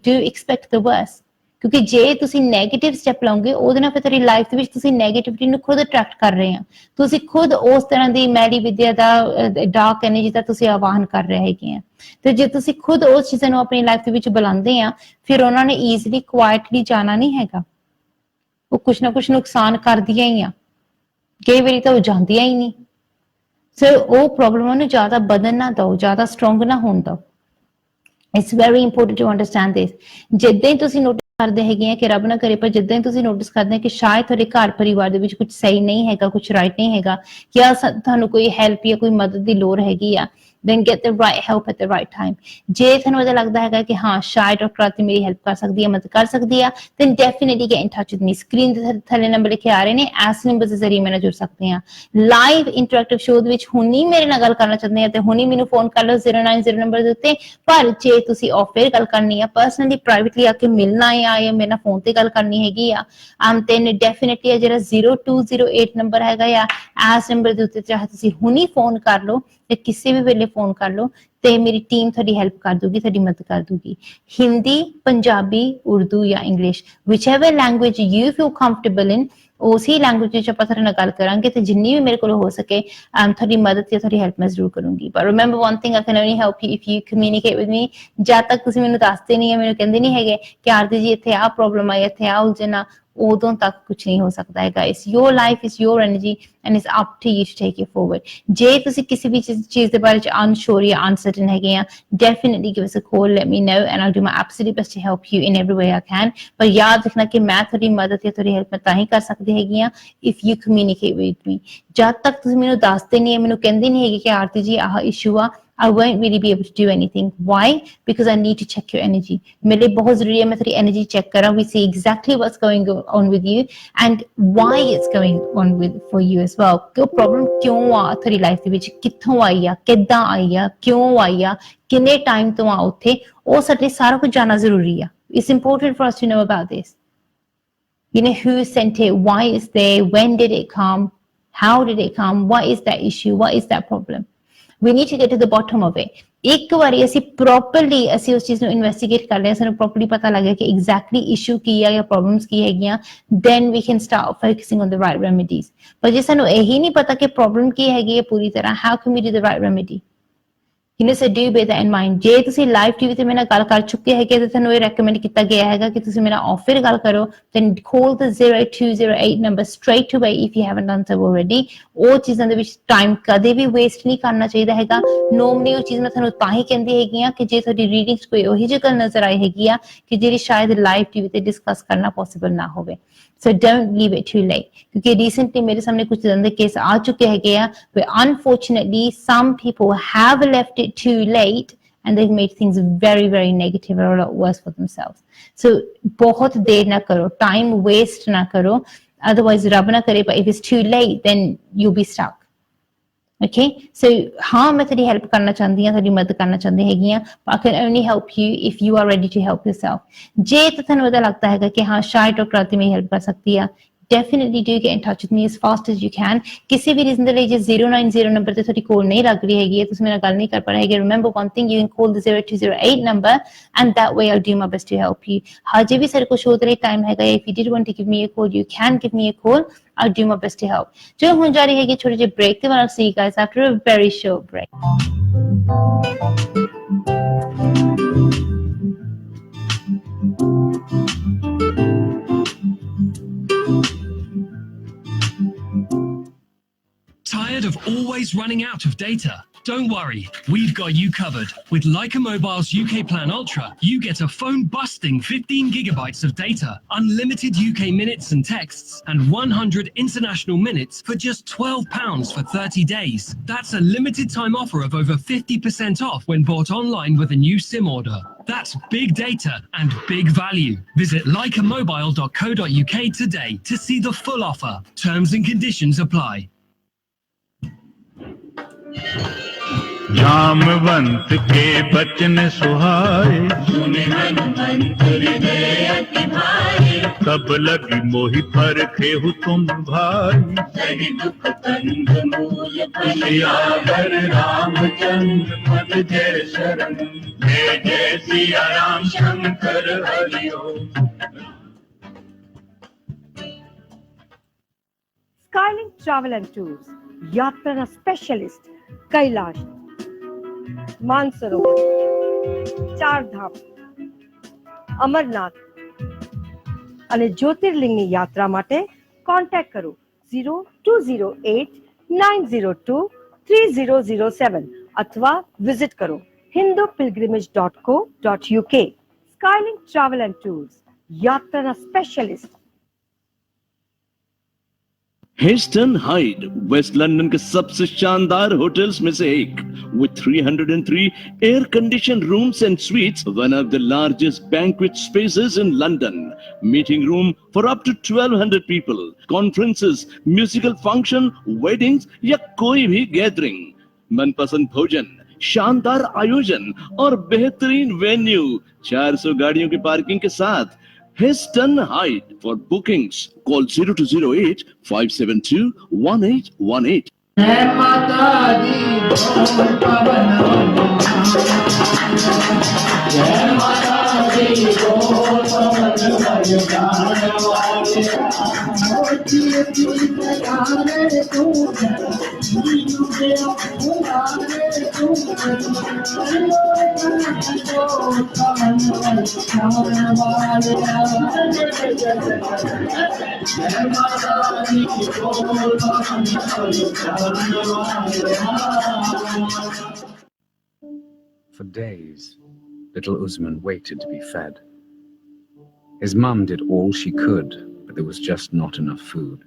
do expect the worst। ਕਿਉਂਕਿ ਜੇ ਤੁਸੀਂ ਨੈਗੇਟਿਵ ਸਟੈਪ ਲਓਗੇ, ਉਹਦੇ ਨਾਲ ਫਿਰ ਤੁਹਾਡੀ ਲਾਈਫ ਦੇ ਵਿੱਚ ਤੁਸੀਂ ਨੈਗੇਟਿਵਿਟੀ ਨੂੰ ਖੁਦ ਅਟਰੈਕਟ ਕਰ ਰਹੇ ਆ। ਤੁਸੀਂ ਖੁਦ ਉਸ ਤਰ੍ਹਾਂ ਦੀ ਮੈਲੀ ਵਿਦਿਆ ਦਾ ਡਾਰਕ ਐਨਰਜੀ ਦਾ ਤੁਸੀਂ ਆਵਾਹਨ ਕਰ ਰਹੇ ਹੈਗੇ ਆ। ਤੇ ਜੇ ਤੁਸੀਂ ਖੁਦ ਉਸ ਚੀਜ਼ਾਂ ਨੂੰ ਆਪਣੀ ਲਾਈਫ ਦੇ ਵਿੱਚ ਬੁਲਾਉਂਦੇ ਆ, ਫਿਰ ਉਹਨਾਂ ਨੇ ਈਜ਼ੀਲੀ ਕੁਆਇਟਲੀ ਜਾਣਾ ਨਹੀਂ ਹੈਗਾ। ਉਹ ਕੁਛ ਨਾ ਕੁਛ ਨੁਕਸਾਨ ਕਰਦੀਆਂ ਹੀ ਆ, ਕਈ ਵਾਰੀ ਤਾਂ ਉਹ ਜਾਂਦੀਆਂ ਹੀ ਨਹੀਂ। ਸੋ ਉਹ ਪ੍ਰੋਬਲਮਾਂ ਨੂੰ ਜ਼ਿਆਦਾ ਵਧਣ ਨਾ ਦਿਓ, ਜ਼ਿਆਦਾ ਸਟਰੋਂਗ ਨਾ ਹੋਣ ਦਿਓ। It's very important to understand this. ਜਿੱਦਾਂ ਹੀ ਤੁਸੀਂ ਨੋਟਿਸ ਕਰਦੇ ਹੈਗੇ ਆ ਕਿ ਰੱਬ ਨਾ ਕਰੇ, ਪਰ ਜਿੱਦਾਂ ਹੀ ਤੁਸੀਂ ਨੋਟਿਸ ਕਰਦੇ ਆ ਕਿ ਸ਼ਾਇਦ ਤੁਹਾਡੇ ਘਰ ਪਰਿਵਾਰ ਦੇ ਵਿੱਚ ਕੁਝ ਸਹੀ ਨਹੀਂ ਹੈਗਾ, ਕੁਝ ਰਾਈਟ ਨਹੀਂ ਹੈਗਾ, ਜਾਂ ਤੁਹਾਨੂੰ ਕੋਈ ਹੈਲਪ ਜਾਂ ਕੋਈ ਮਦਦ ਦੀ ਲੋੜ ਹੈਗੀ ਆ, then get the right help at the right time। ਜੇ ਤੁਹਾਨੂੰ ਇਹਦਾ ਲੱਗਦਾ ਹੈਗਾ ਕਿ ਹਾਂ ਸ਼ਾਇਦ ਡਾਕਟਰ ਆਰਤੀ ਮੇਰੀ ਹੈਲਪ ਕਰ ਸਕਦੀ ਹੈ, ਮਦਦ ਕਰ ਸਕਦੀ ਆ, then definitely get in touch with me। Screen ਦੇ ਥੱਲੇ ਨੰਬਰ ਲਿਖੇ ਆ ਰਹੇ ਨੇ, ਇਸ ਨੰਬਰ ਦੇ ਜ਼ਰੀਏ ਮੇਰੇ ਨਾਲ ਜੁੜ ਸਕਦੇ ਆ। ਲਾਈਵ ਇੰਟਰੈਕਟਿਵ ਸ਼ੋਅ ਦੇ ਵਿੱਚ ਹੁਣੀ ਮੇਰੇ ਨਾਲ ਗੱਲ ਕਰਨਾ ਚਾਹੁੰਦੇ ਆ ਤੇ ਹੁਣੀ ਮੈਨੂੰ ਫੋਨ ਕਰ ਲਓ 090 ਨੰਬਰ ਦੇ ਉੱਤੇ। ਪਰ ਜੇ ਤੁਸੀਂ ਆਫ 에ਅਰ ਗੱਲ ਕਰਨੀ ਆ, ਪਰਸਨਲੀ ਪ੍ਰਾਈਵੇਟਲੀ ਆ ਕੇ ਮਿਲਣਾ ਆ ਜਾਂ ਮੇਰੇ ਨਾਲ ਫੋਨ ਤੇ ਗੱਲ ਕਰਨੀ ਹੈਗੀ ਆ, then definitely ਆ ਜਿਹੜਾ 0208 ਨੰਬਰ ਹੈਗਾ ਆ, ਇਸ ਨੰਬਰ ਦੇ ਉੱਤੇ ਚਾਹੇ ਤੁਸੀਂ ਹੁਣੀ ਫੋਨ ਕਰ ਲਓ ਤੇ ਕਿਸੇ ਵੀ ਵੇਲੇ ਫੋਨ ਕਰ ਲਓ ਤੇ ਮੇਰੀ ਟੀਮ ਤੁਹਾਡੀ ਹੈਲਪ ਕਰ ਦੂਗੀ, ਤੁਹਾਡੀ ਮਦਦ ਕਰ ਦੂਗੀ। ਹਿੰਦੀ, ਪੰਜਾਬੀ, ਉਰਦੂ ਜਾਂ English, whichever language you feel comfortable in, ਉਸੇ ਲੈਂਗੁਏਜ ਵਿੱਚ ਆਪਾਂ ਤੁਹਾਡੇ ਨਾਲ ਗੱਲ ਕਰਾਂਗੇ ਤੇ ਜਿੰਨੀ ਵੀ ਮੇਰੇ ਕੋਲ ਹੋ ਸਕੇ ਤੁਹਾਡੀ ਮਦਦ ਤੇ ਤੁਹਾਡੀ ਹੈਲਪ ਮੈਂ ਜ਼ਰੂਰ ਕਰੂੰਗੀ। ਪਰ remember one thing, I can only help you if you communicate with me। ਜਦ ਤੱਕ ਤੁਸੀਂ ਮੈਨੂੰ ਦੱਸਦੇ ਨਹੀਂ ਆ, ਮੈਨੂੰ ਕਹਿੰਦੇ ਨਹੀਂ ਹੈਗੇ ਕਿ ਆਰਤੀ ਜੀ ਇੱਥੇ ਆਹ ਪ੍ਰੋਬਲਮ ਆਈ, ਇੱਥੇ ਆਹ ਉਲਝਣ ਆ, ਉਦੋਂ ਤੱਕ ਕੁਝ ਨਹੀਂ ਹੋ ਸਕਦਾ ਹੈਗਾ। It's your life, it's your energy and it's up to you to take it forward. ਜੇ ਤੁਸੀਂ ਕਿਸੇ ਵੀ ਚੀਜ਼ ਦੇ ਬਾਰੇ ਚ ਅਨਸ਼ੋਰ ਜਾਂ ਅਨਸਰਟਨ ਹੈਗੇ ਆ, definitely give us a call, let me know and I'll do my absolute best to help you in every way I can। ਪਰ ਯਾਦ ਰੱਖਣਾ ਕਿ ਮੈਂ ਤੁਹਾਡੀ ਮਦਦ ਜਾਂ ਤੁਹਾਡੀ ਹੈਲਪ ਮੈਂ ਤਾਂ ਹੀ ਕਰ ਸਕਦੀ ਹੈਗੀ ਆ if you communicate with me। ਜਦ ਤੱਕ ਤੁਸੀਂ ਮੈਨੂੰ ਦੱਸਦੇ ਨਹੀਂ, ਮੈਨੂੰ ਕਹਿੰਦੇ ਨਹੀਂ ਹੈਗੇ ਕਿ ਆਰਤੀ ਜੀ ਆਹ ਇਸ਼ੂ ਆ, I won't really be able to do anything। Why? Because I need to check your energy। ਮੇਰੇ ਲਈ ਬਹੁਤ ਜ਼ਰੂਰੀ ਹੈ ਮੈਂ ਤੁਹਾਡੀ ਐਨਰਜੀ ਚੈੱਕ ਕਰਾਂ, we see exactly what's going on with you and why it's going on for you as well। ਕਿ ਉਹ ਪ੍ਰੋਬਲਮ ਕਿਉਂ ਆ ਤੁਹਾਡੀ ਲਾਈਫ ਦੇ ਵਿੱਚ, ਕਿੱਥੋਂ ਆਈ ਆ, ਕਿੱਦਾਂ ਆਈ ਆ, ਕਿਉਂ ਆਈ ਆ, ਕਿੰਨੇ ਟਾਈਮ ਤੋਂ ਆ ਉੱਥੇ, ਉਹ ਸਾਡੇ ਸਾਰਾ ਕੁਝ ਜਾਣਨਾ ਜ਼ਰੂਰੀ ਆ। It's important for us to know about this। You know, who sent it, why it's there, when did it come, how did it come, what is that issue, what is that problem। We need to get to the bottom of it। ਇੱਕ ਵਾਰੀ ਅਸੀਂ properly ਅਸੀਂ ਉਸ ਚੀਜ਼ ਨੂੰ investigate ਕਰ ਲਿਆ, ਸਾਨੂੰ ਪ੍ਰੋਪਰਲੀ ਪਤਾ ਲੱਗ ਗਿਆ ਕਿ ਐਗਜ਼ੈਕਟਲੀ ਇਸ਼ੂ ਕੀ ਆ ਜਾਂ ਪ੍ਰੋਬਲਮਸ ਕੀ ਹੈਗੀਆਂ, then we can start focusing on the right remedies। ਪਰ ਜੇ ਸਾਨੂੰ ਇਹੀ ਨਹੀਂ ਪਤਾ ਕਿ ਪ੍ਰੋਬਲਮ ਕੀ ਹੈਗੀ ਹੈ ਪੂਰੀ ਤਰ੍ਹਾਂ, how can we do the right remedy? so do bear that in mind. ਜੇ ਤੁਸੀਂ live TV ਤੇ ਮੇਰੇ ਨਾਲ ਗੱਲ ਕਰ ਚੁੱਕੇ ਹੈਗੇ ਤਾਂ ਤੁਹਾਨੂੰ ਇਹ recommend ਕੀਤਾ ਗਿਆ ਹੈਗਾ ਕਿ ਤੁਸੀਂ ਮੇਰੇ ਨਾਲ off ਫਿਰ ਗੱਲ ਕਰੋ, then call the 0208 number straight away if you haven't done so already. ਉਹ ਚੀਜ਼ਾਂ ਦੇ ਵਿੱਚ time ਕਦੇ ਵੀ waste ਨਹੀਂ ਕਰਨਾ ਚਾਹੀਦਾ ਹੈਗਾ। normally ਉਹ ਚੀਜ਼ ਮੈਂ ਤੁਹਾਨੂੰ ਤਾਂ ਹੀ ਕਹਿੰਦੀ ਹੈਗੀ ਆ ਕਿ ਜੇ ਤੁਹਾਡੀ ਰੀਡਿੰਗਸ ਕੋਈ ਉਹੀ ਜਿਹੀ ਗੱਲ ਨਜ਼ਰ ਆਈ ਹੈਗੀ ਆ ਕਿ ਜਿਹੜੀ ਸ਼ਾਇਦ live TV ਤੇ discuss ਕਰਨਾ possible ਨਾ ਹੋਵੇ। So don't leave it too late. क्योंकि recently मेरे सामने कुछ ज्यादा केस आ चुके हैं where unfortunately some people have left it too late and they've made things very, very negative or a lot worse for themselves. So बहुत देर ना करो, time waste ना करो. Otherwise रब ना करे, but if it's too late, then you'll be stuck. Okay, so हाँ मैं तेरी help करना चाहती हूँ, तेरी मदद करना चाहती हैगी, but I can only help you if you are ready to help yourself. जे तो थोड़ा पता लगता है कि हाँ शायद डॉक्टर आरती मेरी help कर सकती है, definitely do get in touch with me as fast as you can. किसी भी reason के लिए जे 090 नंबर पे थोड़ी कॉल नहीं लग रही हैगी, तो मेरा गल नहीं कर पा रहा है। Remember one thing, you can call the 0208 number and that way I'll do my best to help you. हजे भी सर को शो तेरे time हैगा, if you did want to give me a call, you can give me a call. I'll do my best to help. जो हुन जा रही है कि छोटे जे break थे, I'll see you guys after a very short break. Tired of always running out of data? Don't worry, we've got you covered. With Leica Mobile's UK Plan Ultra, you get a phone-busting 15 gigabytes of data, unlimited UK minutes and texts, and 100 international minutes for just £12 for 30 days. That's a limited time offer of over 50% off when bought online with a new SIM order. That's big data and big value. Visit leicamobile.co.uk today to see the full offer. Terms and conditions apply. Jamwant के बचन सुहाए, सुने हनुमंत हृदय अति भाए, तब लगी मोहि पर खेहु तुम भाई। सहि दुख कंध मूल फलियावर, रामचंद्र पद जय शरण, जय जय सिया राम शंकर हरि ओम। Skylink Travel and Tours, यात्रा स्पेशलिस्ट कैलाश, मानसरोवर, चार धाम, अमरनाथ અને જ્યોતિર્લિંગની યાત્રા માટે કોન્ટેક્ટ કરો 0208902307 અથવા વિઝિટ કરો hindupilgrimage.co.uk. Skylink Travel and Tours, यात्रा स्पेशलिस्ट। हिस्टन हाइड वेस्ट लंदन के सबसे शानदार होटल्स में से एक, with 303 air conditioned rooms and suites, one of the largest banquet spaces in London, meeting room for up to 1200 people, conferences, musical function, weddings या कोई भी गैदरिंग, मनपसंद भोजन, शानदार आयोजन और बेहतरीन वेन्यू, 400 गाड़ियों की पार्किंग के साथ। Histon Hyde. For bookings, call 0208 572 1818. For days, little Usman waited to be fed. His mum did all she could, but there was just not enough food.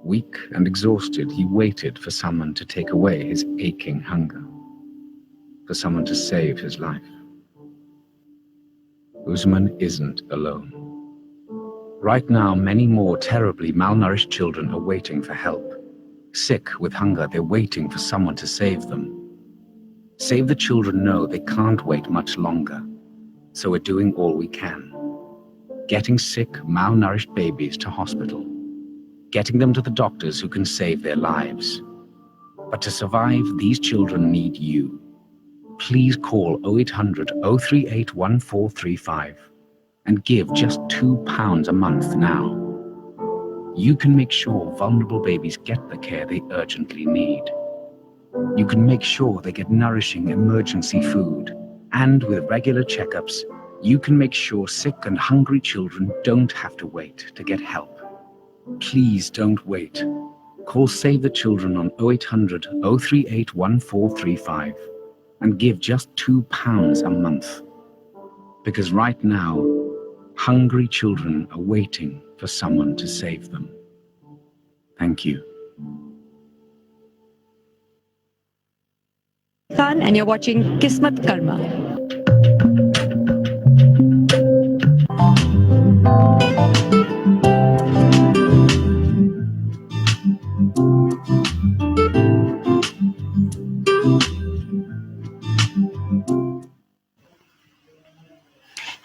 Weak and exhausted, he waited for someone to take away his aching hunger, for someone to save his life. Usman isn't alone. Right now, many more terribly malnourished children are waiting for help. Sick with hunger, they're waiting for someone to save them. Save the Children know they can't wait much longer, so we're doing all we can. Getting sick, malnourished babies to hospital. Getting them to the doctors who can save their lives. But to survive, these children need you. Please call 0800 038 1435 and give just £2 a month now. You can make sure vulnerable babies get the care they urgently need. You can make sure they get nourishing emergency food. And with regular checkups, you can make sure sick and hungry children don't have to wait to get help. Please don't wait. Call Save the Children on 0800 038 1435 and give just £2 a month. Because right now, hungry children are waiting for someone to save them. Thank you. Khan, and you're watching KismatKarma.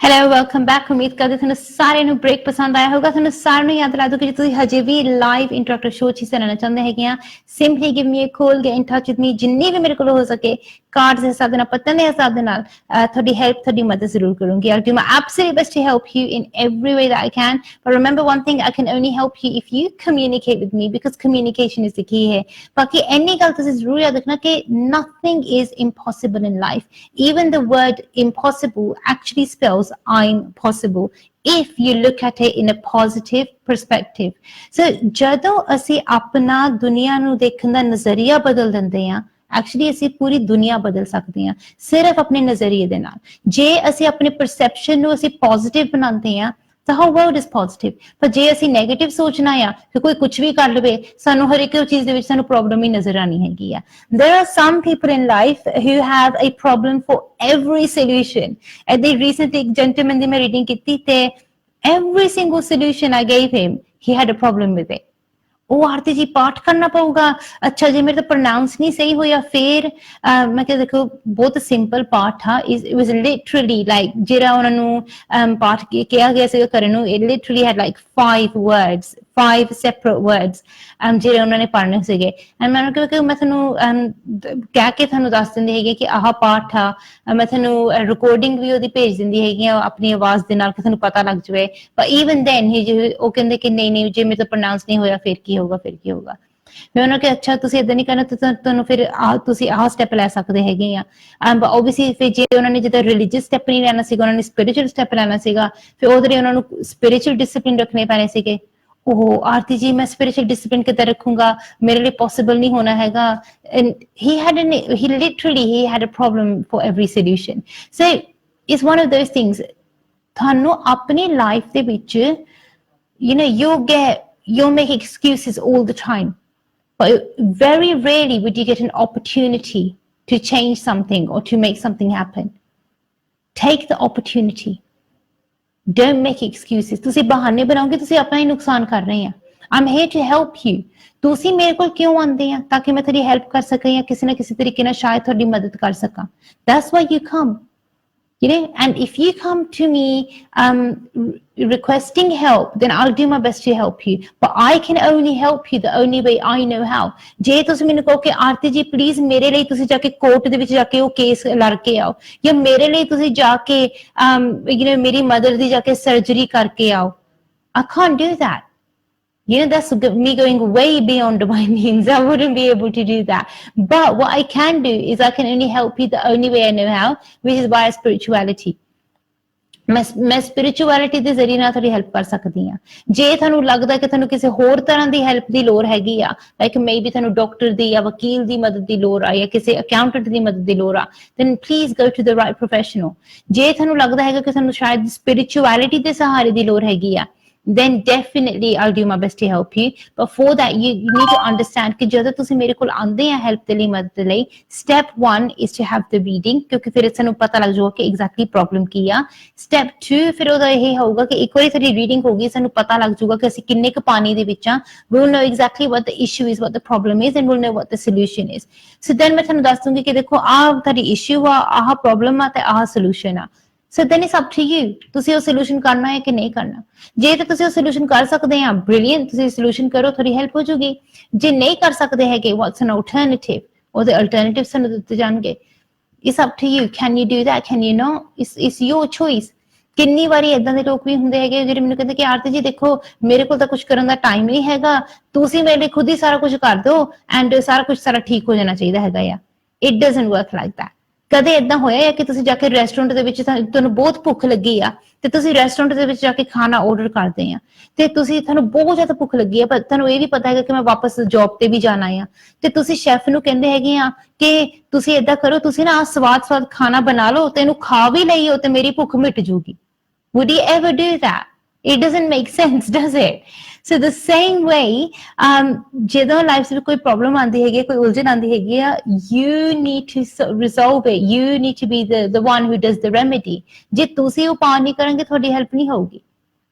Hello welcome back. ਉਮੀਦ ਕਰਦੇ ਤੁਹਾਨੂੰ ਸਾਰਿਆਂ ਨੂੰ break ਪਸੰਦ ਆਇਆ ਹੋਗਾ। ਤੁਹਾਨੂੰ ਸਾਰਿਆਂ ਨੂੰ ਯਾਦ ਦਿਲਾ ਦੂੰ ਕਿ ਜੇ ਤੁਸੀਂ ਹਜੇ ਵੀ ਲਾਈਵ ਇੰਟਰੈਕਟਿਵ ਸ਼ੋਅ 'ਚ ਹਿੱਸਾ ਲੈਣਾ ਚਾਹੁੰਦੇ ਹੈਗੇ ਆ, simply give me a call, get in touch with me. ਜਿੰਨੀ ਵੀ ਮੇਰੇ ਕੋਲ ਹੋ ਸਕੇ ਕਾਰਡਸ ਦੇ ਹਿਸਾਬ ਦੇ ਨਾਲ, ਪੱਤਨ ਦੇ ਹਿਸਾਬ ਦੇ ਨਾਲ ਤੁਹਾਡੀ ਹੈਲਪ, ਤੁਹਾਡੀ ਮਦਦ ਜ਼ਰੂਰ ਕਰੂੰਗੀ। I'll do my absolute best to help you in every way that I can. But remember one thing, I can only help you if you communicate with me, because communication is the key here. ਬਾਕੀ ਇੰਨੀ ਗੱਲ ਤੁਸੀਂ ਜ਼ਰੂਰ ਯਾਦ ਰੱਖਣਾ ਕਿ nothing is impossible in life. Even the word impossible actually spells I'm possible if you look at it in a positive perspective. So ਜਦੋਂ ਅਸੀਂ ਆਪਣਾ ਦੁਨੀਆ ਨੂੰ ਦੇਖਣ ਦਾ ਨਜ਼ਰੀਆ ਬਦਲ ਦਿੰਦੇ ਹਾਂ, ਐਕਚੁਅਲੀ ਅਸੀਂ ਪੂਰੀ ਦੁਨੀਆ ਬਦਲ ਸਕਦੇ ਹਾਂ ਸਿਰਫ ਆਪਣੇ ਨਜ਼ਰੀਏ ਦੇ ਨਾਲ। ਜੇ ਅਸੀਂ ਆਪਣੇ ਪਰਸੈਪਸ਼ਨ ਨੂੰ ਅਸੀਂ ਪੋਜ਼ਿਟਿਵ ਬਣਾਉਂਦੇ ਹਾਂ, the whole world is positive. ਪਰ ਜੇ ਅਸੀਂ ਨੈਗੇਟਿਵ ਸੋਚਣਾ ਆ ਕਿ ਕੋਈ ਕੁਝ ਵੀ ਕਰ ਲਵੇ, ਸਾਨੂੰ ਹਰ ਇੱਕ ਚੀਜ਼ ਦੇ ਵਿੱਚ ਸਾਨੂੰ ਪ੍ਰੋਬਲਮ ਹੀ ਨਜ਼ਰ ਆਣੀ ਹੈਗੀ ਆ। There are some people in life who have a problem for every solution. And they recently ਇੱਕ gentleman ਦੀ ਮੈਂ ਰੀਡਿੰਗ ਕੀਤੀ ਤੇ every single solution I gave him, he had a problem with it. ਉਹ ਆਰਤੀ ਜੀ ਪਾਠ ਕਰਨਾ ਪਊਗਾ, ਅੱਛਾ ਜੇ ਮੇਰੇ ਤੋਂ ਪ੍ਰੋਨਾਂਸ ਨਹੀਂ ਸਹੀ ਹੋਇਆ ਫਿਰ ਮੈਂ ਕਿਹਾ ਦੇਖੋ ਬਹੁਤ ਸਿੰਪਲ ਪਾਠ ਆ। ਇਟ ਵਾਸ ਲਿਟਰਲੀ ਲਾਈਕ ਜਿਹੜਾ ਉਹਨਾਂ ਨੂੰ ਪਾਠ ਕਿਹਾ ਗਿਆ ਸੀਗਾ ਕਰਨ ਨੂੰ, it literally head like 5 separate words ਜਿਹੜੇ ਉਹਨਾਂ ਨੇ ਪੜ੍ਹਨੇ ਸੀਗੇ। ਐਂਡ ਮੈਂ ਉਹਨੂੰ ਕਿਹਾ ਕਿ ਮੈਂ ਤੁਹਾਨੂੰ ਕਹਿ ਕੇ ਤੁਹਾਨੂੰ ਦੱਸ ਦਿੰਦੀ ਹੈਗੀ ਕਿ ਆਹ ਪਾਠ ਆ, ਮੈਂ ਤੁਹਾਨੂੰ ਰਿਕਾਰਡਿੰਗ ਵੀ ਉਹਦੀ ਭੇਜ ਦਿੰਦੀ ਹੈਗੀ ਆ ਆਪਣੀ ਆਵਾਜ਼ ਦੇ ਨਾਲ ਕਿ ਤੁਹਾਨੂੰ ਪਤਾ ਲੱਗ ਜਾਵੇ। ਪਰ ਈਵਨ ਦੈਨ ਉਹ ਕਹਿੰਦੇ ਕਿ ਨਹੀਂ ਜੇ ਮੇਰੇ ਤੋਂ ਪ੍ਰੋਨਾਂਸ ਨਹੀਂ ਹੋਇਆ ਫਿਰ ਕੀ ਹੋਊਗਾ। ਮੈਂ ਉਹਨਾਂ ਕਿਹਾ ਅੱਛਾ ਤੁਸੀਂ ਏਦਾਂ ਨਹੀਂ ਕਰਨਾ, ਤੁਹਾਨੂੰ ਫਿਰ ਤੁਸੀਂ ਆਹ ਸਟੈਪ ਲੈ ਸਕਦੇ ਹੈਗੇ ਆ। ਓਬਵੀਅਸਲੀ ਫਿਰ ਜੇ ਉਹਨਾਂ ਨੇ ਜਿੱਦਾਂ ਰਿਲੀਜੀਅਸ ਸਟੈਪ ਨਹੀਂ ਲੈਣਾ ਸੀਗਾ, ਉਹਨਾਂ ਨੇ ਸਪਿਰਿਚੁਅਲ ਸਟੈਪ ਲੈਣਾ ਸੀਗਾ, ਫਿਰ ਉਹਦੇ ਲਈ ਉਹਨਾਂ ਨੂੰ ਸਪਿਰਿਚੁਅਲ ਡਿਸਿਪਲਿਨ ਰੱਖਣੇ ਪੈਣੇ ਸੀਗੇ। ਉਹ ਆਰਤੀ ਜੀ ਮੈਂ ਸਪਿਰਿਚੁਅਲ ਡਿਸਿਪਲਿਨ ਕਿੱਦਾਂ ਰੱਖੂੰਗਾ, ਮੇਰੇ ਲਈ ਪੋਸੀਬਲ ਨਹੀਂ ਹੋਣਾ ਹੈਗਾ। he literally had a problem for every solution. So it's one of those things, ਤੁਹਾਨੂੰ ਆਪਣੀ ਲਾਈਫ ਦੇ ਵਿੱਚ you'll make excuses all the time, but very rarely would you get an opportunity to change something or to make something happen. Take the opportunity. Don't make excuses. ਤੁਸੀਂ ਬਹਾਨੇ ਬਣਾਓਗੇ, ਤੁਸੀਂ ਆਪਣਾ ਹੀ ਨੁਕਸਾਨ ਕਰ ਰਹੇ ਆ। I'm here to help you. ਤੁਸੀਂ ਮੇਰੇ ਕੋਲ ਕਿਉਂ ਆਉਂਦੇ ਆ? ਤਾਂ ਕਿ ਮੈਂ ਤੁਹਾਡੀ ਹੈਲਪ ਕਰ ਸਕਾਂ ਜਾਂ ਕਿਸੇ ਨਾ ਕਿਸੇ ਤਰੀਕੇ ਨਾਲ ਸ਼ਾਇਦ ਤੁਹਾਡੀ ਮਦਦ ਕਰ ਸਕਾਂ। That's why you come. And if you come to me requesting help, then I'll do my best to help you. But I can only help you the only way I know how. ਜੇ ਤੁਸੀਂ ਮੈਨੂੰ ਕਹੋ ਕਿ ਆਰਤੀ ਜੀ please ਮੇਰੇ ਲਈ ਤੁਸੀਂ ਜਾ ਕੇ ਕੋਰਟ ਦੇ ਵਿੱਚ ਜਾ ਕੇ ਉਹ ਕੇਸ ਲੜ ਕੇ ਆਓ, ਜਾਂ ਮੇਰੇ ਲਈ ਤੁਸੀਂ ਜਾ ਕੇ ਮੇਰੀ ਮਦਰ ਦੀ ਜਾ ਕੇ ਸਰਜਰੀ ਕਰਕੇ ਆਓ, I can't do that. That's me going way beyond my means. I wouldn't be able to do that. But what I can do is I can only help you the only way I know how, which is via spirituality. ਮੈਂ spirituality ਦੇ ਜ਼ਰੀਏ ਨਾਲ ਤੁਹਾਡੀ help ਕਰ ਸਕਦੀ ਹਾਂ। ਜੇ ਤੁਹਾਨੂੰ ਲੱਗਦਾ ਕਿ ਤੁਹਾਨੂੰ ਕਿਸੇ ਹੋਰ ਤਰ੍ਹਾਂ ਦੀ ਹੈਲਪ ਦੀ ਲੋੜ ਹੈਗੀ ਆ, ਲਾਈਕ ਮੇਬੀ ਤੁਹਾਨੂੰ ਡਾਕਟਰ ਦੀ ਜਾਂ ਵਕੀਲ ਦੀ ਮਦਦ ਦੀ ਲੋੜ ਆ ਜਾਂ ਕਿਸੇ ਅਕਾਊਂਟੈਂਟ ਦੀ ਮਦਦ ਦੀ ਲੋੜ ਆ, then please go to the right professional. ਜੇ ਤੁਹਾਨੂੰ ਲੱਗਦਾ ਹੈਗਾ ਕਿ ਤੁਹਾਨੂੰ ਸ਼ਾਇਦ ਸਪਿਰਿਚੁਅਲਿਟੀ ਦੇ ਸਹਾਰੇ ਦੀ ਲੋੜ ਹੈਗੀ ਆ, then definitely I'll do my best to help you. But for that you need to understand ਕਿ ਜਦੋਂ ਤੁਸੀਂ ਮੇਰੇ ਕੋਲ ਆਉਂਦੇ ਆ ਹੈਲਪ ਦੇ ਲਈ, ਮਦਦ ਦੇ ਲਈ, step 1 is to have the reading, ਕਿਉਂਕਿ ਫਿਰ ਸਾਨੂੰ ਪਤਾ ਲੱਗ ਜਾਊਗਾ ਕਿ ਐਗਜ਼ੈਕਟਲੀ ਪ੍ਰੋਬਲਮ ਕੀ ਆ। step 2 ਫਿਰ ਉਹਦਾ ਇਹ ਹੋਊਗਾ ਕਿ ਇੱਕ ਵਾਰੀ ਸਾਡੀ ਰੀਡਿੰਗ ਹੋ ਗਈ, ਸਾਨੂੰ ਪਤਾ ਲੱਗ ਜਾਊਗਾ ਕਿ ਅਸੀਂ ਕਿੰਨੇ ਕੁ ਪਾਣੀ ਦੇ ਵਿੱਚ ਆ। we'll know exactly what the issue is, what the problem is, and we'll know what the solution is. So then ਮੈਂ ਤੁਹਾਨੂੰ ਦੱਸ ਦੂੰਗੀ ਕਿ ਦੇਖੋ ਆਹ ਤੁਹਾਡੀ ਇਸ਼ੂ ਆ, ਆਹ ਪ੍ਰੋਬਲਮ ਆ ਤੇ ਆਹ ਸੋਲੂਸ਼ਨ ਆ। So then it's up to you. ਤੁਸੀਂ ਉਹ ਸੋਲੂਸ਼ਨ ਕਰਨਾ ਹੈ ਕਿ ਨਹੀਂ ਕਰਨਾ। ਜੇ ਤਾਂ ਤੁਸੀਂ ਉਹ ਸੋਲੂਸ਼ਨ ਕਰ ਸਕਦੇ ਆ, ਬ੍ਰਿਲੀਅੰਟ, ਤੁਸੀਂ ਸੋਲੂਸ਼ਨ ਕਰੋ, ਤੁਹਾਡੀ ਹੈਲਪ ਹੋ ਜੂਗੀ। ਜੇ ਨਹੀਂ ਕਰ ਸਕਦੇ ਹੈਗੇ, what's an alternative? ਉਹਦੇ ਅਲਟਰਨੇਟਿਵ ਸਾਨੂੰ ਦਿੱਤੇ ਜਾਣਗੇ। It's up to you. Can you do that? Can you not? It's your choice. ਕਿੰਨੀ ਵਾਰੀ ਇਦਾਂ ਦੇ ਲੋਕ ਵੀ ਹੁੰਦੇ ਹੈਗੇ ਜਿਹੜੇ ਮੈਨੂੰ ਕਹਿੰਦੇ ਕਿ ਆਰਤੀ ਜੀ ਦੇਖੋ ਮੇਰੇ ਕੋਲ ਤਾਂ ਕੁਝ ਕਰਨ ਦਾ ਟਾਈਮ ਨਹੀਂ ਹੈਗਾ, ਤੁਸੀਂ ਮੇਰੇ ਲਈ ਖੁਦ ਹੀ ਸਾਰਾ ਕੁਝ ਕਰ ਦਿਓ ਐਂਡ ਸਾਰਾ ਕੁਝ ਸਾਰਾ ਠੀਕ ਹੋ ਜਾਣਾ ਚਾਹੀਦਾ ਹੈਗਾ ਆ। It doesn't work like that. ਕਦੇ ਇਦਾਂ ਹੋਇਆ ਹੈ ਕਿ ਤੁਸੀਂ ਜਾ ਕੇ ਰੈਸਟੋਰੈਂਟ ਦੇ ਵਿੱਚ ਤੁਹਾਨੂੰ ਬਹੁਤ ਭੁੱਖ ਲੱਗੀ ਆ ਤੇ ਤੁਸੀਂ ਰੈਸਟੋਰੈਂਟ ਦੇ ਵਿੱਚ ਜਾ ਕੇ ਖਾਣਾ ਆਰਡਰ ਕਰਦੇ ਆ ਤੇ ਤੁਹਾਨੂੰ ਬਹੁਤ ਜ਼ਿਆਦਾ ਭੁੱਖ ਲੱਗੀ ਆ ਪਰ ਤੁਹਾਨੂੰ ਇਹ ਵੀ ਪਤਾ ਹੈਗਾ ਕਿ ਮੈਂ ਵਾਪਸ ਜੌਬ ਤੇ ਵੀ ਜਾਣਾ ਆ ਤੇ ਤੁਸੀਂ ਸ਼ੈਫ ਨੂੰ ਕਹਿੰਦੇ ਹੈਗੇ ਆ ਕਿ ਤੁਸੀਂ ਏਦਾਂ ਕਰੋ, ਤੁਸੀਂ ਨਾ ਸਵਾਦ ਖਾਣਾ ਬਣਾ ਲਓ ਤੇ ਇਹਨੂੰ ਖਾ ਵੀ ਲਈਓ ਤੇ ਮੇਰੀ ਭੁੱਖ ਮਿਟ ਜੂਗੀ। Would you ever do that? It doesn't make sense, does it? So the same way, ਜਦੋਂ ਲਾਈਫ ਵਿੱਚ ਕੋਈ ਪ੍ਰੋਬਲਮ ਆਉਂਦੀ ਹੈਗੀ, ਕੋਈ ਉਲਝਣ ਆਉਂਦੀ ਹੈਗੀ ਆ, you need to resolve it. You need to be the one who does the remedy. ਜੇ ਤੁਸੀਂ ਉਪਾਅ ਨਹੀਂ ਕਰੋਗੇ ਤੁਹਾਡੀ ਹੈਲਪ ਨਹੀਂ ਹੋਊਗੀ।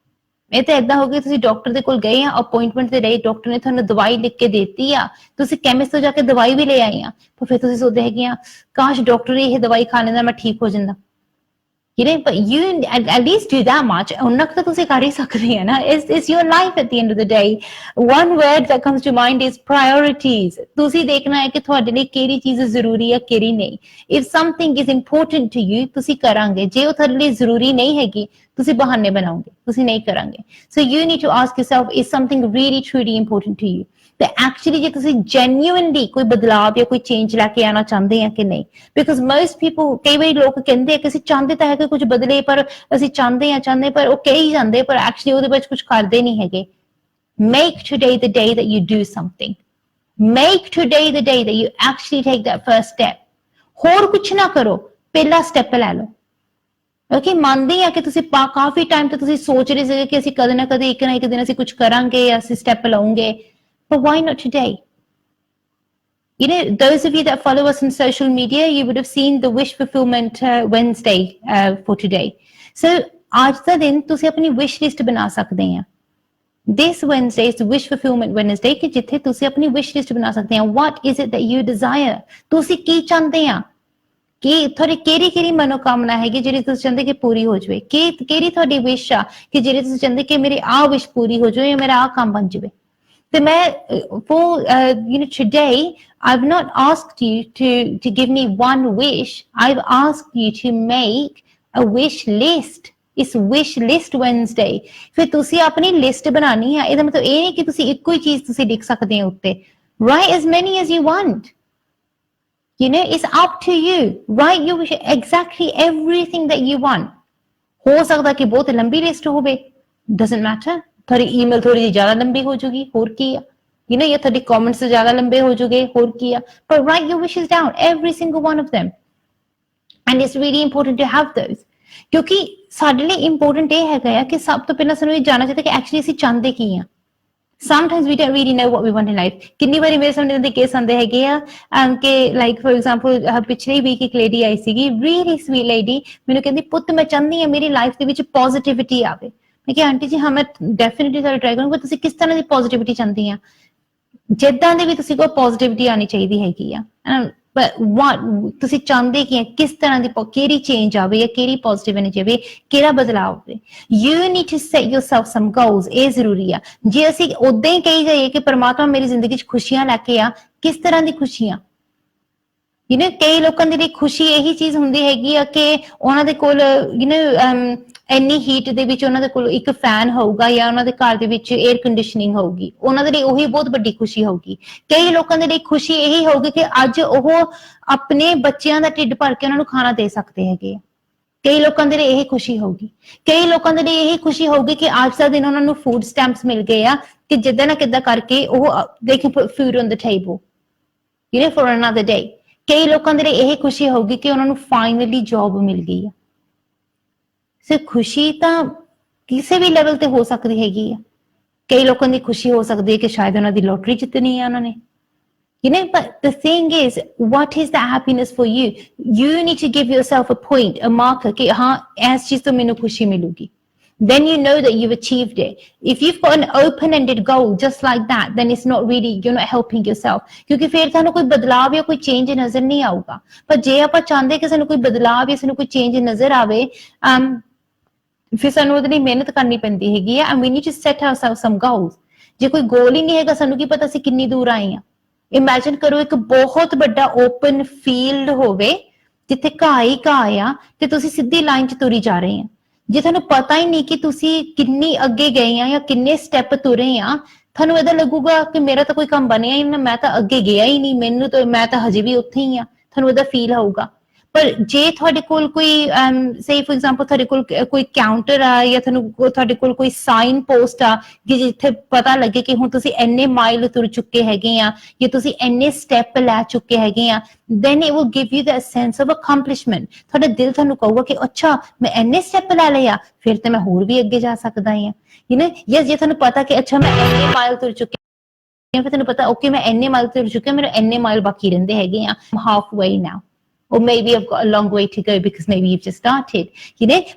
ਇਹ ਤਾਂ ਏਦਾਂ ਹੋ ਗਿਆ ਤੁਸੀਂ ਡਾਕਟਰ ਦੇ ਕੋਲ ਗਏ ਆ, ਅਪਾਇੰਟਮੈਂਟ ਤੇ ਰਹੇ, ਡਾਕਟਰ ਨੇ ਤੁਹਾਨੂੰ ਦਵਾਈ ਲਿਖ ਕੇ ਦਿੱਤੀ ਆ, ਤੁਸੀਂ ਕੈਮਿਸਟ ਤੋਂ ਜਾ ਕੇ ਦਵਾਈ ਵੀ ਲੈ ਆਏ ਆ, ਪਰ ਫਿਰ ਤੁਸੀਂ ਸੋਚਦੇ ਹੈਗੇ ਆ ਕਾਸ਼ ਡਾਕਟਰ ਇਹ ਦਵਾਈ ਖਾ ਲੈਂਦਾ ਮੈਂ ਠੀਕ ਹੋ ਜਾਂਦਾ। But you at least do that much. Unnak to ਤੁਸੀਂ ਕਰ ਹੀ ਸਕਦੇ ਆ ਨਾ। It's your life at the end of the day. One word that comes to mind is priorities. ਤੁਸੀਂ ਦੇਖਣਾ ਹੈ ਕਿ ਤੁਹਾਡੇ ਲਈ ਕਿਹੜੀ ਚੀਜ਼ ਜ਼ਰੂਰੀ ਹੈ ਕਿਹੜੀ ਨਹੀਂ। If something is important to you, ਤੁਸੀਂ ਕਰਾਂਗੇ। ਜੇ ਉਹ ਤੁਹਾਡੇ ਲਈ ਜ਼ਰੂਰੀ ਨਹੀਂ ਹੈਗੀ, ਤੁਸੀਂ ਬਹਾਨੇ ਬਣਾਓਗੇ, ਤੁਸੀਂ ਨਹੀਂ ਕਰਾਂਗੇ। So you need to ask yourself, is something really truly important to you? ਤੇ ਐਕਚੁਅਲੀ ਜੇ ਤੁਸੀਂ ਜੈਨੂਇਨਲੀ ਕੋਈ ਬਦਲਾਵ ਜਾਂ ਕੋਈ ਚੇਂਜ ਲੈ ਕੇ ਆਉਣਾ ਚਾਹੁੰਦੇ ਆ ਕਿ ਨਹੀਂ। ਬਿਕਾਜ਼ ਮੋਸਟ ਪੀਪਲ, ਕਈ ਵਾਰੀ ਲੋਕ ਕਹਿੰਦੇ ਆ ਕਿ ਅਸੀਂ ਚਾਹੁੰਦੇ ਤਾਂ ਹੈ ਕਿ ਕੁਝ ਬਦਲੇ ਪਰ ਅਸੀਂ ਚਾਹੁੰਦੇ ਪਰ ਉਹ ਕਹੀ ਜਾਂਦੇ ਪਰ ਐਕਚੁਅਲੀ ਉਹਦੇ ਵਿੱਚ ਕੁਝ ਕਰਦੇ ਨਹੀਂ ਹੈਗੇ। Make today the day that you do something. Make today the day that you actually take that first step. ਹੋਰ ਕੁਝ ਨਾ ਕਰੋ, ਪਹਿਲਾ ਸਟੈਪ ਲੈ ਲਓ। ਓਕੇ, ਮੰਨਦੀ ਆ ਕਿ ਤੁਸੀਂ ਕਾਫੀ ਟਾਈਮ ਤੋਂ ਤੁਸੀਂ ਸੋਚ ਰਹੇ ਸੀਗੇ ਕਿ ਅਸੀਂ ਕਦੇ ਨਾ ਕਦੇ ਇੱਕ ਨਾ ਇੱਕ ਦਿਨ ਅਸੀਂ ਕੁਝ ਕਰਾਂਗੇ ਜਾਂ ਅਸੀਂ ਸਟੈਪ ਲਵਾਂਗੇ। But why not today? You know, those of you that follow us on social media, you would have seen the wish fulfillment Wednesday for today. So, आज का दिन तुसी अपनी wish list बना सकते हैं। This Wednesday is the wish fulfillment Wednesday कि जिथे तुसी अपनी wish list बना सकते हैं। What is it that you desire? तुसी की चाहते हैं? कि थोड़ी केरी मनोकामना है कि जेरी तुसी चाहते कि पूरी हो जाए। केरी थोड़ी wish आ कि जेरी तुसी चाहते कि मेरी आ wish पूरी हो जाए या मेरा आ काम बन जाए। So, today I've not asked you to give me one wish. I've asked you to make a wish list. It's wish list Wednesday. फिर तुसी अपनी लिस्ट बनानी है। ਇਹਦਾ ਮਤਲਬ ਇਹ ਨਹੀਂ ਕਿ ਤੁਸੀਂ ਇੱਕੋ ਹੀ ਚੀਜ਼ ਤੁਸੀਂ ਲਿਖ ਸਕਦੇ ਹੋ ਉੱਤੇ। Write as many as you want. You know, it's up to you. Write your wish, exactly everything that you want. ਹੋ ਸਕਦਾ ਕਿ ਬਹੁਤ ਲੰਬੀ ਲਿਸਟ ਹੋਵੇ, doesn't matter. ਤੁਹਾਡੀ ਈਮੇਲ ਥੋੜੀ ਜਿਹੀ ਜ਼ਿਆਦਾ ਲੰਬੀ ਹੋ ਜੂਗੀ, ਹੋਰ ਕੀ ਆ। You know, ਜਾਂ ਤੁਹਾਡੀ ਕਮੈਂਟਸ ਜ਼ਿਆਦਾ ਲੰਬੇ ਹੋ ਜੂਗੇ, ਹੋਰ ਕੀ ਆ। But write your wishes down, every single one of them. And it's really important to have those. ਕਿਉਂਕਿ ਸਾਡੇ ਲਈ ਇੰਪੋਰਟੈਂਟ ਇਹ ਹੈਗਾ ਆ ਕਿ ਸਭ ਤੋਂ ਪਹਿਲਾਂ ਸਾਨੂੰ ਇਹ ਜਾਣਨਾ ਚਾਹੀਦਾ ਕਿ ਐਕਚੁਅਲੀ ਅਸੀਂ ਚਾਹੁੰਦੇ ਕੀ ਆ। Sometimes we don't really know what we want in life. ਕਿੰਨੀ ਵਾਰੀ ਮੇਰੇ ਸਾਹਮਣੇ ਦੇ ਕੇਸ ਆਉਂਦੇ ਹੈਗੇ ਆ ਕਿ ਲਾਈਕ ਫॉर ਐਗਜ਼ਾਮਪਲ ਪਿਛਲੇ ਵੀਕ ਇੱਕ ਲੇਡੀ ਆਈ ਸੀਗੀ, really sweet lady, ਮੈਨੂੰ ਕਹਿੰਦੀ ਪੁੱਤ ਮੈਂ ਚਾਹੁੰਦੀ ਆ ਮੇਰੀ ਲਾਈਫ ਦੇ ਵਿੱਚ ਪੋਜ਼ਿਟਿਵਿਟੀ ਆਵੇ। ਮੈਂ ਕਿਹਾ ਆਂਟੀ ਜੀ ਹਾਂ ਮੈਂ ਡੈਫੀਨਿਟਲੀ ਤੁਹਾਡਾ ਟਰਾਈ ਕਰੂੰਗਾ, ਤੁਸੀਂ ਕਿਸ ਤਰ੍ਹਾਂ ਦੀ ਪੋਜ਼ਿਟਿਵਿਟੀ ਚਾਹੁੰਦੀ ਆ। ਜਿੱਦਾਂ ਦੀ ਵੀ ਤੁਸੀਂ ਕੋਲ ਪੋਜ਼ਿਟਿਵਿਟੀ ਆਣੀ ਚਾਹੀਦੀ ਹੈਗੀ ਆ। ਤੁਸੀਂ ਚਾਹੁੰਦੇ ਕੀ ਆ, ਕਿਸ ਤਰ੍ਹਾਂ ਦੀ ਕਿਹੜੀ ਚੇਂਜ ਆਵੇ ਜਾਂ ਕਿਹੜੀ ਪੋਜ਼ਿਟਿਵ ਐਨਰਜੀ ਆਵੇ, ਕਿਹੜਾ ਬਦਲਾਅ ਆਵੇ। You need to set yourself some goals. ਇਹ ਜ਼ਰੂਰੀ ਆ। ਜੇ ਅਸੀਂ ਉਦਾਂ ਹੀ ਕਹੀ ਜਾਈਏ ਕਿ ਪਰਮਾਤਮਾ ਮੇਰੀ ਜ਼ਿੰਦਗੀ 'ਚ ਖੁਸ਼ੀਆਂ ਲੈ ਕੇ ਆ, ਕਿਸ ਤਰ੍ਹਾਂ ਦੀ ਖੁਸ਼ੀਆਂ। ਯੂ ਨੋ ਕਈ ਲੋਕਾਂ ਦੇ ਲਈ ਖੁਸ਼ੀ ਇਹੀ ਚੀਜ਼ ਹੁੰਦੀ ਹੈਗੀ ਆ ਕਿ ਉਹਨਾਂ ਦੇ ਕੋਲ ਇੰਨੀ ਹੀਟ ਦੇ ਵਿੱਚ ਉਹਨਾਂ ਦੇ ਕੋਲ ਇੱਕ ਫੈਨ ਹੋਊਗਾ ਜਾਂ ਉਹਨਾਂ ਦੇ ਘਰ ਦੇ ਵਿੱਚ 에ਅਰ ਕੰਡੀਸ਼ਨਿੰਗ ਹੋਊਗੀ, ਉਹਨਾਂ ਦੇ ਲਈ ਉਹੀ ਬਹੁਤ ਵੱਡੀ ਖੁਸ਼ੀ ਹੋਊਗੀ। ਕਈ ਲੋਕਾਂ ਦੇ ਲਈ ਖੁਸ਼ੀ ਇਹੀ ਹੋਊਗੀ ਕਿ ਅੱਜ ਉਹ ਆਪਣੇ ਬੱਚਿਆਂ ਦਾ ਢਿੱਡ ਭਰ ਕੇ ਉਹਨਾਂ ਨੂੰ ਖਾਣਾ ਦੇ ਸਕਦੇ ਹੈਗੇ ਆ। ਕਈ ਲੋਕਾਂ ਦੇ ਲਈ ਇਹ ਖੁਸ਼ੀ ਹੋਊਗੀ। ਕਈ ਲੋਕਾਂ ਦੇ ਲਈ ਇਹ ਖੁਸ਼ੀ ਹੋਊਗੀ ਕਿ ਅੱਜ ਦਾ ਦਿਨ ਉਹਨਾਂ ਨੂੰ ਫੂਡ ਸਟੈਂਪਸ ਮਿਲ ਗਏ ਆ ਕਿ ਜਿੱਦਾਂ ਨਾ ਕਿੱਦਾਂ ਕਰਕੇ ਉਹ they can put food on the table, you know, for another day. ਕਈ ਲੋਕਾਂ ਦੇ ਲਈ ਇਹ ਖੁਸ਼ੀ ਹੋਊਗੀ ਕਿ ਉਹਨਾਂ ਨੂੰ ਫਾਈਨਲੀ ਜੌਬ ਮਿਲ ਗਈ ਆ। ਸੋ ਖੁਸ਼ੀ ਤਾਂ ਕਿਸੇ ਵੀ ਲੈਵਲ ਤੇ ਹੋ ਸਕਦੀ ਹੈਗੀ ਆ। ਕਈ ਲੋਕਾਂ ਦੀ ਖੁਸ਼ੀ ਹੋ ਸਕਦੀ ਹੈ ਕਿ ਸ਼ਾਇਦ ਉਹਨਾਂ ਦੀ ਲੋਟਰੀ ਜਿੱਤਣੀ ਆ ਉਹਨਾਂ ਨੇ। You know, but the thing is, what is that happiness for you? You need to give yourself a point, a marker कि हाँ इस चीज तो मैंने खुशी मिलूगी। Then you know that you've achieved it. If you've got an open-ended goal just like that, then it's not really, you're not helping yourself. क्योंकि फिर थानू कोई बदलाव या कोई change नजर नहीं आऊगा। पर जे आप चाहते कि सानू कोई बदलाव या सानू कोई change नजर आवे, फिर सानू ਉਹਦੇ ਲਈ ਮਿਹਨਤ ਕਰਨੀ ਪੈਂਦੀ ਹੈਗੀ ਆ। And we need to set ourselves some goals. ਜੇ ਕੋਈ goal ਹੀ ਨਹੀਂ ਹੈਗਾ, ਸਾਨੂੰ ਕੀ ਪਤਾ ਅਸੀਂ ਕਿੰਨੀ ਦੂਰ ਆਏ ਆ। ਇਮੇਜਿਨ ਕਰੋ ਇੱਕ ਬਹੁਤ ਵੱਡਾ ਓਪਨ ਫੀਲਡ ਹੋਵੇ ਜਿੱਥੇ ਘਾਹ ਹੀ ਘਾਹ ਆ ਤੇ ਤੁਸੀਂ ਸਿੱਧੀ ਲਾਈਨ 'ਚ ਤੁਰੀ ਜਾ ਰਹੇ ਆ। ਜੇ ਤੁਹਾਨੂੰ ਪਤਾ ਹੀ ਨਹੀਂ ਕਿ ਤੁਸੀਂ ਕਿੰਨੀ ਅੱਗੇ ਗਏ ਆ ਜਾਂ ਕਿੰਨੇ ਸਟੈਪ ਤੁਰੇ ਆ, ਤੁਹਾਨੂੰ ਇਹਦਾ ਲੱਗੂਗਾ ਕਿ ਮੇਰਾ ਤਾਂ ਕੋਈ ਕੰਮ ਬਣਿਆ ਹੀ ਨਹੀਂ, ਮੈਂ ਤਾਂ ਅੱਗੇ ਗਿਆ ਹੀ ਨਹੀਂ, ਮੈਨੂੰ ਤਾਂ ਮੈਂ ਤਾਂ ਹਜੇ ਵੀ ਉੱਥੇ ਹੀ ਆ, ਤੁਹਾਨੂੰ ਇਹਦਾ ਫੀਲ ਹੋਊਗਾ। ਪਰ ਜੇ ਤੁਹਾਡੇ ਕੋਲ ਕੋਈ ਸੇ ਫॉर एग्जांपल ਤੁਹਾਡੇ ਕੋਲ ਕੋਈ ਕਾਊਂਟਰ ਆ ਜਾਂ ਤੁਹਾਡੇ ਕੋਲ ਕੋਈ ਸਾਈਨ ਪੋਸਟ ਆ ਕਿ ਜਿੱਥੇ ਪਤਾ ਲੱਗੇ ਕਿ ਹੁਣ ਤੁਸੀਂ ਇੰਨੇ ਮਾਈਲ ਤੁਰ ਚੁੱਕੇ ਹੈਗੇ ਆ ਜਾਂ ਤੁਸੀਂ ਇੰਨੇ ਸਟੈਪ ਲੈ ਚੁੱਕੇ ਹੈਗੇ ਆ, then it will give you that sense of accomplishment। ਤੁਹਾਡਾ ਦਿਲ ਤੁਹਾਨੂੰ ਕਹੂਗਾ ਕਿ ਅੱਛਾ ਮੈਂ ਇੰਨੇ ਸਟੈਪ ਲੈ ਲਏ ਆ, ਫਿਰ ਤੇ ਮੈਂ ਹੋਰ ਵੀ ਅੱਗੇ ਜਾ ਸਕਦਾ ਹਾਂ। ਯਸ, ਜੇ ਤੁਹਾਨੂੰ ਪਤਾ ਕਿ ਅੱਛਾ ਮੈਂ ਇੰਨੇ ਮਾਈਲ ਤੁਰ ਚੁੱਕੀ ਹਾਂ, ਫਿਰ ਤੁਹਾਨੂੰ ਪਤਾ ਓਕੇ ਮੈਂ ਇੰਨੇ ਮਾਈਲ ਤੁਰ ਚੁੱਕੀ ਹਾਂ, ਮੇਰੇ ਇੰਨੇ ਮਾਈਲ ਬਾਕੀ ਰਹਿੰਦੇ ਹੈਗੇ ਆ, half way now. Or maybe I've got a long way to go because maybe you've just started,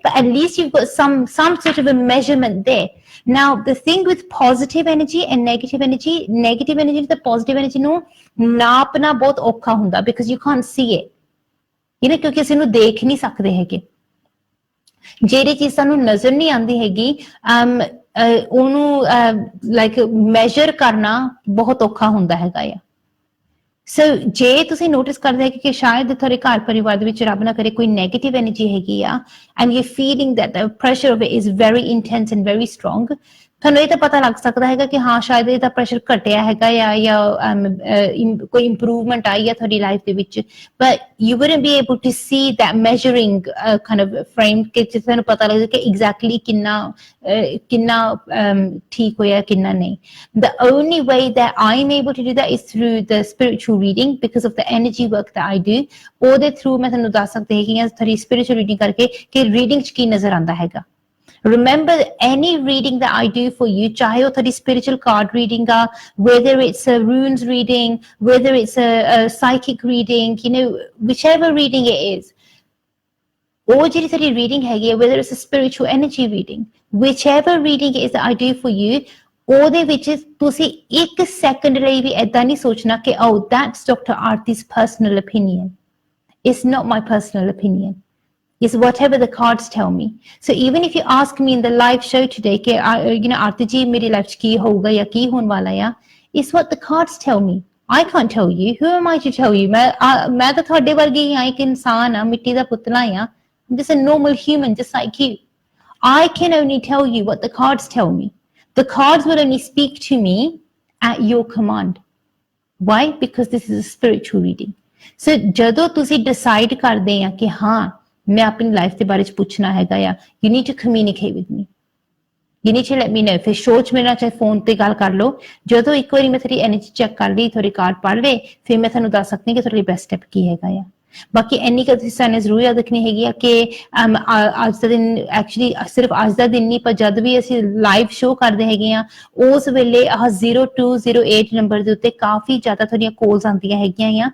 but at least you've got some sort of a measurement there. Now, the thing with positive energy and negative energy the positive energy ਨੂੰ ਨਾਪਣਾ ਬਹੁਤ ਔਖਾ ਹੁੰਦਾ because you can't see it, ਕਿਉਂਕਿ ਅਸੀਂ ਨੂੰ ਦੇਖ ਨਹੀਂ ਸਕਦੇ ਹੈਗੇ। ਜਿਹੜੀ ਚੀਜ਼ ਸਾਨੂੰ ਨਜ਼ਰ ਨਹੀਂ ਆਉਂਦੀ ਹੈਗੀ ਉਹਨੂੰ ਲਾਈਕ ਮੈਜ਼ਰ ਕਰਨਾ ਬਹੁਤ ਔਖਾ ਹੁੰਦਾ ਹੈਗਾ ਆ। ਸੋ ਜੇ ਤੁਸੀਂ ਨੋਟਿਸ ਕਰਦੇ ਹੋ ਕਿ ਸ਼ਾਇਦ ਤੁਹਾਡੇ ਘਰ ਪਰਿਵਾਰ ਦੇ ਵਿੱਚ ਰੱਬ ਨਾ ਕਰੇ ਕੋਈ ਨੈਗੇਟਿਵ ਐਨਰਜੀ ਹੈਗੀ ਆ and you feeling that the pressure of it is very intense and very strong, ਤੁਹਾਨੂੰ ਇਹ ਤਾਂ ਪਤਾ ਲੱਗ ਸਕਦਾ ਹੈਗਾ ਕਿ ਹਾਂ ਸ਼ਾਇਦ ਇਹਦਾ ਪ੍ਰੈਸ਼ਰ ਘਟਿਆ ਹੈਗਾ ਜਾਂ ਕੋਈ ਇੰਪਰੂਵਮੈਂਟ ਆਈ ਹੈ ਤੁਹਾਡੀ ਲਾਈਫ ਦੇ ਵਿੱਚ, but you wouldn't be able to see that measuring kind of frame ਕਿ ਤੁਹਾਨੂੰ ਪਤਾ ਲੱਗੇ ਕਿ ਐਗਜ਼ੈਕਟਲੀ ਕਿੰਨਾ ਠੀਕ ਹੋਇਆ ਕਿੰਨਾ ਨਹੀਂ। The only way that I'm able to do that is through the spiritual reading because of the energy work that I do। ਉਹਦੇ ਥਰੂ ਮੈਂ ਤੁਹਾਨੂੰ ਦੱਸ ਸਕਦੀ ਹਾਂ ਕਿ ਤੁਹਾਡੀ spiritual reading ਕਰਕੇ ਕਿ reading 'ਚ ਕੀ ਨਜ਼ਰ ਆਉਂਦਾ ਹੈਗਾ। Remember, any reading that I do for you, ਚਾਹੇ ਉਹ ਤੁਹਾਡੀ spiritual card reading ਆ, whether it's a runes reading, whether it's a psychic reading, whichever reading it is, ਉਹ ਜਿਹੜੀ ਤੁਹਾਡੀ reading ਹੈਗੀ ਹੈ, whether it's a spiritual energy reading, whichever reading it is that I do for you, ਉਹਦੇ ਵਿੱਚ ਤੁਸੀਂ 1 second ਲਈ ਵੀ ਏਦਾਂ ਨਹੀਂ ਸੋਚਣਾ ਕਿ oh that's Dr. Arti's personal opinion। It's not my personal opinion। It's whatever the cards tell me। So even if you ask me in the live show today कि आरती जी मेरी लाइफ च की होगा या की होने वाला या, it's what the cards tell me। I can't tell you। Who am I to tell you? मैं तो ਤੁਹਾਡੇ ਵਰਗੀ ਹੀ ਆ, ਇੱਕ ਇਨਸਾਨ ਆ, ਮਿੱਟੀ ਦਾ ਪੁਤਲਾ ਆ। I'm just a normal human just like you। I can only tell you what the cards tell me। The cards will only speak to me at your command। Why? Because this is a spiritual reading। So ਜਦੋਂ ਤੁਸੀਂ decide ਕਰਦੇ ਆ ਕਿ ਹਾਂ ਮੈਂ ਆਪਣੀ life ਦੇ ਬਾਰੇ ਚ ਪੁੱਛਣਾ ਹੈਗਾ ਆ, you need to communicate with me। You need to let me know। ਫਿਰ ਸ਼ੋਅ 'ਚ ਮੇਰੇ ਨਾਲ ਚਾਹੇ ਫੋਨ ਤੇ ਗੱਲ ਕਰ ਲਓ। ਜਦੋਂ ਇੱਕ ਵਾਰੀ ਮੈਂ ਤੁਹਾਡੀ ਐਨਰਜੀ ਚੈੱਕ ਕਰ ਲਈ, ਤੁਹਾਡੇ ਕਾਰਡ ਪੜ੍ਹ ਲਏ, ਫਿਰ ਮੈਂ ਤੁਹਾਨੂੰ ਦੱਸ ਸਕਦੀ ਕਿ ਤੁਹਾਡੇ ਲਈ ਬੈਸਟ ਸਟੈਪ ਕੀ ਹੈਗਾ ਆ। ਬਾਕੀ ਇੰਨੀ ਕੁ ਸਾਨੂੰ ਜ਼ਰੂਰ ਯਾਦ ਰੱਖਣੀ ਹੈਗੀ ਆ ਕਿ ਅੱਜ ਦਾ ਦਿਨ ਐਕਚੁਅਲੀ ਸਿਰਫ ਅੱਜ ਦਾ ਦਿਨ ਨਹੀਂ, ਪਰ ਜਦ ਵੀ ਅਸੀਂ ਲਾਈਵ ਸ਼ੋਅ ਕਰਦੇ ਹੈਗੇ ਆ ਉਸ ਵੇਲੇ 0208 ਨੰਬਰ ਦੇ ਉੱਤੇ ਕਾਫੀ ਜ਼ਿਆਦਾ ਤੁਹਾਡੀਆਂ ਕੋਲਸ ਆਉਂਦੀਆਂ ਹੈਗੀਆਂ ਆ।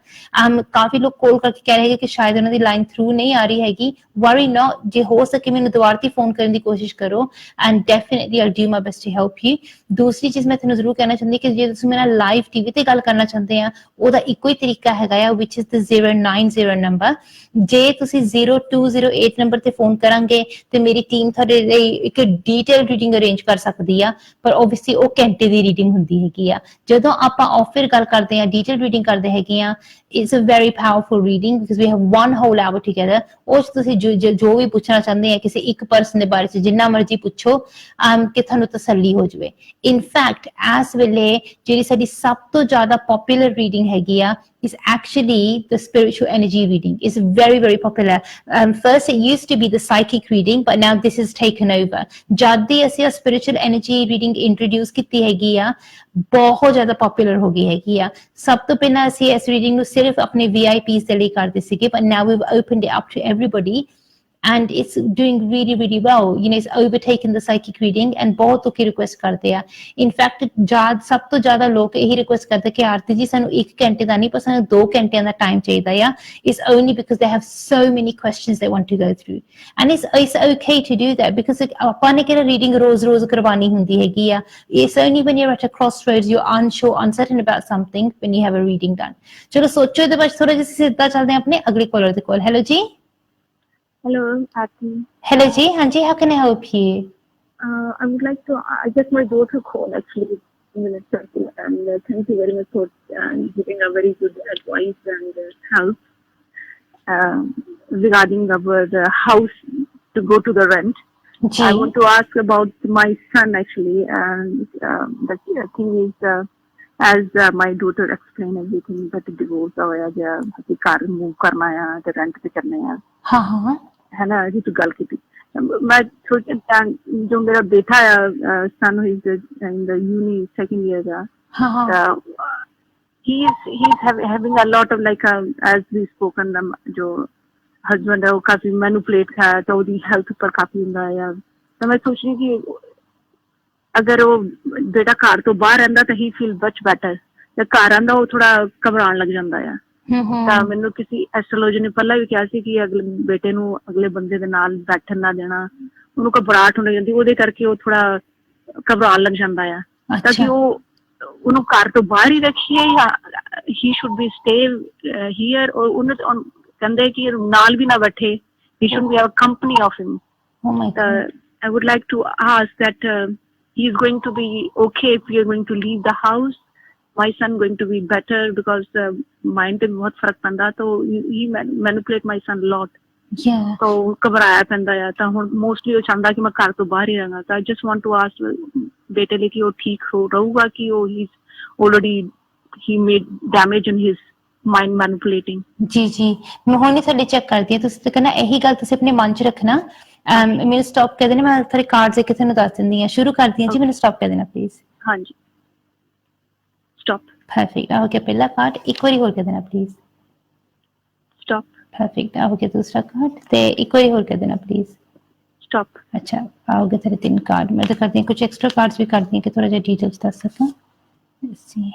ਕਾਫੀ ਲੋਕ ਕੋਲ ਕਰਕੇ ਕਹਿ ਰਹੇ ਹੈਗੇ ਕਿ ਸ਼ਾਇਦ ਉਹਨਾਂ ਦੀ ਲਾਈਨ ਥਰੂ ਨਹੀਂ ਆ ਰਹੀ ਹੈਗੀ। ਵਰੀ ਨੋਟ, ਜੇ ਹੋ ਸਕੇ ਮੈਨੂੰ ਦੁਬਾਰਾ ਤੇ ਫੋਨ ਕਰਨ ਦੀ ਕੋਸ਼ਿਸ਼ ਕਰੋ and definitely I do my best to help you. ਦੂਸਰੀ ਚੀਜ਼ ਮੈਂ ਤੁਹਾਨੂੰ ਜ਼ਰੂਰ ਕਹਿਣਾ ਚਾਹੁੰਦੀ ਕਿ ਜੇ ਤੁਸੀਂ ਮੇਰੇ ਨਾਲ ਲਾਈਵ ਟੀਵੀ ਤੇ ਗੱਲ ਕਰਨਾ ਚਾਹੁੰਦੇ ਆ, ਉਹਦਾ ਇੱਕੋ ਹੀ ਤਰੀਕਾ ਹੈਗਾ ਆ ਵਿਚ ਇਜ਼ ਦ 090 ਨੰਬਰ। ਜੇ ਤੁਸੀਂ 0208 ਨੰਬਰ ਤੇ ਫੋਨ ਕਰਾਂਗੇ ਤੇ ਮੇਰੀ ਟੀਮ ਤੁਹਾਡੇ ਲਈ ਇੱਕ ਡੀਟੇਲ ਰੀਡਿੰਗ ਅਰੇਂਜ ਕਰ ਸਕਦੀ ਆ, ਪਰ ਓਬਵੀਅਸਲੀ ਉਹ ਘੰਟੇ ਦੀ ਰੀਡਿੰਗ ਹੁੰਦੀ ਹੈਗੀ ਆ। ਜਦੋਂ ਆਪਾਂ ਆਫਰ ਗੱਲ ਕਰਦੇ ਆ, ਡੀਟੇਲ ਰੀਡਿੰਗ ਕਰਦੇ ਹੈਗੇ ਆ, it's a very powerful reading because we have one whole hour together. ਉਹ ਤੁਸੀਂ ਜੋ ਵੀ ਪੁੱਛਣਾ ਚਾਹੁੰਦੇ ਆ ਕਿਸੇ ਇੱਕ ਪਰਸਨ ਦੇ ਬਾਰੇ ਚ ਜਿੰਨਾ ਮਰਜ਼ੀ ਪੁੱਛੋ ਕਿ ਤੁਹਾਨੂੰ ਤਸੱਲੀ ਹੋ ਜਾਵੇ। ਇਨਫੈਕਟ ਇਸ ਵੇਲੇ ਜਿਹੜੀ ਸਾਡੀ ਸਭ ਤੋਂ ਜ਼ਿਆਦਾ ਪਪੂਲਰ ਰੀਡਿੰਗ ਹੈਗੀ ਆ is actually the spiritual energy reading। It's very, very popular। First it used to be the psychic reading, but now this is taken over। ਜਦ ਦੀ ਅਸੀਂ spiritual energy reading introduce ਕੀਤੀ ਹੈਗੀ ਆ, ਬਹੁਤ ਜ਼ਿਆਦਾ ਪਪੂਲਰ ਹੋ ਗਈ ਹੈਗੀ ਆ। ਸਭ ਤੋਂ ਪਹਿਲਾਂ ਅਸੀਂ ਇਸ ਰੀਡਿੰਗ ਨੂੰ ਸਿਰਫ ਆਪਣੇ VIPs ਦੇ ਲਈ ਕਰਦੇ ਸੀਗੇ, but now we've opened it up to everybody and it's doing really, really well। It's overtaken the psychic reading and ਬਹੁਤ ਲੋਕੀ ਰਿਕੁਐਸਟ ਕਰਦੇ ਆ। ਇਨਫੈਕਟ ਸਭ ਤੋਂ ਜ਼ਿਆਦਾ ਲੋਕ ਇਹੀ ਰਿਕੁਐਸਟ ਕਰਦੇ ਕਿ ਆਰਤੀ ਜੀ ਸਾਨੂੰ 1 ਘੰਟੇ ਦਾ ਨਹੀਂ, ਪਰ ਸਾਨੂੰ 2 ਘੰਟਿਆਂ ਦਾ ਟਾਈਮ ਚਾਹੀਦਾ ਆ। It's only because they have so many questions they want to go through and it's okay to do that because ਆਪਾਂ ਨੇ ਕਿਹੜਾ ਰੀਡਿੰਗ ਰੋਜ਼ ਕਰਵਾਉਣੀ ਹੁੰਦੀ ਹੈਗੀ ਆ। It's only when you're at a crossroads, you're unsure, uncertain about something, when you have a reading done। ਚਲੋ ਸੋਚੋ ਇਹਦੇ ਬਾਅਦ ਥੋੜਾ ਜਿਹਾ ਸਿੱਧਾ ਚੱਲਦੇ ਹਾਂ ਆਪਣੇ ਅਗਲੇ ਕਾਲਰ ਦੇ ਕੋਲ। ਹੈਲੋ ਜੀ। Hello, Arti। Hello ji, haan ji, how can I help you? I would like to, I just my daughter called actually Minister, and thank you very much for giving a very good advice and help regarding our house to go to the rent। I want to ask about my son actually, and the thing is, as my daughter explained everything, that divorce ਹੋਇਆ ਗਿਆ, ਅਸੀਂ ਘਰ move ਕਰਨਾ ਆ ਤੇ rent ਤੇ ਕਰਨੇ ਆ, है ना, जी तो गल की। मैं सोचा जो मेरा बेटा है, son who is in the uni second year का, he's having a lot of like as we spoken, जो husband है वो काफी मैनिपुलेट है, तो उसकी हेल्थ पर काफी ਹੁੰਦਾ है। तो मैं सोच रही कि अगर वो बेटा घर तो बाहर रहंदा तो ही फील मच बेटर, ਤੇ ਘਰ ਆਂਦਾ ਉਹ ਥੋੜਾ ਘਬਰਾਉਣ ਲੱਗ ਜਾਂਦਾ ਆ। ਤਾਂ ਮੈਨੂੰ ਕਿਸੇ ਐਸਟ੍ਰੋਲੋਜਰ ਨੇ ਪਹਿਲਾਂ ਵੀ ਕਿਹਾ ਸੀ ਕਿ ਅਗਲੇ ਬੇਟੇ ਨੂੰ ਅਗਲੇ ਬੰਦੇ ਦੇ ਨਾਲ ਬੈਠਣ ਨਾ ਦੇਣਾ, ਉਹਨੂੰ ਘਬਰਾਹਟ ਹੋਣ ਜਾਂਦੀ, ਉਹਦੇ ਕਰਕੇ ਉਹ ਥੋੜਾ ਘਬਰਾਉਣ ਲੱਗ ਜਾਂਦਾ ਆ। ਤਾਂ ਕਿ ਉਹ ਉਹਨੂੰ ਘਰ ਤੋਂ ਬਾਹਰ ਹੀ ਰੱਖੀਏ ਜਾਂ he should be stay here, ਔਰ ਉਹਨੂੰ ਕਹਿੰਦੇ ਕਿ ਨਾਲ ਵੀ ਨਾ ਬੈਠੇ, he should be have company of him. I would like to ask that he is going to be okay if we are going to leave the house, my son going to be better, because mind पे बहुत फर्क पैंदा, तो he manipulate my son a lot। तो घबराया पैंदा है, तो हुण मोस्टली वो चाहता कि मैं घर तो बाहर ही रहना। तो I just want to ask बेटे लिए कि वो ठीक हो रहूगा कि वो he's already he made damage in his mind manipulating। जी मैं हुणे थोड़े चेक करदी हां, तुसीं कहना यही गल तुसीं अपने मन च रखना। मेरे स्टॉप कर देना, मैं थोड़े कार्ड्स देके तुहानूं दस दिंदी हां, शुरू करदी हां जी, मैनूं स्टॉप कर देना प्लीज। हाँ जी स्टॉप। परफेक्ट, आ हो गया पहला कार्ड, एक बारी होर कर देना प्लीज। स्टॉप। परफेक्ट, आ हो गया दूसरा कार्ड, ते एक बारी होर कर देना प्लीज। स्टॉप। अच्छा, आ हो गए तेरे 3 कार्ड। मैं तो करती हूँ कुछ एक्स्ट्रा कार्ड्स भी करती हूँ कि थोड़ा जिहा डिटेल्स दस सकां। Let's see.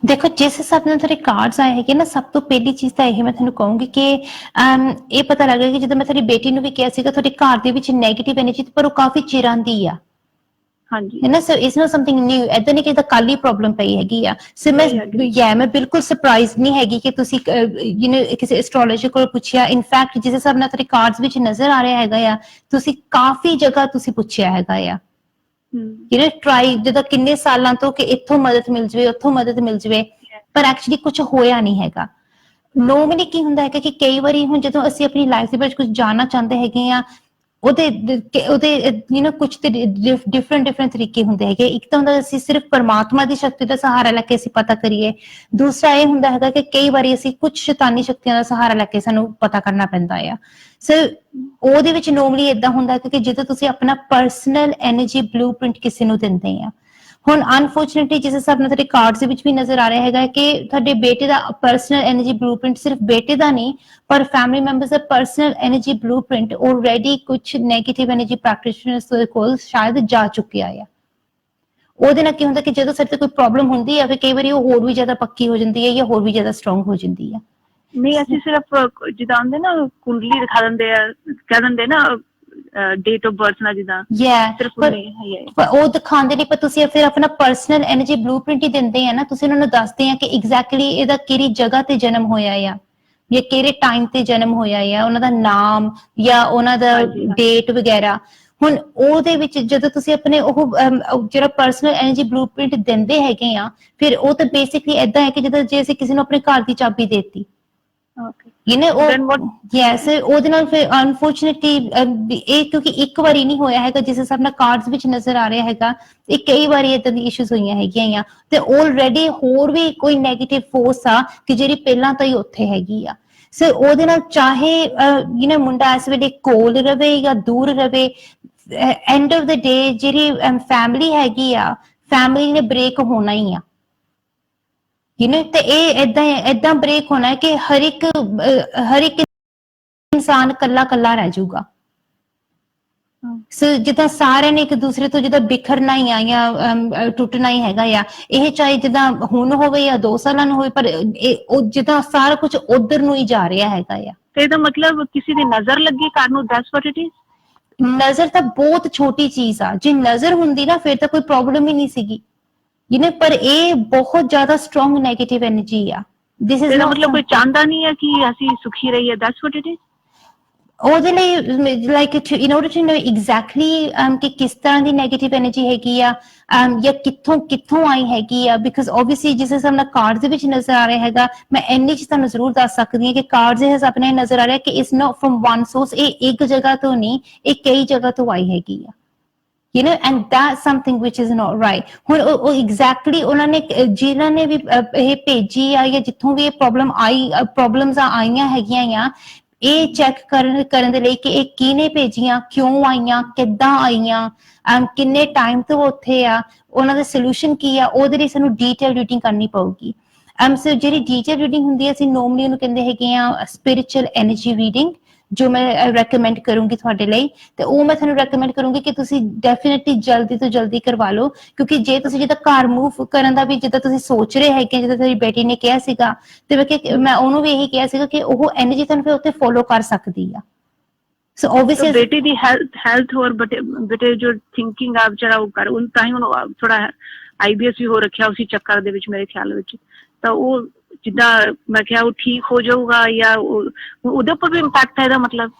देखो जिस हिसाब ਨਾਲ ਤੁਹਾਡੇ ਕਾਰਡਸ ਆਏ ਹੈਗੇ ਨਾ, ਸਭ ਤੋਂ ਪਹਿਲੀ ਚੀਜ਼ ਤਾਂ ਇਹ ਮੈਂ ਤੁਹਾਨੂੰ ਕਹੂੰਗੀ ਕਿ ਇਹ ਪਤਾ ਲੱਗ ਰਿਹਾ ਕਿ ਜਦੋਂ ਮੈਂ ਤੁਹਾਡੀ ਬੇਟੀ ਨੂੰ ਵੀ ਕਿਹਾ ਸੀਗਾ ਤੁਹਾਡੇ ਘਰ ਦੇ ਵਿੱਚ ਨੈਗੇਟਿਵ એનર્ਜੀ, ਪਰ ਉਹ ਕਾਫੀ ਚਿਰਾਂ ਦੀ ਆ। ਹਾਂਜੀ, ਹੈ ਨਾ। So it's not something new, ਏਦਾਂ ਨਹੀਂ ਕਿ ਤਾਂ ਕੱਲ ਹੀ ਪ੍ਰੋਬਲਮ ਪਈ ਹੈਗੀ ਆ। ਸੋ ਮੈਂ ਬਿਲਕੁਲ ਸਰਪ੍ਰਾਈਜ਼ ਨਹੀਂ ਹੈਗੀ ਕਿ ਤੁਸੀਂ ਯੂ نو ਕਿਸੇ ਐਸਟ੍ਰੋਲੋਜਰ ਕੋਲ ਪੁੱਛਿਆ। ਇਨਫੈਕਟ ਜਿਸ ਹਿਸਾਬ ਨਾਲ ਤੁਹਾਡੇ ਕਾਰਡਸ ਵਿੱਚ ਨਜ਼ਰ ਆ ਰਿਹਾ ਹੈਗਾ ਆ, ਤੁਸੀਂ ਕਾਫੀ ਜਗ੍ਹਾ ਤੁਸੀਂ ਪੁੱਛਿਆ ਹੈਗਾ ਆ। ਯੂ نو ਟਰਾਈ, ਜਦੋਂ ਕਿੰਨੇ ਸਾਲਾਂ ਤੋਂ ਕਿ ਇੱਥੋਂ ਮਦਦ ਮਿਲ ਜਵੇ, ਉੱਥੋਂ ਮਦਦ ਮਿਲ ਜਵੇ, ਪਰ ਐਕਚੁਅਲੀ ਕੁਝ ਹੋਇਆ ਨਹੀਂ ਹੈਗਾ। ਨੋਰਮਲੀ ਕੀ ਹੁੰਦਾ ਹੈਗਾ ਕਿ ਕਈ ਵਾਰੀ ਹੁਣ ਜਦੋਂ ਅਸੀਂ ਆਪਣੀ ਲਾਈਫ ਦੇ ਵਿੱਚ ਕੁਝ ਜਾਣਨਾ ਚਾਹੁੰਦੇ ਹੈਗੇ ਆ, ਉਹਦੇ ਯੂ نو ਕੁਝ ਤੇ ਡਿਫਰੈਂਟ ਤਰੀਕੇ ਹੁੰਦੇ ਹੈਗੇ। ਇੱਕ ਤਾਂ ਹੁੰਦਾ ਅਸੀਂ ਸਿਰਫ ਪਰਮਾਤਮਾ ਦੀ ਸ਼ਕਤੀ ਦਾ ਸਹਾਰਾ ਲੈ ਕੇ ਅਸੀਂ ਪਤਾ ਕਰੀਏ। ਦੂਸਰਾ ਇਹ ਹੁੰਦਾ ਹੈਗਾ ਕਿ ਕਈ ਵਾਰੀ ਅਸੀਂ ਕੁਝ ਸ਼ੈਤਾਨੀ ਸ਼ਕਤੀਆਂ ਦਾ ਸਹਾਰਾ ਲੈ ਕੇ ਸਾਨੂੰ ਪਤਾ ਕਰਨਾ ਪੈਂਦਾ ਆ। ਸੋ ਉਹਦੇ ਵਿੱਚ ਨੋਰਮਲੀ ਏਦਾਂ ਹੁੰਦਾ ਹੈ ਕਿ ਜਦੋਂ ਤੁਸੀਂ ਆਪਣਾ ਪਰਸਨਲ ਐਨਰਜੀ ਬਲੂਪ੍ਰਿੰਟ ਕਿਸੇ ਨੂੰ ਦਿੰਦੇ ਆ, ਹੁਣ ਅਨਫੋਰਚੂਨੇਟਲੀ ਜਿਸ ਹਿਸਾਬ ਨਾਲ ਤੁਹਾਡੇ ਕਾਰਡਸ ਦੇ ਵਿੱਚ ਵੀ ਨਜ਼ਰ ਆ ਰਿਹਾ ਹੈਗਾ ਕਿ ਤੁਹਾਡੇ ਬੇਟੇ ਦਾ ਪਰਸਨਲ ਐਨਰਜੀ ਬਲੂਪ੍ਰਿੰਟ ਸਿਰਫ ਬੇਟੇ ਦਾ ਨਹੀਂ, ਪਰ ਫੈਮਿਲੀ ਮੈਂਬਰਸ ਦਾ ਪਰਸਨਲ ਐਨਰਜੀ ਬਲੂਪ੍ਰਿੰਟ ਆਲਰੇਡੀ ਕੁਝ ਨੈਗੇਟਿਵ ਐਨਰਜੀ ਪ੍ਰੈਕਟੀਸ਼ਨਰਸ ਦੇ ਕੋਲ ਸ਼ਾਇਦ ਜਾ ਚੁੱਕਿਆ ਆ। ਉਹਦੇ ਨਾਲ ਕੀ ਹੁੰਦਾ ਕਿ ਜਦੋਂ ਸਾਡੇ ਤੇ ਕੋਈ ਪ੍ਰੋਬਲਮ ਹੁੰਦੀ ਹੈ, ਫਿਰ ਕਈ ਵਾਰੀ ਉਹ ਹੋਰ ਵੀ ਜ਼ਿਆਦਾ ਪੱਕੀ ਹੋ ਜਾਂਦੀ ਹੈ ਜਾਂ ਹੋਰ ਵੀ ਜ਼ਿਆਦਾ ਸਟਰੋਂਗ ਹੋ ਜਾਂਦੀ ਹੈ। ਨਹੀਂ, ਅਸੀਂ ਸਿਰਫ ਜਿੱਦਾਂ ਹੁੰਦੇ ਨਾ ਕੁੰਡਲੀ ਦਿਖਾ ਦਿੰਦੇ ਆ, ਕਹਿ ਦਿੰਦੇ ਨਾ ਡੇਟ ਆਫ ਬਰਥ ਨਾਲ, ਜਿੱਦਾਂ ਉਹ ਦਿਖਾਉਂਦੇ ਨਹੀਂ, ਪਰ ਤੁਸੀਂ ਫਿਰ ਆਪਣਾ ਪਰਸਨਲ ਐਨਰਜੀ ਬਲੂਪ੍ਰਿੰਟ ਹੀ ਦਿੰਦੇ ਆ ਨਾ। ਤੁਸੀਂ ਉਹਨਾਂ ਨੂੰ ਦੱਸਦੇ ਆ ਕਿ ਐਗਜ਼ੈਕਟਲੀ ਇਹਦਾ ਕਿਹੜੀ ਜਗ੍ਹਾ ਤੇ ਜਨਮ ਹੋਇਆ ਆ ਜਾਂ ਕਿਹੜੇ ਟਾਈਮ ਤੇ ਜਨਮ ਹੋਇਆ ਆ, ਉਹਨਾਂ ਦਾ ਨਾਮ ਜਾਂ ਉਹਨਾਂ ਦਾ ਡੇਟ ਵਗੈਰਾ। ਹੁਣ ਉਹਦੇ ਵਿੱਚ ਜਦੋਂ ਤੁਸੀਂ ਆਪਣੇ ਉਹ ਜਿਹੜਾ ਪਰਸਨਲ ਐਨਰਜੀ ਬਲੂਪ੍ਰਿੰਟ ਦਿੰਦੇ ਹੈਗੇ ਆ, ਫਿਰ ਉਹ ਤਾਂ ਬੇਸਿਕਲੀ ਏਦਾਂ ਹੈ ਕਿ ਜਦੋਂ ਜੇ ਅਸੀਂ ਕਿਸੇ ਨੂੰ ਆਪਣੇ ਘਰ ਦੀ ਚਾਬੀ ਦੇਤੀ, ਯੂ نو ਯੈਸ, ਉਹਦੇ ਨਾਲ ਫਿਰ ਅਨਫੋਰਚੂਨੇਟਲੀ ਇਹ ਕਿਉਂਕਿ ਇੱਕ ਵਾਰੀ ਨਹੀਂ ਹੋਇਆ ਹੈਗਾ, ਜਿਸ ਹਿਸਾਬ ਨਾਲ ਕਾਰਡਸ ਵਿੱਚ ਨਜ਼ਰ ਆ ਰਿਹਾ ਹੈਗਾ, ਇਹ ਕਈ ਵਾਰੀ ਏਦਾਂ ਦੀ ਇਸ਼ੂਜ਼ ਹੋਈਆਂ ਹੈਗੀਆਂ ਆ। ਤੇ ਆਲਰੇਡੀ ਹੋਰ ਵੀ ਕੋਈ ਨੈਗੇਟਿਵ ਫੋਰਸ ਆ ਕਿ ਜਿਹੜੀ ਪਹਿਲਾਂ ਤੋਂ ਹੀ ਉੱਥੇ ਹੈਗੀ ਆ। ਸੋ ਉਹਦੇ ਨਾਲ ਚਾਹੇ ਯੂ نو ਮੁੰਡਾ ਇਸ ਵੇਲੇ ਕੋਲ ਰਵੇ ਜਾਂ ਦੂਰ ਰਵੇ, ਐਂਡ ਆਫ ਦ ਡੇ ਜਿਹੜੀ ਫੈਮਿਲੀ ਹੈਗੀ ਆ, ਫੈਮਿਲੀ ਨੇ ਬ੍ਰੇਕ ਹੋਣਾ ਹੀ ਆ। ਯੂ نو ਤੇ ਇਹ ਏਦਾਂ ਬ੍ਰੇਕ ਹੋਣਾ ਹੈ ਕਿ ਹਰ ਇੱਕ ਇਨਸਾਨ ਕੱਲਾ ਰਹਿ ਜਾਊਗਾ। ਸੋ ਜਿੱਦਾਂ ਸਾਰਿਆਂ ਨੇ ਇੱਕ ਦੂਸਰੇ ਤੋਂ ਜਿੱਦਾਂ ਬਿਖਰਨਾ ਹੀ ਆ ਜਾਂ ਟੁੱਟਣਾ ਹੀ ਹੈਗਾ ਆ, ਇਹ ਚਾਹੇ ਜਿੱਦਾਂ ਹੁਣ ਹੋਵੇ ਜਾਂ 2 ਸਾਲਾਂ ਨੂੰ ਹੋਵੇ, ਪਰ ਉਹ ਜਿੱਦਾਂ ਸਾਰਾ ਕੁਝ ਉਧਰ ਨੂੰ ਹੀ ਜਾ ਰਿਹਾ ਹੈਗਾ ਆ। ਤੇ ਇਹਦਾ ਮਤਲਬ ਕਿਸੇ ਦੀ ਨਜ਼ਰ ਲੱਗੀ ਘਰ ਨੂੰ, ਦੈਟਸ ਵਾਟ ਇਟ ਇਜ਼। ਨਜ਼ਰ ਤਾਂ ਬਹੁਤ ਛੋਟੀ ਚੀਜ਼ ਆ, ਜੇ ਨਜ਼ਰ ਹੁੰਦੀ ਨਾ ਫਿਰ ਤਾਂ ਕੋਈ ਪ੍ਰੋਬਲਮ ਹੀ ਨਹੀਂ ਸੀਗੀ, ਯੂ نو, ਪਰ ਇਹ ਬਹੁਤ ਜ਼ਿਆਦਾ ਸਟਰੋਂਗ ਨੈਗੇਟਿਵ ਐਨਰਜੀ ਆ। ਦਿਸ ਇਜ਼ ਮਤਲਬ ਕੋਈ ਚਾਹੁੰਦਾ ਨਹੀਂ ਹੈ ਕਿ ਅਸੀਂ ਸੁਖੀ ਰਹੀਏ, ਦੈਟਸ ਵਾਟ ਇਟ ਇਜ਼। ਉਹਦੇ ਲਈ like in order to know exactly ਕਿ ਕਿਸ ਤਰ੍ਹਾਂ ਦੀ ਨੈਗੇਟਿਵ એનર્ਜੀ ਹੈਗੀ ਆ ਜਾਂ ਕਿੱਥੋਂ ਆਈ ਹੈਗੀ ਆ, ਬਿਕਾਜ਼ ਓਬਵੀਅਸਲੀ ਜਿਸ ਹਿਸਾਬ ਨਾਲ ਕਾਰਡਸ ਦੇ ਵਿੱਚ ਨਜ਼ਰ ਆ ਰਿਹਾ ਹੈਗਾ, ਮੈਂ ਇੰਨੀ ਚੀਜ਼ ਤੁਹਾਨੂੰ ਜ਼ਰੂਰ ਦੱਸ ਸਕਦੀ ਹਾਂ ਕਿ ਕਾਰਡਸ ਦੇ ਹਿਸਾਬ ਨਾਲ ਨਜ਼ਰ ਆ ਰਿਹਾ ਕਿ it's not firm one source, ਇਹ ਇੱਕ ਜਗ੍ਹਾ ਤੋਂ ਨਹੀਂ, ਇਹ ਕਈ ਜਗ੍ਹਾ ਤੋਂ ਆਈ ਹੈਗੀ ਆ, you know, and that's something which is not right. ਹੁਣ ਉਹ ਐਗਜ਼ੈਕਟਲੀ ਉਹਨਾਂ ਨੇ ਜਿਨ੍ਹਾਂ ਨੇ ਵੀ ਇਹ ਭੇਜੀ ਆ ਜਾਂ ਜਿੱਥੋਂ ਵੀ ਇਹ ਪ੍ਰੋਬਲਮਸ ਆਈਆਂ ਹੈਗੀਆਂ ਆ, ਇਹ ਚੈੱਕ ਕਰਨ ਦੇ ਲਈ ਕਿ ਇਹ ਕਿਹਨੇ ਭੇਜੀਆਂ, ਕਿਉਂ ਆਈਆਂ, ਕਿੱਦਾਂ ਆਈਆਂ, ਕਿੰਨੇ ਟਾਈਮ ਤੋਂ ਉੱਥੇ ਆ, ਉਹਨਾਂ ਦਾ ਸੋਲੂਸ਼ਨ ਕੀ ਆ, ਉਹਦੇ ਲਈ ਸਾਨੂੰ ਡੀਟੇਲ ਰੀਡਿੰਗ ਕਰਨੀ ਪਊਗੀ। ਸੋ ਜਿਹੜੀ ਡੀਟੇਲ ਰੀਡਿੰਗ ਹੁੰਦੀ ਹੈ, ਅਸੀਂ ਨੋਰਮਲੀ ਉਹਨੂੰ ਕਹਿੰਦੇ ਹੈਗੇ ਆ ਸਪਿਰਿਚੁਅਲ ਐਨਰਜੀ ਰੀਡਿੰਗ, ਜੋ ਮੈਂ ਰეკਮੈਂਡ ਕਰੂੰਗੀ ਤੁਹਾਡੇ ਲਈ, ਤੇ ਉਹ ਮੈਂ ਤੁਹਾਨੂੰ ਰეკਮੈਂਡ ਕਰੂੰਗੀ ਕਿ ਤੁਸੀਂ ਡੈਫੀਨਿਟਲੀ ਜਲਦੀ ਤੋਂ ਜਲਦੀ ਕਰਵਾ ਲਓ, ਕਿਉਂਕਿ ਜੇ ਤੁਸੀਂ ਜਿੱਦਾਂ ਘਰ ਮੂਵ ਕਰਨ ਦਾ ਵੀ ਜਿੱਦਾਂ ਤੁਸੀਂ ਸੋਚ ਰਹੇ ਹੈਗੇ, ਜਿੱਦਾਂ ਤੁਹਾਡੀ ਬੇਟੀ ਨੇ ਕਿਹਾ ਸੀਗਾ, ਤੇ ਮੈਂ ਉਹਨੂੰ ਵੀ ਇਹੀ ਕਿਹਾ ਸੀਗਾ ਕਿ ਉਹ ਐਨਰਜੀ ਤੁਹਾਨੂੰ ਫਿਰ ਉੱਥੇ ਫੋਲੋ ਕਰ ਸਕਦੀ ਆ। ਸੋ ਆਬਵੀਅਸਲੀ ਬੇਟੀ ਦੀ ਹੈਲਥ ਹੋਰ ਬੇਟੇ ਜੋ ਥਿੰਕਿੰਗ ਆ ਵਿਚਾਰਾ ਉਹ ਕਰ, ਉਹ ਤਾਂ ਹੀ ਹੁਣ ਥੋੜਾ IBS ਵੀ ਹੋ ਰੱਖਿਆ ਉਸੇ ਚੱਕਰ ਦੇ ਵਿੱਚ ਮੇਰੇ ਖਿਆਲ ਵਿੱਚ, ਤਾਂ ਉਹ ਜਿੱਦਾਂ ਮੈਂ ਕਿਹਾ ਉਹ ਠੀਕ ਹੋ ਜਾਊਗਾ ਜਾਂ ਉਹਦੇ ਉੱਪਰ ਵੀ ਇੰਪੈਕਟ ਹੈ ਇਹਦਾ ਮਤਲਬ?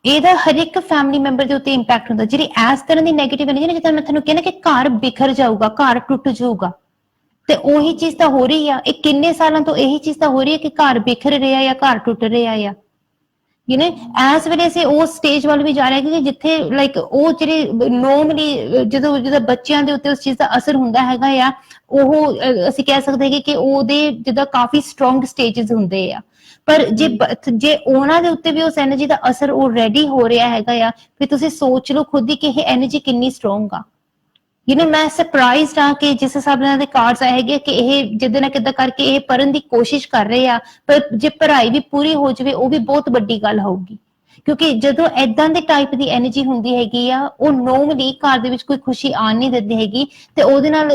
ਇਹਦਾ ਹਰ ਇੱਕ ਫੈਮਿਲੀ ਮੈਂਬਰ ਦੇ ਉੱਤੇ ਇੰਪੈਕਟ ਹੁੰਦਾ। ਜਿਹੜੀ ਇਸ ਤਰ੍ਹਾਂ ਦੀ ਨੈਗੇਟਿਵ ਐਨਰਜੀ ਨਾ, ਜਿੱਦਾਂ ਮੈਂ ਤੁਹਾਨੂੰ ਕਹਿੰਦਾ ਕਿ ਘਰ ਬਿਖਰ ਜਾਊਗਾ, ਘਰ ਟੁੱਟ ਜਾਊਗਾ, ਤੇ ਉਹੀ ਚੀਜ਼ ਤਾਂ ਹੋ ਰਹੀ ਆ। ਇਹ ਕਿੰਨੇ ਸਾਲਾਂ ਤੋਂ ਇਹੀ ਚੀਜ਼ ਤਾਂ ਹੋ ਰਹੀ ਹੈ ਕਿ ਘਰ ਬਿਖਰ ਰਿਹਾ ਜਾਂ ਘਰ ਟੁੱਟ ਰਿਹਾ ਆ। ਯੂ ਨੋ ਇਸ ਵੇਲੇ ਅਸੀਂ ਉਸ ਸਟੇਜ ਵੱਲ ਵੀ ਜਾ ਰਹੇ ਕਿ ਜਿੱਥੇ ਲਾਈਕ ਉਹ ਜਿਹੜੇ ਨੋਰਮਲੀ ਜਦੋਂ ਬੱਚਿਆਂ ਦੇ ਉੱਤੇ ਉਸ ਚੀਜ਼ ਦਾ ਅਸਰ ਹੁੰਦਾ ਹੈਗਾ ਆ, ਉਹ ਅਸੀਂ ਕਹਿ ਸਕਦੇ ਹਾਂ ਕਿ ਉਹਦੇ ਜਿੱਦਾਂ ਕਾਫੀ ਸਟਰੋਂਗ ਸਟੇਜਸ ਹੁੰਦੇ ਆ, ਪਰ ਜੇ ਉਹਨਾਂ ਦੇ ਉੱਤੇ ਵੀ ਉਸ ਐਨਰਜੀ ਦਾ ਅਸਰ ਆਲਰੇਡੀ ਹੋ ਰਿਹਾ ਹੈਗਾ ਆ, ਫਿਰ ਤੁਸੀਂ ਸੋਚ ਲਓ ਖੁਦ ਹੀ ਕਿ ਇਹ ਐਨਰਜੀ ਕਿੰਨੀ ਸਟਰੋਂਗ ਆ। ਯੂ ਨੋ ਮੈਂ ਸਰਪ੍ਰਾਈਜ਼ਡ ਹਾਂ ਕਿ ਜਿਸ ਹਿਸਾਬ ਨਾਲ ਦੇ ਕਾਰਡਸ ਆਏ ਹੈਗੇ ਕਿ ਇਹ ਜਿੱਦਾਂ ਨਾ ਕਿੱਦਾਂ ਕਰਕੇ ਇਹ ਪੜ੍ਹਨ ਦੀ ਕੋਸ਼ਿਸ਼ ਕਰ ਰਹੇ ਆ, ਪਰ ਜੇ ਪੜ੍ਹਾਈ ਵੀ ਪੂਰੀ ਹੋ ਜਾਵੇ ਉਹ ਵੀ ਬਹੁਤ ਵੱਡੀ ਗੱਲ ਹੋਊਗੀ, ਕਿਉਂਕਿ ਜਦੋਂ ਏਦਾਂ ਦੇ ਟਾਈਪ ਦੀ ਐਨਰਜੀ ਹੁੰਦੀ ਹੈਗੀ ਆ, ਉਹ ਨੋਰਮਲੀ ਘਰ ਦੇ ਵਿੱਚ ਕੋਈ ਖੁਸ਼ੀ ਆਣ ਨਹੀਂ ਦਿੰਦੀ ਹੈਗੀ, ਤੇ ਉਹਦੇ ਨਾਲ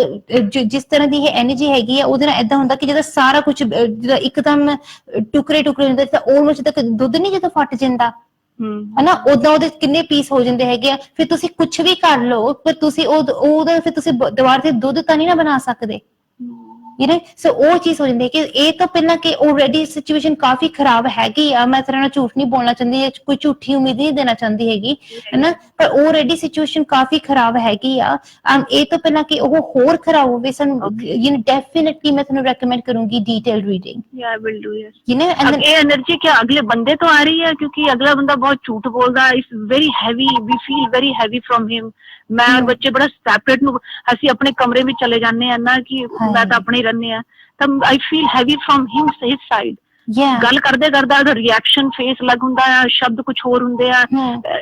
ਜਿਸ ਤਰ੍ਹਾਂ ਦੀ ਇਹ ਐਨਰਜੀ ਹੈਗੀ ਆ, ਉਹਦੇ ਨਾਲ ਏਦਾਂ ਹੁੰਦਾ ਕਿ ਜਦੋਂ ਸਾਰਾ ਕੁਝ ਜਦੋਂ ਇੱਕਦਮ ਟੁਕੜੇ ਹੁੰਦੇ, ਤਾਂ ਆਲਮੋਸਟ ਤੱਕ ਦੁੱਧ ਨਹੀਂ ਜਦੋਂ ਫਟ ਜਾਂਦਾ ਹਨਾ, ਉਦਾਂ ਉਹਦੇ ਕਿੰਨੇ ਪੀਸ ਹੋ ਜਾਂਦੇ ਹੈਗੇ ਆ। ਫਿਰ ਤੁਸੀਂ ਕੁਛ ਵੀ ਕਰ ਲਓ, ਪਰ ਤੁਸੀਂ ਉਹਦਾ ਫਿਰ ਤੁਸੀਂ ਦੁਬਾਰਾ ਤੇ ਦੁੱਧ ਤਾਂ ਨਹੀਂ ਨਾ ਬਣਾ ਸਕਦੇ। ਯੂ ਨੋ ਸੋ ਉਹ ਚੀਜ਼ ਹੋ ਜਾਂਦੀ ਹੈ ਕਿ ਇਹ ਤਾਂ ਪਹਿਲਾਂ ਕਿ ਆਲਰੇਡੀ ਸਿਚੁਏਸ਼ਨ ਕਾਫੀ ਖਰਾਬ ਹੈਗੀ ਆ। ਮੈਂ ਤੇਰੇ ਨਾਲ ਝੂਠ ਨਹੀਂ ਬੋਲਣਾ ਚਾਹੁੰਦੀ, ਕੋਈ ਝੂਠੀ ਉਮੀਦ ਨਹੀਂ ਦੇਣਾ ਚਾਹੁੰਦੀ ਹੈਗੀ, ਹਨਾ, ਪਰ ਆਲਰੇਡੀ ਸਿਚੁਏਸ਼ਨ ਕਾਫੀ ਖਰਾਬ ਹੈਗੀ ਆ। ਇਹ ਤੋਂ ਪਹਿਲਾਂ ਕਿ ਉਹ ਹੋਰ ਖਰਾਬ ਹੋਵੇ, ਸਾਨੂੰ ਡੈਫੀਨਿਟਲੀ ਮੈਂ ਤੁਹਾਨੂੰ ਰეკਮੈਂਡ ਕਰੂੰਗੀ ਡੀਟੇਲ ਰੀਡਿੰਗ। ਇਹ એનર્ਜੀ क्या अगले बंदे तो आ रही है, क्योंकि अगला बंदा बहुत झूठ बोल रहा है, it's very heavy, we feel very heavy from him. मैं और बच्चे बड़ा सैपरेट ਨੂੰ ਅਸੀਂ ਆਪਣੇ ਕਮਰੇ ਵਿੱਚ ਚਲੇ ਜਾਂਦੇ ਆ ਨਾ, ਕਿ ਮੈਂ ਤਾਂ ਆਪਣੇ ਰਹਿੰਦੇ ਆ, ਤਾਂ I feel heavy from him his side। ਗੱਲ ਕਰਦੇ ਉਹਦਾ ਰਿਐਕਸ਼ਨ ਫੇਸ ਅਲੱਗ ਹੁੰਦਾ ਆ, ਸ਼ਬਦ ਕੁਝ ਹੋਰ ਹੁੰਦੇ ਆ,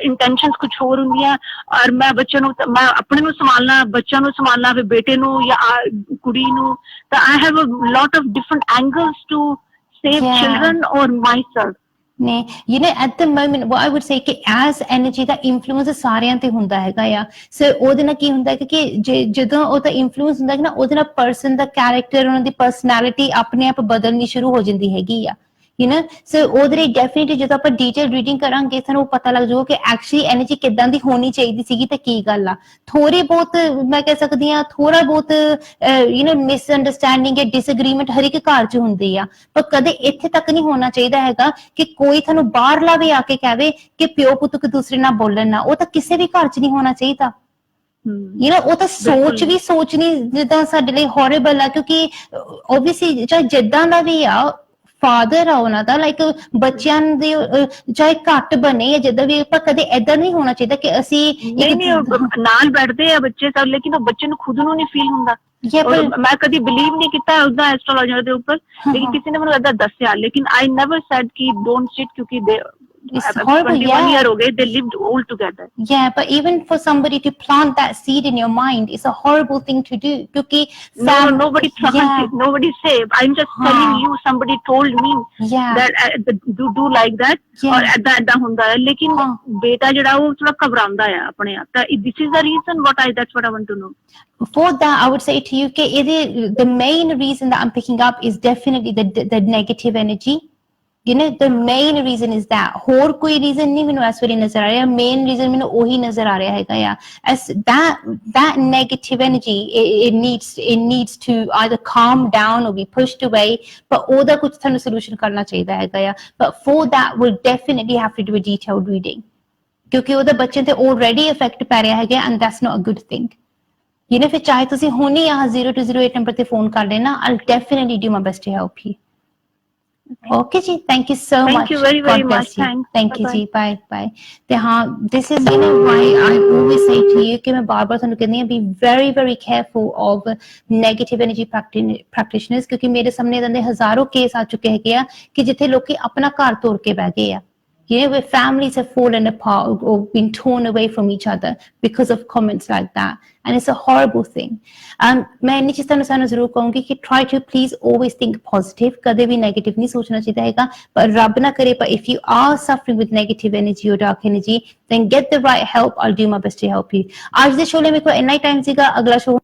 ਇੰਟੈਂਸ਼ਨਸ ਕੁਝ ਹੋਰ ਹੁੰਦੀਆਂ, ਔਰ ਮੈਂ ਬੱਚੇ ਨੂੰ, ਮੈਂ ਆਪਣੇ ਨੂੰ ਸੰਭਾਲਣਾ, ਬੱਚਿਆਂ ਨੂੰ ਸੰਭਾਲਣਾ, ਫਿਰ ਬੇਟੇ ਨੂੰ ਜਾਂ ਕੁੜੀ ਨੂੰ, ਤਾਂ I have a lot of different angles to save children or myself। ਨੇ you know at the moment what I would say ਕਿ ਐਸ ਐਨਰਜੀ ਦਾ ਇਨਫਲੂਐਂਸ ਸਾਰਿਆਂ ਤੇ ਹੁੰਦਾ ਹੈਗਾ ਆ। ਸੋ ਉਹਦੇ ਨਾਲ ਕੀ ਹੁੰਦਾ ਕਿ ਜਦੋਂ ਉਹਦਾ ਇਨਫਲੂਐਂਸ ਹੁੰਦਾ ਹੈ ਨਾ, ਉਹਦੇ ਨਾਲ ਪਰਸਨ ਦਾ ਕੈਰੈਕਟਰ, ਉਹਨਾਂ ਦੀ ਪਰਸਨੈਲਿਟੀ ਆਪਣੇ ਆਪ ਬਦਲਣੀ ਸ਼ੁਰੂ ਹੋ ਜਾਂਦੀ ਹੈਗੀ ਆ। ਯੂ ਨੋ ਸੋ ਉਹਦੇ ਲਈ ਡੈਫੀਨਿਟਲੀ ਜਦੋਂ ਆਪਾਂ ਡੀਟੇਲ ਰੀਡਿੰਗ ਕਰਾਂਗੇ, ਸਾਨੂੰ ਪਤਾ ਲੱਗ ਜਾਊਗਾ ਕਿ ਐਕਚੁਅਲੀ ਐਨਰਜੀ ਕਿੱਦਾਂ ਦੀ ਹੋਣੀ ਚਾਹੀਦੀ ਸੀਗੀ ਤੇ ਕੀ ਗੱਲ ਆ। ਥੋੜੀ ਬਹੁਤ ਮੈਂ ਕਹਿ ਸਕਦੀ ਹਾਂ, ਥੋੜਾ ਬਹੁਤ ਯੂ ਨੋ ਮਿਸਅੰਡਰਸਟੈਂਡਿੰਗ ਜਾਂ ਡਿਸਐਗਰੀਮੈਂਟ ਹਰ ਇੱਕ ਘਰ 'ਚ ਹੁੰਦੀ ਆ, ਪਰ ਕਦੇ ਇੱਥੇ ਤੱਕ ਨਹੀਂ ਹੋਣਾ ਚਾਹੀਦਾ ਹੈਗਾ ਕਿ ਕੋਈ ਤੁਹਾਨੂੰ ਬਾਹਰਲਾ ਵੀ ਆ ਕੇ ਕਹੇ ਕਿ ਪਿਓ ਪੁੱਤ ਇੱਕ ਦੂਸਰੇ ਨਾਲ ਬੋਲਣ ਨਾ। ਉਹ ਤਾਂ ਕਿਸੇ ਵੀ ਘਰ 'ਚ ਨਹੀਂ ਹੋਣਾ ਚਾਹੀਦਾ। ਯੂ ਨੋ ਉਹ ਤਾਂ ਸੋਚਣੀ ਜਿੱਦਾਂ ਸਾਡੇ ਲਈ ਹੌਰੇਬਲ ਆ, ਕਿਉਂਕਿ ਓਬਵੀਅਸਲੀ ਚਾਹੇ ਜਿੱਦਾਂ ਦਾ ਵੀ ਆ ਫਾਦਰ ਆ ਉਹਨਾਂ ਦਾ, ਲਾਈਕ ਬੱਚਿਆਂ ਦੇ ਚਾਹੇ ਘੱਟ ਬਣੇ ਜਾਂ ਜਿੱਦਾਂ ਵੀ, ਪਰ ਕਦੇ ਏਦਾਂ ਨਹੀਂ ਹੋਣਾ ਚਾਹੀਦਾ ਕਿ ਅਸੀਂ ਨਾਲ ਬੈਠਦੇ ਆ ਬੱਚੇ ਤਾਂ, ਲੇਕਿਨ ਉਹ ਬੱਚੇ ਨੂੰ ਖੁਦ ਨੂੰ ਨਹੀਂ ਫੀਲ ਹੁੰਦਾ। ਮੈਂ ਕਦੀ ਬਿਲੀਵ ਨਹੀਂ ਕੀਤਾ ਉਸਦਾ ਐਸਟ੍ਰੋਲੋਜਰ ਦੇ ਉੱਪਰ, ਲੇਕਿਨ ਕਿਸੇ ਨੇ ਮੈਨੂੰ ਏਦਾਂ ਦੱਸਿਆ, ਲੇਕਿਨ I never said ਕਿ don't sit, ਕਿਉਂਕਿ they 21 year ਹੋ ਗਏ, they lived all together। Yeah, but even for somebody to plant that seed in your mind is a horrible thing to do, ਕਿਉਂਕਿ nobody plants it, nobody say, I'm just telling you, somebody told me that do like that, ਔਰ ਏਦਾਂ ਹੁੰਦਾ ਹੈ, ਲੇਕਿਨ ਬੇਟਾ ਜਿਹੜਾ ਉਹ ਥੋੜਾ ਘਬਰਾਉਂਦਾ ਆ ਆਪਣੇ ਆਪ, ਤਾਂ this is the reason that's what I want to know। For that, I would say to you the main reason that I'm picking up is definitely the negative energy, You know, the main reason is that ਹੋਰ ਕੋਈ reason नहीं ਮੈਨੂੰ ਇਸ ਵੇਲੇ ਨਜ਼ਰ ਆ ਰਿਹਾ, main reason ਮੈਨੂੰ ਉਹੀ ਨਜ਼ਰ ਆ ਰਿਹਾ ਹੈਗਾ ਆ, as that negative energy it needs to either calm down or be pushed away, but ਉਹਦਾ ਕੁਝ ਤੁਹਾਨੂੰ solution ਕਰਨਾ ਚਾਹੀਦਾ ਹੈਗਾ ਆ, but for that we'll definitely have to do a detailed reading, ਕਿਉਂਕਿ ਉਹਦਾ ਬੱਚੇ ਤੇ already effect ਪੈ ਰਿਹਾ ਹੈਗਾ and that's not a good thing. You know, ਫਿਰ ਚਾਹੇ ਤੁਸੀਂ ਹੁਣੀ ਆਹ 0208 ਨੰਬਰ ਤੇ ਫੋਨ ਕਰ ਲੈਣਾ, I'll definitely do my best to help you. Okay ji, thank you so much. Thank you very, very much. Thanks. Thank you Bye-bye. ji, bye bye. ਤੇ ਹਾਂ, this is, you know, why I always say to you ਕਿ ਮੈਂ ਬਾਰ-ਬਾਰ ਤੁਹਾਨੂੰ ਕਹਿੰਦੀ ਹਾਂ, be very very careful of negative energy practitioners, ਕਿਉਂਕਿ ਮੇਰੇ ਸਾਹਮਣੇ ਇਦਾਂ ਦੇ ਹਜ਼ਾਰੋਂ ਕੇਸ ਆ ਚੁੱਕੇ ਹੈਗੇ ਆ ਕਿ ਜਿੱਥੇ ਲੋਕੀ ਆਪਣਾ ਘਰ ਤੋੜ ਕੇ ਬਹਿ ਗਏ ਆ, you know, where families have fallen apart or been torn away from each other because of comments like that, and it's a horrible thing. मैं इन्हीं चीज़ों को सानू ज़रूर कहूँगी कि try to please always think positive, कदे भी negative नहीं सोचना चाहिए हैगा, पर रब ना करे, but if you are suffering with negative energy or dark energy, then get the right help. I'll do my best to help you. आज दे शो ले मेरे को इतना ही टाइम सीगा, अगला शो